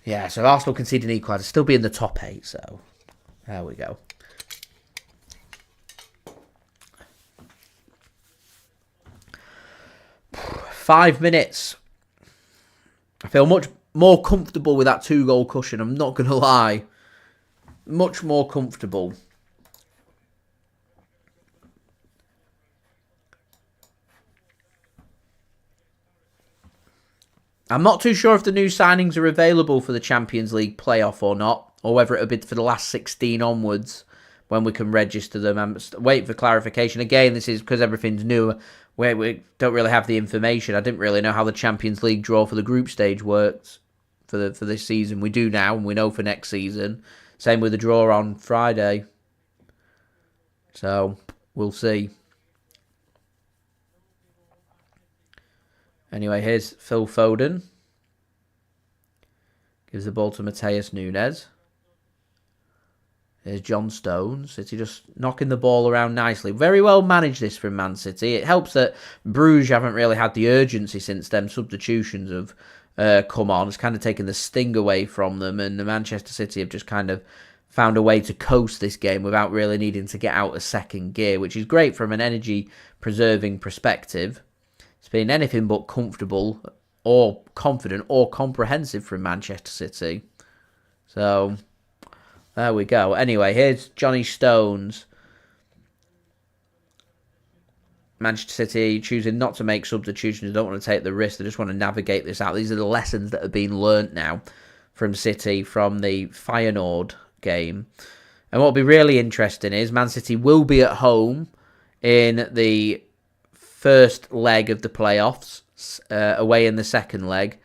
Yeah, so Arsenal conceding equaliser, still be in the top 8, so there we go. Five minutes. I feel much more comfortable with that 2-goal cushion, I'm not going to lie. Much more comfortable. I'm not too sure if the new signings are available for the Champions League playoff or not, or whether it'll be for the last 16 onwards when we can register them. I'm waiting for clarification. Again, this is because everything's new. We don't really have the information. I didn't really know how the Champions League draw for the group stage works for this season. We do now, and we know for next season. Same with the draw on Friday. So, we'll see. Anyway, here's Phil Foden. Gives the ball to Matheus Nunes. There's John Stones. City just knocking the ball around nicely. Very well managed this from Man City. It helps that Brugge haven't really had the urgency since them substitutions have come on. It's kind of taken the sting away from them. And the Manchester City have just kind of found a way to coast this game without really needing to get out of second gear, which is great from an energy-preserving perspective. It's been anything but comfortable or confident or comprehensive from Manchester City. So there we go. Anyway, here's Johnny Stones. Manchester City choosing not to make substitutions. They don't want to take the risk. They just want to navigate this out. These are the lessons that have been learnt now from City from the Feyenoord game. And what will be really interesting is Man City will be at home in the first leg of the playoffs, away in the second leg.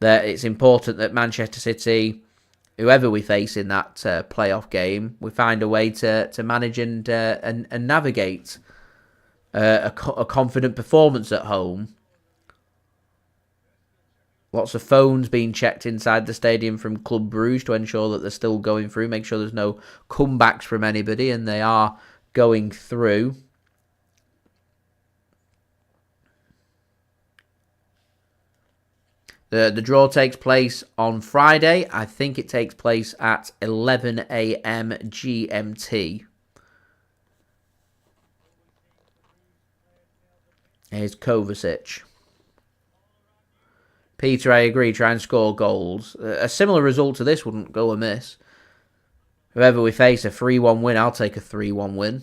That it's important that Manchester City, whoever we face in that playoff game, we find a way to manage and navigate a confident performance at home. Lots of phones being checked inside the stadium from Club Brugge to ensure that they're still going through, make sure there's no comebacks from anybody, and they are going through. The draw takes place on Friday. I think it takes place at 11 a.m. GMT. Here's Kovacic. Peter, I agree, try and score goals. A similar result to this wouldn't go amiss. Whoever we face, a 3-1 win, I'll take a 3-1 win.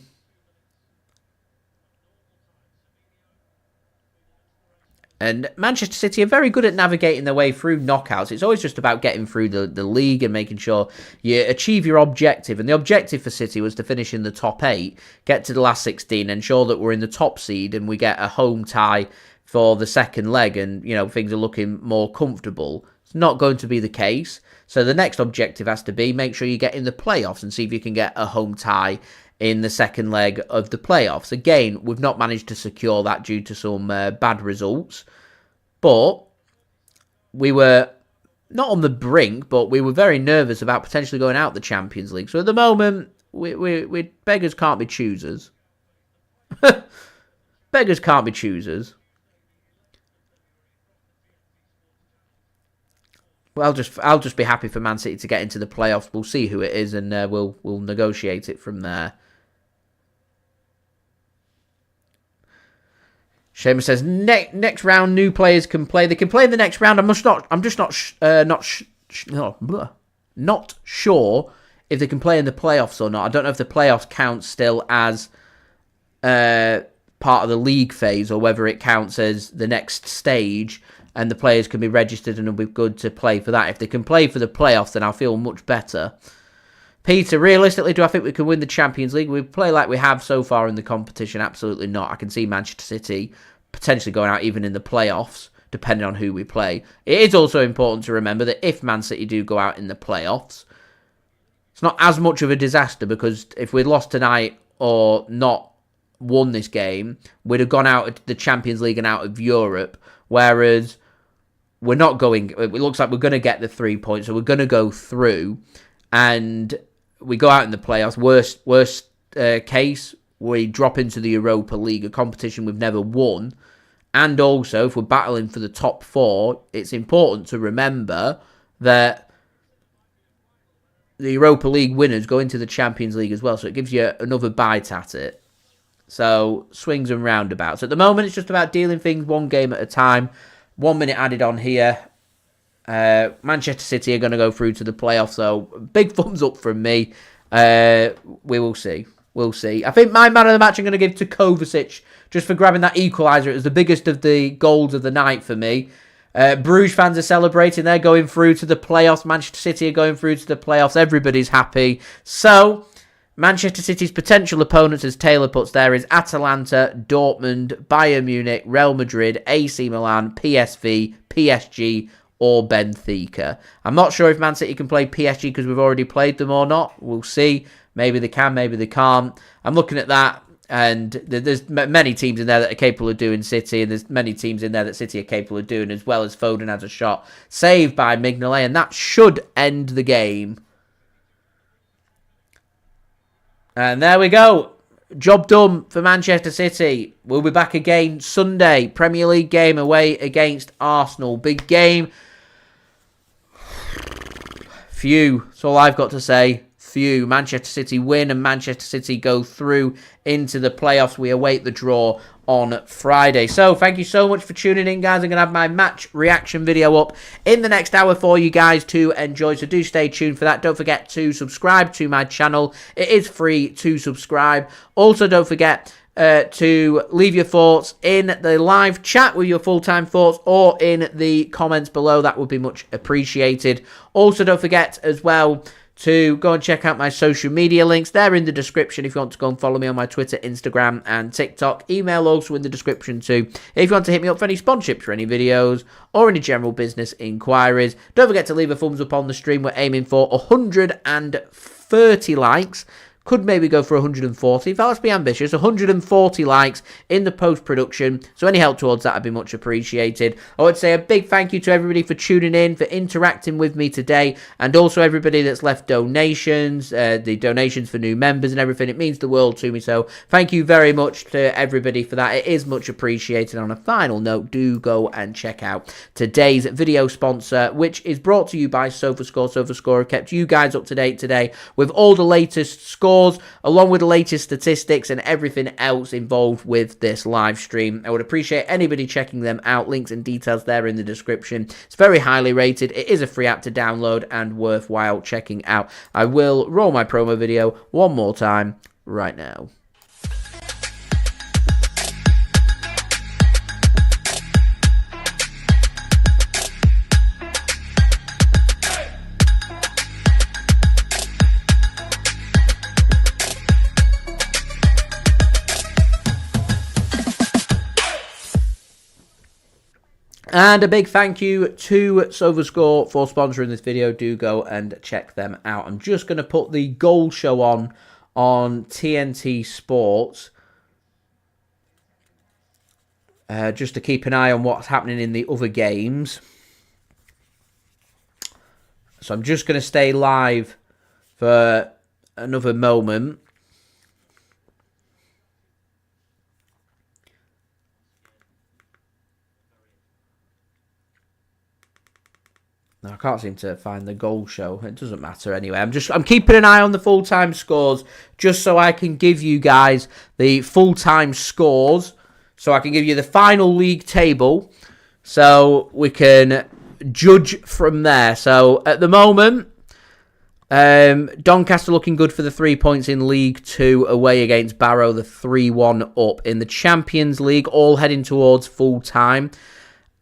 And Manchester City are very good at navigating their way through knockouts. It's always just about getting through the league and making sure you achieve your objective. And the objective for City was to finish in the top 8, get to the last 16, ensure that we're in the top seed and we get a home tie for the second leg and, you know, things are looking more comfortable. It's not going to be the case. So the next objective has to be make sure you get in the playoffs and see if you can get a home tie in the second leg of the playoffs. Again, we've not managed to secure that due to some bad results. But we were not on the brink, but we were very nervous about potentially going out the Champions League. So at the moment, we beggars can't be choosers. Beggars can't be choosers. Well, I'll just be happy for Man City to get into the playoffs. We'll see who it is, and we'll negotiate it from there. Seamus says next round new players can play. They can play in the next round. I'm just not sure if they can play in the playoffs or not. I don't know if the playoffs count still as part of the league phase or whether it counts as the next stage and the players can be registered and it'll be good to play for that. If they can play for the playoffs, then I'll feel much better. Peter, realistically, do I think we can win the Champions League? We play like we have so far in the competition. Absolutely not. I can see Manchester City potentially going out even in the playoffs, depending on who we play. It is also important to remember that if Man City do go out in the playoffs, it's not as much of a disaster because if we'd lost tonight or not won this game, we'd have gone out of the Champions League and out of Europe, whereas we're not going. It looks like we're going to get the 3 points, so we're going to go through, and we go out in the playoffs. Worst case, we drop into the Europa League, a competition we've never won. And also, if we're battling for the top 4, it's important to remember that the Europa League winners go into the Champions League as well. So it gives you another bite at it. So, swings and roundabouts. At the moment, it's just about dealing things one game at a time. 1 minute added on here. Manchester City are going to go through to the playoffs, so big thumbs up from me. We will see. We'll see. I think my man of the match I'm going to give to Kovacic just for grabbing that equaliser. It was the biggest of the goals of the night for me. Bruges fans are celebrating. They're going through to the playoffs. Manchester City are going through to the playoffs. Everybody's happy. So, Manchester City's potential opponents, as Taylor puts there, is Atalanta, Dortmund, Bayern Munich, Real Madrid, AC Milan, PSV, PSG, or Benfica. I'm not sure if Man City can play PSG because we've already played them or not. We'll see. Maybe they can, maybe they can't. I'm looking at that, and there's many teams in there that are capable of doing City, and there's many teams in there that City are capable of doing, as well as Foden has a shot saved by Mignolet, and that should end the game. And there we go. Job done for Manchester City. We'll be back again Sunday. Premier League game away against Arsenal. Big game. Phew. That's all I've got to say. Phew. Manchester City win and Manchester City go through into the playoffs. We await the draw on Friday. So, thank you so much for tuning in, guys. I'm going to have my match reaction video up in the next hour for you guys to enjoy. So, do stay tuned for that. Don't forget to subscribe to my channel. It is free to subscribe. Also, don't forget to leave your thoughts in the live chat with your full-time thoughts or in the comments below. That would be much appreciated. Also, don't forget as well to go and check out my social media links. They're in the description if you want to go and follow me on my Twitter, Instagram, and TikTok. Email also in the description too if you want to hit me up for any sponsorships for any videos or any general business inquiries. Don't forget to leave a thumbs up on the stream. We're aiming for 130 likes. Could maybe go for 140. If let's be ambitious, 140 likes in the post-production. So any help towards that would be much appreciated. I would say a big thank you to everybody for tuning in, for interacting with me today, and also everybody that's left donations, the donations for new members and everything. It means the world to me. So thank you very much to everybody for that. It is much appreciated. On a final note, do go and check out today's video sponsor, which is brought to you by SofaScore. SofaScore have kept you guys up to date today with all the latest scores, along with the latest statistics and everything else involved with this live stream. I would appreciate anybody checking them out. Links and details there in the description. It's very highly rated. It is a free app to download and worthwhile checking out. I will roll my promo video one more time right now. And a big thank you to SofaScore for sponsoring this video. Do go and check them out. I'm just going to put the goal show on TNT Sports. Just to keep an eye on what's happening in the other games. So I'm just going to stay live for another moment. No, I can't seem to find the goal show. It doesn't matter anyway. I'm keeping an eye on the full-time scores just so I can give you guys the full-time scores. So I can give you the final league table so we can judge from there. So at the moment, Doncaster looking good for the 3 points in League 2 away against Barrow, the 3-1 up. In the Champions League, all heading towards full-time.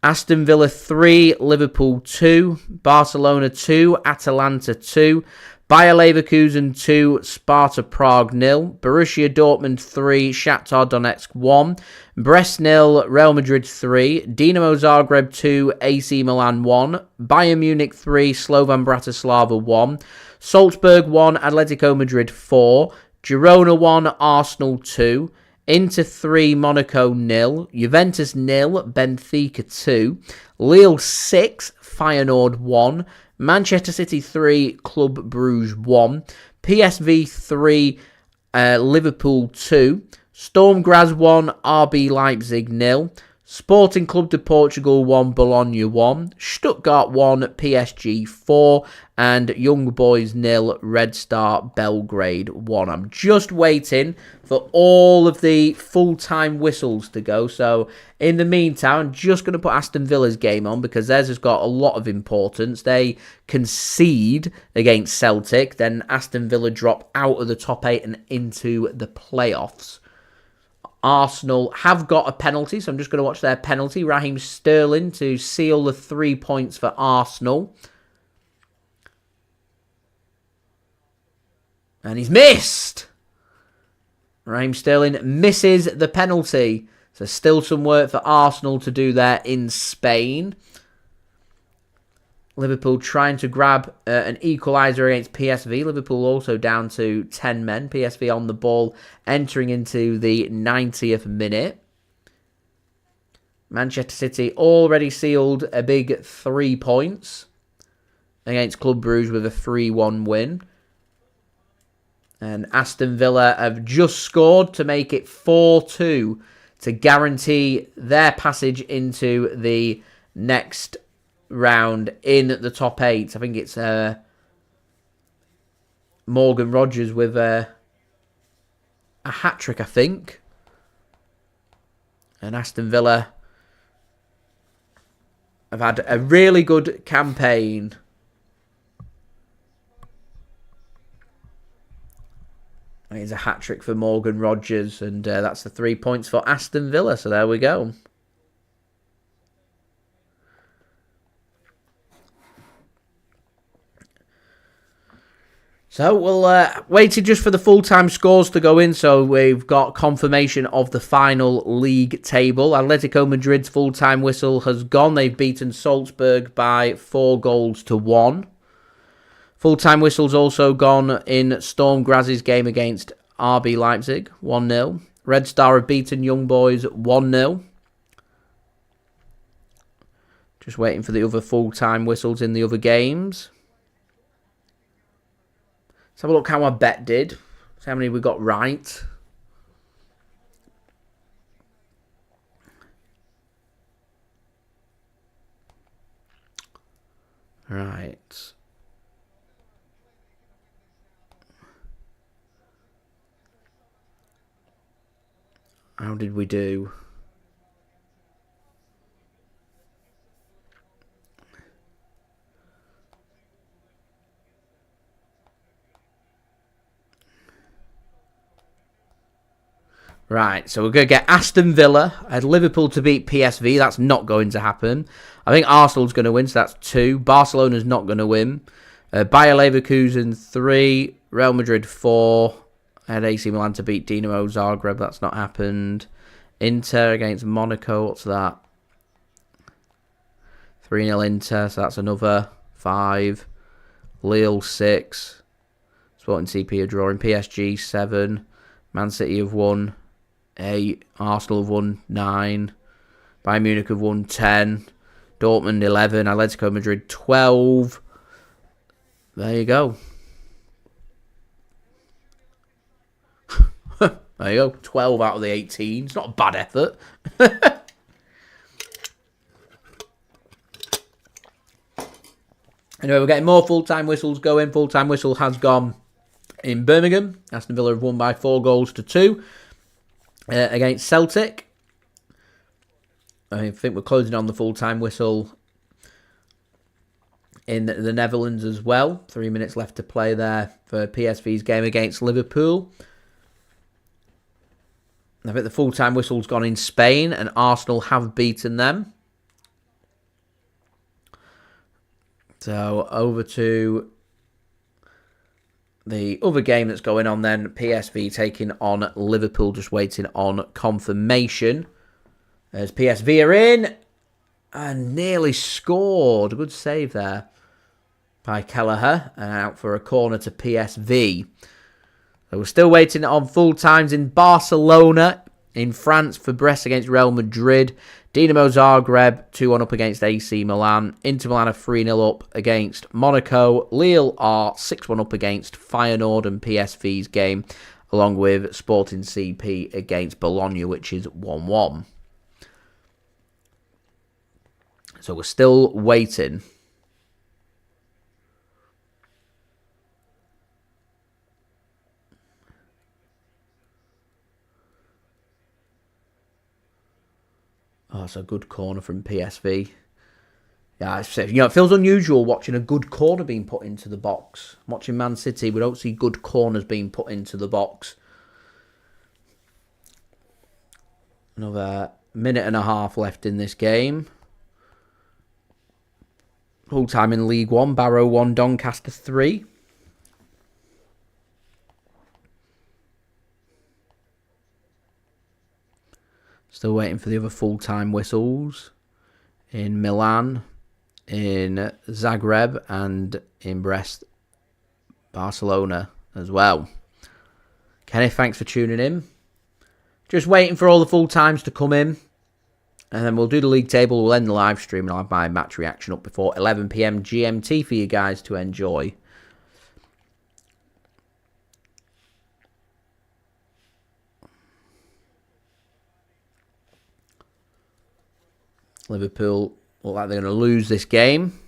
Aston Villa 3, Liverpool 2, Barcelona 2, Atalanta 2, Bayer Leverkusen 2, Sparta Prague 0, Borussia Dortmund 3, Shakhtar Donetsk 1, Brest 0, Real Madrid 3, Dinamo Zagreb 2, AC Milan 1, Bayern Munich 3, Slovan Bratislava 1, Salzburg 1, Atletico Madrid 4, Girona 1, Arsenal 2, Inter 3, Monaco 0, Juventus 0, Benfica 2, Lille 6, Feyenoord 1, Manchester City 3, Club Brugge 1, PSV 3, Liverpool 2, Storm Graz 1, RB Leipzig 0, Sporting Club de Portugal 1, Bologna 1, Stuttgart 1, PSG 4, and Young Boys 0, Red Star Belgrade 1. I'm just waiting for all of the full-time whistles to go. So in the meantime, I'm just going to put Aston Villa's game on because theirs has got a lot of importance. They concede against Celtic, then Aston Villa drop out of the top 8 and into the playoffs. Arsenal have got a penalty, so I'm just going to watch their penalty. Raheem Sterling to seal the 3 points for Arsenal. And he's missed! Raheem Sterling misses the penalty. So still some work for Arsenal to do there in Spain. Liverpool trying to grab an equaliser against PSV. Liverpool also down to 10 men. PSV on the ball, entering into the 90th minute. Manchester City already sealed a big 3 points against Club Brugge with a 3-1 win. And Aston Villa have just scored to make it 4-2 to guarantee their passage into the next round in the top 8. I think it's Morgan Rogers with a hat-trick, I think. And Aston Villa have had a really good campaign. It's a hat-trick for Morgan Rogers, and that's the 3 points for Aston Villa. So there we go. So we'll waited just for the full-time scores to go in, so we've got confirmation of the final league table. Atletico Madrid's full-time whistle has gone. They've beaten Salzburg by 4-1. Full-time whistle's also gone in Storm Graz's game against RB Leipzig, 1-0. Red Star have beaten Young Boys 1-0. Just waiting for the other full-time whistles in the other games. Let's have a look how our bet did. See how many we got right. Right. How did we do? Right, so we're going to get Aston Villa. I had Liverpool to beat PSV. That's not going to happen. I think Arsenal's going to win, so that's 2. Barcelona's not going to win. Bayer Leverkusen 3. Real Madrid 4. I had AC Milan to beat Dinamo Zagreb. That's not happened. Inter against Monaco. What's that? 3-0 Inter, so that's another 5. Lille 6. Sporting CP are drawing. PSG 7. Man City have won 8. Arsenal have won 9. Bayern Munich have won 10. Dortmund 11. Atletico Madrid 12. There you go. There you go. 12 out of the 18. It's not a bad effort. Anyway, we're getting more full-time whistles going. Full-time whistle has gone in Birmingham. Aston Villa have won by 4-2 against Celtic. I think we're closing on the full-time whistle in the Netherlands as well. 3 minutes left to play there for PSV's game against Liverpool. I think the full-time whistle's gone in Spain, and Arsenal have beaten them. So over to the other game that's going on then. PSV taking on Liverpool, just waiting on confirmation. As PSV are in and nearly scored. Good save there by Kelleher, and out for a corner to PSV. So we're still waiting on full times in Barcelona, in France for Brest against Real Madrid. Dinamo Zagreb 2-1 up against AC Milan. Inter Milan are 3-0 up against Monaco. Lille are 6-1 up against Feyenoord and PSV's game, along with Sporting CP against Bologna, which is 1-1. So we're still waiting. Oh, it's a good corner from PSV. Yeah, it feels unusual watching a good corner being put into the box. Watching Man City, we don't see good corners being put into the box. Another minute and a half left in this game. Full time in League One. Barrow 1, Doncaster 3. Still waiting for the other full-time whistles in Milan, in Zagreb, and in Brest, Barcelona as well. Kenneth, thanks for tuning in. Just waiting for all the full-times to come in. And then we'll do the league table. We'll end the live stream and I'll have my match reaction up before 11 PM GMT for you guys to enjoy. Liverpool look like they're going to lose this game.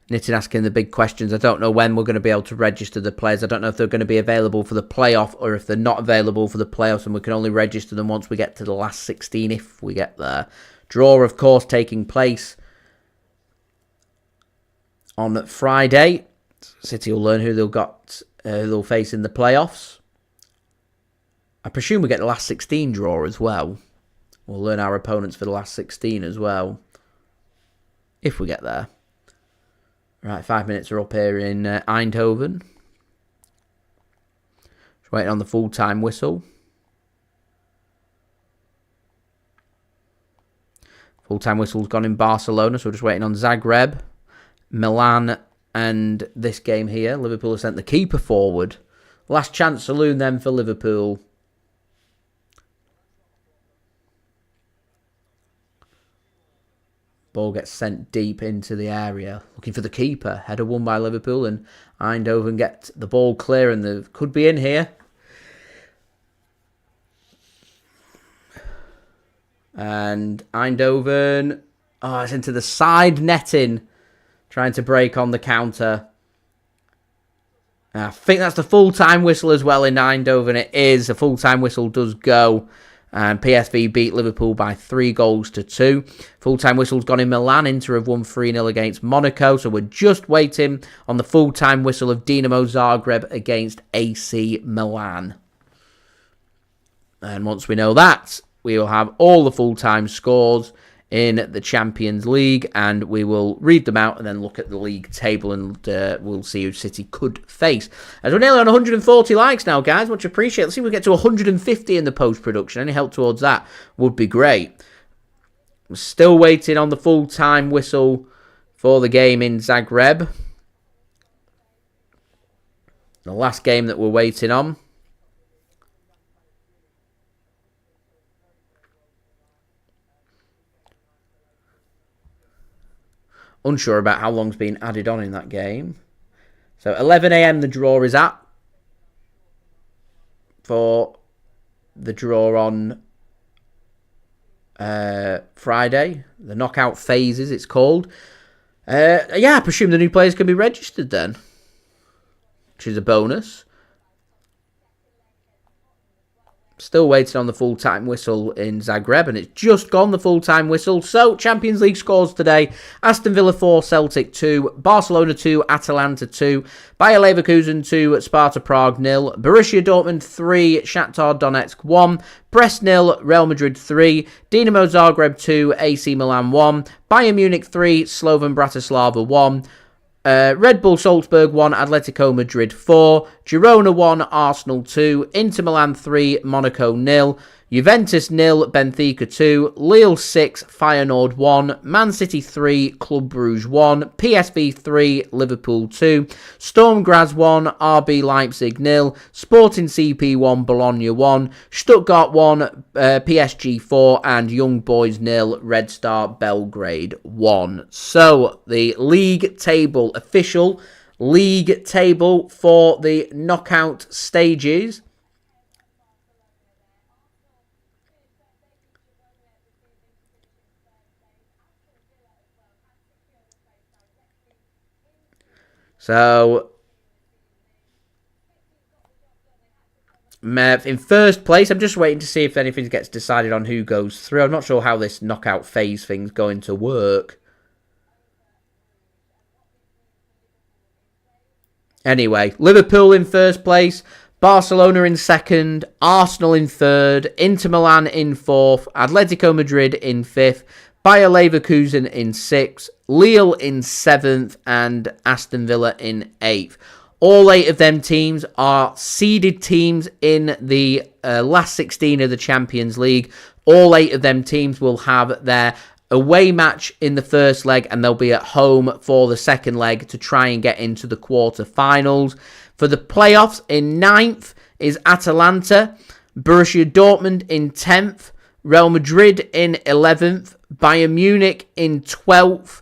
Nitin asking the big questions. I don't know when we're going to be able to register the players. I don't know if they're going to be available for the playoff or if they're not available for the playoffs and we can only register them once we get to the last 16 if we get there. Draw, of course, taking place on Friday. City will learn who they'll face in the playoffs. I presume we get the last 16 draw as well. We'll learn our opponents for the last 16 as well, if we get there. Right, 5 minutes are up here in Eindhoven. Just waiting on the full-time whistle. Full-time whistle's gone in Barcelona, so we're just waiting on Zagreb, Milan, and this game here. Liverpool have sent the keeper forward. Last chance saloon then for Liverpool. Ball gets sent deep into the area. Looking for the keeper. Header won by Liverpool and Eindhoven get the ball clear and they could be in here. And Eindhoven, it's into the side netting. Trying to break on the counter. I think that's the full-time whistle as well in Eindhoven. It is. The full-time whistle does go. And PSV beat Liverpool by 3-2. Full-time whistle's gone in Milan. Inter have won 3-0 against Monaco. So we're just waiting on the full-time whistle of Dinamo Zagreb against AC Milan. And once we know that, we will have all the full-time scores in the Champions League. And we will read them out and then look at the league table and we'll see who City could face. As we're nearly on 140 likes now, guys. Much appreciated. Let's see if we get to 150 in the post-production. Any help towards that would be great. We're still waiting on the full-time whistle for the game in Zagreb. The last game that we're waiting on. Unsure about how long's been added on in that game. So 11 a.m. the draw is at. For the draw on Friday. The knockout phases, it's called. I presume the new players can be registered then. Which is a bonus. Still waiting on the full-time whistle in Zagreb, and it's just gone, the full-time whistle. So, Champions League scores today. Aston Villa 4, Celtic 2, Barcelona 2, Atalanta 2, Bayer Leverkusen 2, Sparta Prague 0, Borussia Dortmund 3, Shakhtar Donetsk 1, Brest 0, Real Madrid 3, Dinamo Zagreb 2, AC Milan 1, Bayern Munich 3, Slovan Bratislava 1, Red Bull Salzburg 1, Atletico Madrid 4, Girona 1, Arsenal 2, Inter Milan 3, Monaco 0, Juventus 0, Benfica 2, Lille 6, Feyenoord 1, Man City 3, Club Brugge 1, PSV 3, Liverpool 2, Sturm Graz 1, RB Leipzig 0, Sporting CP 1, Bologna 1, Stuttgart 1, PSG 4, and Young Boys 0, Red Star Belgrade 1. So, the league table, official league table for the knockout stages. So, in first place, I'm just waiting to see if anything gets decided on who goes through. I'm not sure how this knockout phase thing's going to work. Anyway, Liverpool in first place, Barcelona in second, Arsenal in third, Inter Milan in fourth, Atletico Madrid in fifth, Bayer Leverkusen in sixth, Lille in seventh, and Aston Villa in eighth. All 8 of them teams are seeded teams in the last 16 of the Champions League. All 8 of them teams will have their away match in the first leg, and they'll be at home for the second leg to try and get into the quarter-finals. For the playoffs, in 9th is Atalanta, Borussia Dortmund in 10th, Real Madrid in 11th, Bayern Munich in 12th,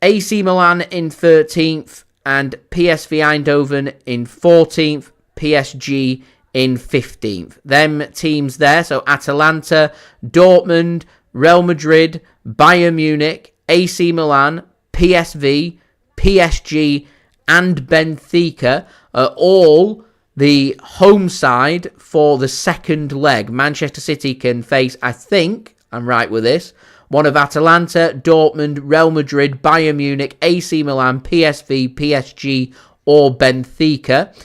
AC Milan in 13th, and PSV Eindhoven in 14th, PSG in 15th. Them teams there, so Atalanta, Dortmund, Real Madrid, Bayern Munich, AC Milan, PSV, PSG, and Benfica are all the home side for the second leg. Manchester City can face, I think, I'm right with this, one of Atalanta, Dortmund, Real Madrid, Bayern Munich, AC Milan, PSV, PSG, or Benfica.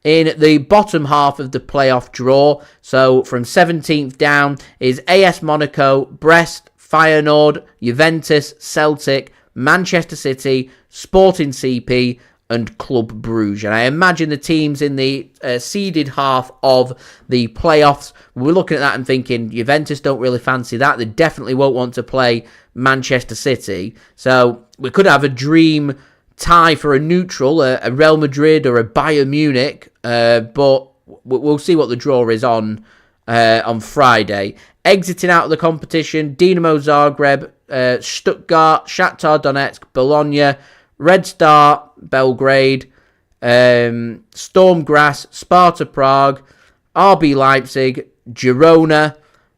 In the bottom half of the playoff draw, so from 17th down, is AS Monaco, Brest, Feyenoord, Juventus, Celtic, Manchester City, Sporting CP, and Club Brugge. And I imagine the teams in the seeded half of the playoffs, we're looking at that and thinking, Juventus don't really fancy that. They definitely won't want to play Manchester City. So we could have a dream tie for a neutral, a Real Madrid or a Bayern Munich, but we'll see what the draw is on Friday. Exiting out of the competition, Dinamo Zagreb, Stuttgart, Shakhtar Donetsk, Bologna, Red Star Belgrade, Sturm Graz, Sparta Prague, RB Leipzig, Girona,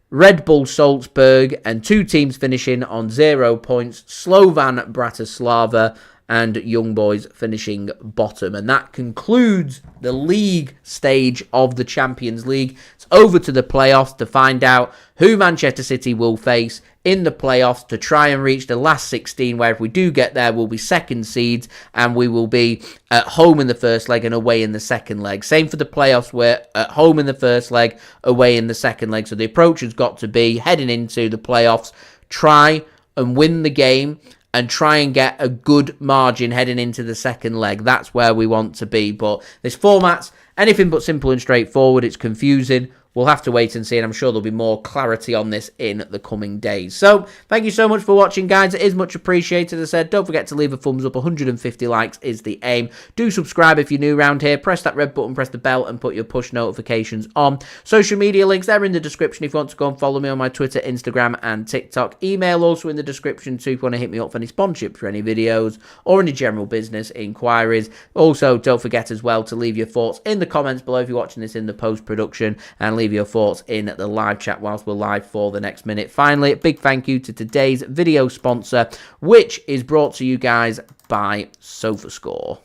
Red Bull Salzburg, and 2 teams finishing on 0 points, Slovan Bratislava and Young Boys finishing bottom. And that concludes the league stage of the Champions League. It's over to the playoffs to find out who Manchester City will face in the playoffs to try and reach the last 16, where if we do get there, we'll be second seeds and we will be at home in the first leg and away in the second leg. Same for the playoffs, we're at home in the first leg, away in the second leg. So the approach has got to be, heading into the playoffs, try and win the game and try and get a good margin heading into the second leg. That's where we want to be. But this format's anything but simple and straightforward. It's confusing. we'll have to wait and see, and I'm sure there'll be more clarity on this in the coming days. So, thank you so much for watching, guys. It is much appreciated. As I said, don't forget to leave a thumbs up. 150 likes is the aim. Do subscribe if you're new around here. Press that red button, press the bell, and put your push notifications on. Social media links, they're in the description if you want to go and follow me on my Twitter, Instagram, and TikTok. Email also in the description too if you want to hit me up for any sponsorship for any videos or any general business inquiries. Also, don't forget as well to leave your thoughts in the comments below if you're watching this in the post-production, and leave your thoughts in the live chat whilst we're live for the next minute. Finally, a big thank you to today's video sponsor, which is brought to you guys by SofaScore.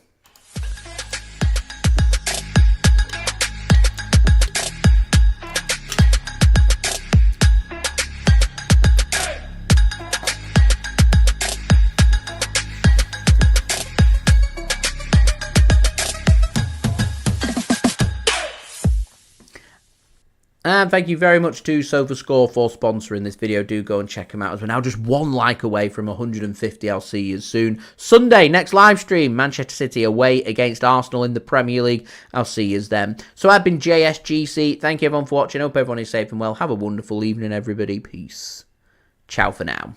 And thank you very much to SofaScore for sponsoring this video. Do go and check them out as we're now just one like away from 150. I'll see you soon. Sunday, next live stream, Manchester City away against Arsenal in the Premier League. I'll see you then. So I've been JSGC. Thank you everyone for watching. Hope everyone is safe and well. Have a wonderful evening, everybody. Peace. Ciao for now.